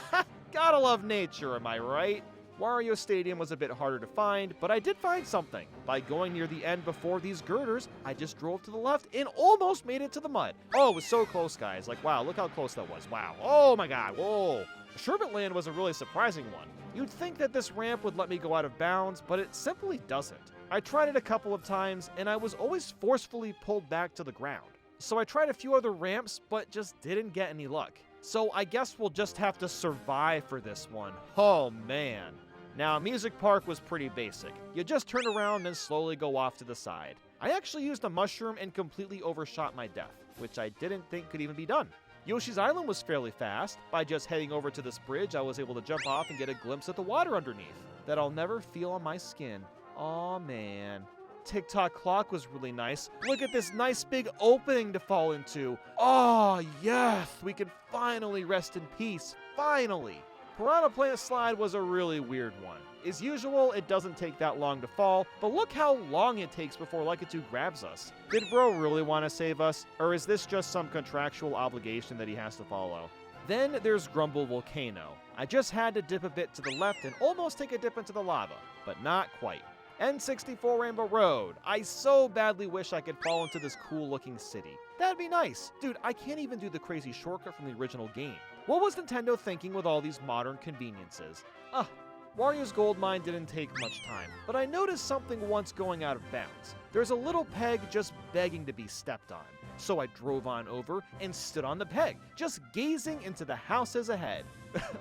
Ha! Gotta love nature, am I right? Wario Stadium was a bit harder to find, but I did find something. By going near the end before these girders, I just drove to the left and almost made it to the mud. Oh, it was so close, guys. Like, wow, look how close that was. Wow. Oh my god, whoa. Sherbet Land was a really surprising one. You'd think that this ramp would let me go out of bounds, but it simply doesn't. I tried it a couple of times, and I was always forcefully pulled back to the ground. So I tried a few other ramps, but just didn't get any luck. So I guess we'll just have to survive for this one. Oh man. Now, Music Park was pretty basic. You just turn around and slowly go off to the side. I actually used a mushroom and completely overshot my death, which I didn't think could even be done. Yoshi's Island was fairly fast. By just heading over to this bridge, I was able to jump off and get a glimpse at the water underneath that I'll never feel on my skin. Aw, man. Tick-Tock Clock was really nice. Look at this nice big opening to fall into. Oh, yes! We can finally rest in peace. Finally! Piranha Plant Slide was a really weird one. As usual, it doesn't take that long to fall, but look how long it takes before Lekatu grabs us. Did bro really want to save us, or is this just some contractual obligation that he has to follow? Then there's Grumble Volcano. I just had to dip a bit to the left and almost take a dip into the lava, but not quite. N64 Rainbow Road. I so badly wish I could fall into this cool looking city. That'd be nice. Dude, I can't even do the crazy shortcut from the original game. What was Nintendo thinking with all these modern conveniences? Wario's Gold Mine didn't take much time, but I noticed something once going out of bounds. There's a little peg just begging to be stepped on. So I drove on over and stood on the peg, just gazing into the houses ahead.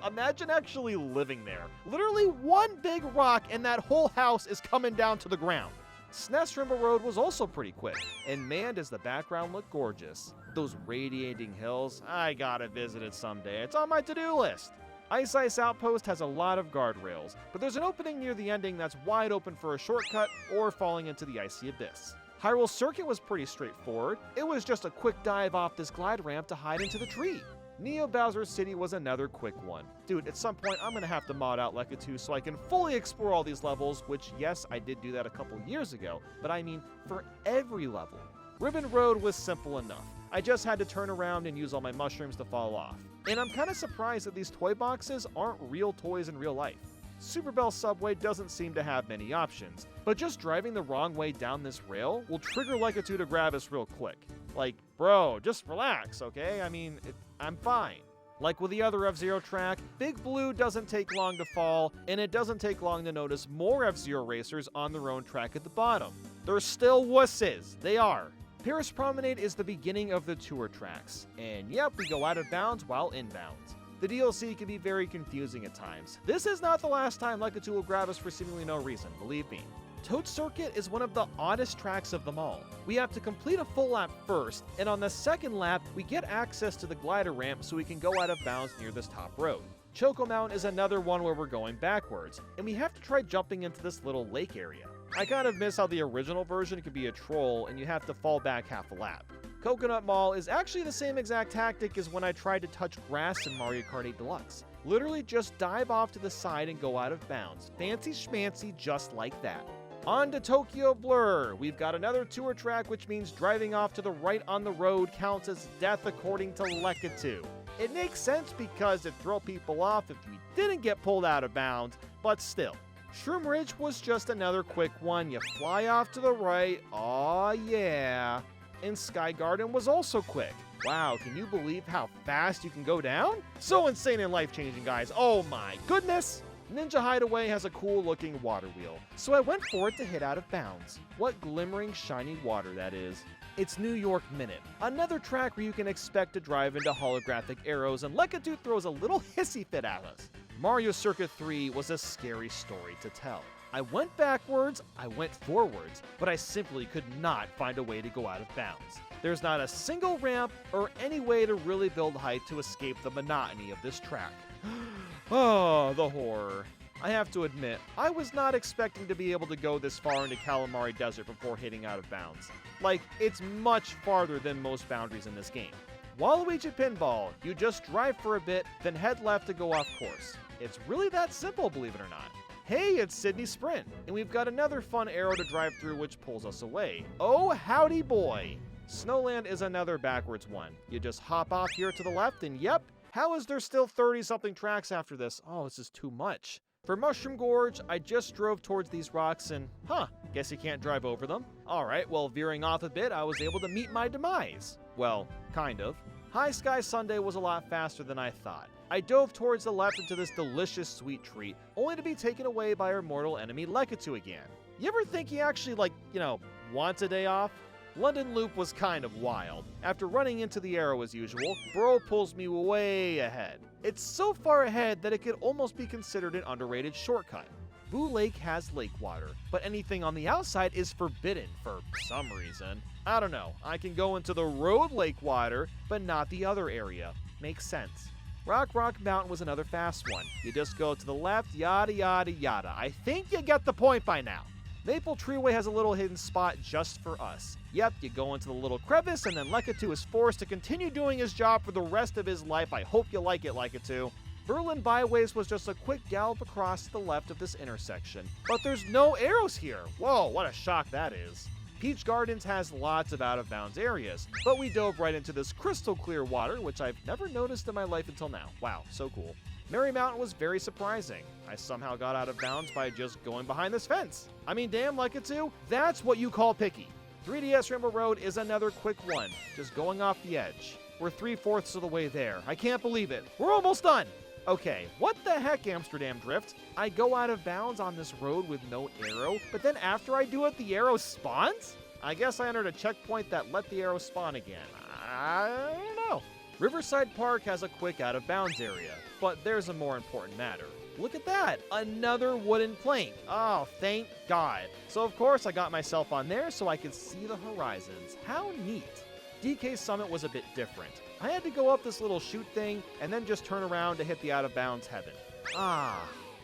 Imagine actually living there. Literally one big rock and that whole house is coming down to the ground. SNES Rainbow Road was also pretty quick, and man does the background look gorgeous. Those radiating hills, I gotta visit it someday. It's on my to-do list. Ice Ice Outpost has a lot of guardrails, but there's an opening near the ending that's wide open for a shortcut or falling into the icy abyss. Hyrule Circuit was pretty straightforward. It was just a quick dive off this glide ramp to hide into the tree. Neo Bowser City was another quick one. Dude, at some point I'm gonna have to mod out Lekatu so I can fully explore all these levels, which yes, I did do that a couple years ago, but I mean for every level. Ribbon Road was simple enough. I just had to turn around and use all my mushrooms to fall off. And I'm kinda surprised that these toy boxes aren't real toys in real life. Super Bell Subway doesn't seem to have many options, but just driving the wrong way down this rail will trigger Lekitu to grab us real quick. Like, bro, just relax, okay? I mean, I'm fine. Like with the other F-Zero track, Big Blue doesn't take long to fall, and it doesn't take long to notice more F-Zero racers on their own track at the bottom. They're still wusses, they are. Paris Promenade is the beginning of the tour tracks, and yep, we go out of bounds while inbounds. The DLC can be very confusing at times. This is not the last time Lekitu will grab us for seemingly no reason, believe me. Toad Circuit is one of the oddest tracks of them all. We have to complete a full lap first, and on the second lap, we get access to the glider ramp so we can go out of bounds near this top road. Choco Mountain is another one where we're going backwards, and we have to try jumping into this little lake area. I kind of miss how the original version could be a troll and you have to fall back half a lap. Coconut Mall is actually the same exact tactic as when I tried to touch grass in Mario Kart 8 Deluxe. Literally just dive off to the side and go out of bounds. Fancy schmancy just like that. On to Tokyo Blur. We've got another tour track, which means driving off to the right on the road counts as death according to Lekitu. It makes sense because it'd throw people off if we didn't get pulled out of bounds, but still. Shroom Ridge was just another quick one. You fly off to the right, aw yeah. And Sky Garden was also quick. Wow, can you believe how fast you can go down? So insane and life-changing, guys. Oh my goodness! Ninja Hideaway has a cool looking water wheel, so I went for it to hit out of bounds. What glimmering shiny water that is. It's New York Minute, another track where you can expect to drive into holographic arrows and Lekitu throws a little hissy fit at us. Mario Circuit 3 was a scary story to tell. I went backwards, I went forwards, but I simply could not find a way to go out of bounds. There's not a single ramp or any way to really build height to escape the monotony of this track. Oh, the horror. I have to admit, I was not expecting to be able to go this far into Calamari Desert before hitting out of bounds. Like, it's much farther than most boundaries in this game. Waluigi Pinball, you just drive for a bit, then head left to go off course. It's really that simple, believe it or not. Hey, it's Sydney Sprint, and we've got another fun arrow to drive through which pulls us away. Oh, howdy boy! Snowland is another backwards one. You just hop off here to the left, and yep, how is there still 30-something tracks after this? Oh, this is too much. For Mushroom Gorge, I just drove towards these rocks and, guess you can't drive over them. Alright, well, veering off a bit, I was able to meet my demise. Well, kind of. High Sky Sundae was a lot faster than I thought. I dove towards the left into this delicious sweet treat, only to be taken away by our mortal enemy Lekitu again. You ever think he actually, wants a day off? London Loop was kind of wild. After running into the arrow as usual, Bro pulls me way ahead. It's so far ahead that it could almost be considered an underrated shortcut. Boo Lake has lake water, but anything on the outside is forbidden for some reason. I don't know, I can go into the road lake water, but not the other area. Makes sense. Rock Mountain was another fast one. You just go to the left, yada yada yada. I think you get the point by now. Maple Treeway has a little hidden spot just for us. Yep, you go into the little crevice and then Lekitu is forced to continue doing his job for the rest of his life. I hope you like it, Lekitu. Berlin Byways was just a quick gallop across to the left of this intersection. But there's no arrows here. Whoa, what a shock that is. Peach Gardens has lots of out-of-bounds areas, but we dove right into this crystal clear water, which I've never noticed in my life until now. Wow, so cool. Merry Mountain was very surprising. I somehow got out of bounds by just going behind this fence. I mean, damn, Lekitu, that's what you call picky. 3DS Rainbow Road is another quick one, just going off the edge. We're 3/4 of the way there. I can't believe it. We're almost done. Okay, what the heck, Amsterdam Drift? I go out of bounds on this road with no arrow, but then after I do it, the arrow spawns? I guess I entered a checkpoint that let the arrow spawn again. I don't know. Riverside Park has a quick out of bounds area, but there's a more important matter. Look at that, another wooden plank. Oh, thank God. So of course I got myself on there so I could see the horizons. How neat. DK Summit was a bit different. I had to go up this little chute thing and then just turn around to hit the out of bounds heaven.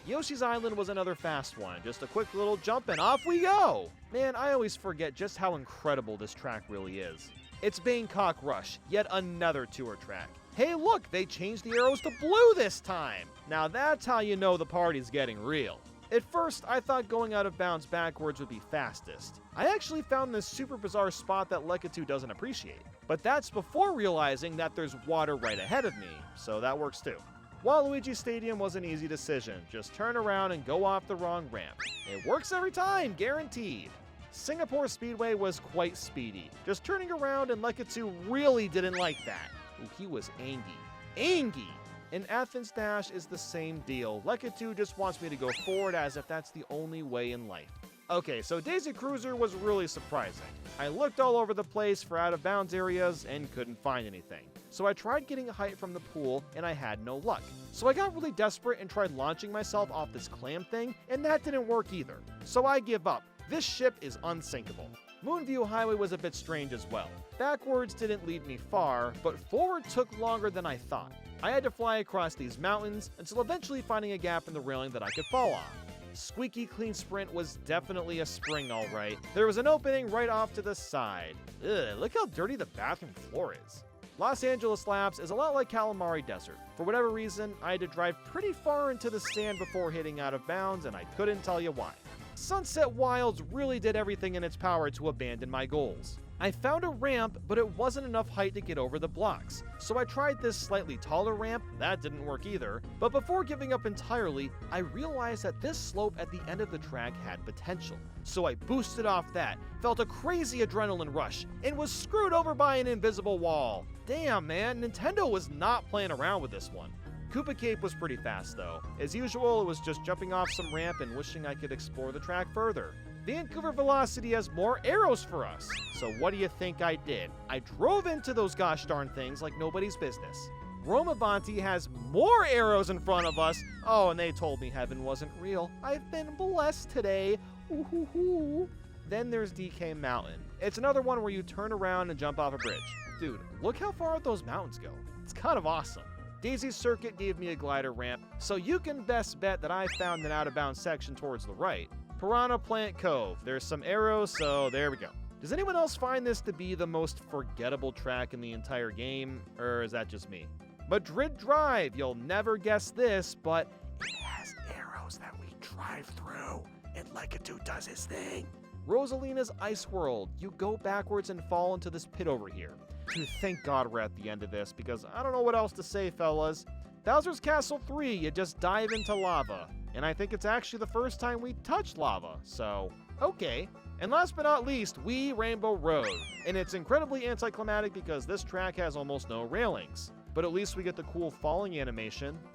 Yoshi's Island was another fast one. Just a quick little jump and off we go. Man, I always forget just how incredible this track really is. It's Bangkok Rush, yet another tour track. Hey look, they changed the arrows to blue this time. Now that's how you know the party's getting real. At first, I thought going out of bounds backwards would be fastest. I actually found this super bizarre spot that Lekitu doesn't appreciate. But that's before realizing that there's water right ahead of me, so that works too. Waluigi Stadium was an easy decision. Just turn around and go off the wrong ramp. It works every time, guaranteed. Singapore Speedway was quite speedy. Just turning around, and Lekatsu really didn't like that. Ooh, he was angry. And Athens Dash is the same deal. Lekatsu just wants me to go forward as if that's the only way in life. Okay, so Daisy Cruiser was really surprising. I looked all over the place for out-of-bounds areas and couldn't find anything. So I tried getting a height from the pool, and I had no luck. So I got really desperate and tried launching myself off this clam thing, and that didn't work either. So I give up. This ship is unsinkable. Moonview Highway was a bit strange as well. Backwards didn't lead me far, but forward took longer than I thought. I had to fly across these mountains until eventually finding a gap in the railing that I could fall off. Squeaky Clean Sprint was definitely a spring, alright. There was an opening right off to the side. Ugh, look how dirty the bathroom floor is. Los Angeles Laps is a lot like Calamari Desert. For whatever reason, I had to drive pretty far into the sand before hitting out of bounds, and I couldn't tell you why. Sunset Wilds really did everything in its power to abandon my goals. I found a ramp, but it wasn't enough height to get over the blocks. So I tried this slightly taller ramp, that didn't work either. But before giving up entirely, I realized that this slope at the end of the track had potential. So I boosted off that, felt a crazy adrenaline rush, and was screwed over by an invisible wall. Damn, man, Nintendo was not playing around with this one. Koopa Cape was pretty fast though. As usual, it was just jumping off some ramp and wishing I could explore the track further. Vancouver Velocity has more arrows for us. So what do you think I did? I drove into those gosh darn things like nobody's business. Roma Bonte has more arrows in front of us. Oh, and they told me heaven wasn't real. I've been blessed today. Ooh, hoo, hoo. Then there's DK Mountain. It's another one where you turn around and jump off a bridge. Dude, look how far those mountains go. It's kind of awesome. Daisy's Circuit gave me a glider ramp, so you can best bet that I found an out-of-bounds section towards the right. Piranha Plant Cove. There's some arrows, so there we go. Does anyone else find this to be the most forgettable track in the entire game, or is that just me? Madrid Drive. You'll never guess this, but it has arrows that we drive through, and Lekatsu does his thing. Rosalina's Ice World. You go backwards and fall into this pit over here. Dude, thank God we're at the end of this, because I don't know what else to say, fellas. Bowser's Castle 3, you just dive into lava. And I think it's actually the first time we touched lava, so okay. And last but not least, Wii Rainbow Road. And it's incredibly anticlimactic because this track has almost no railings. But at least we get the cool falling animation.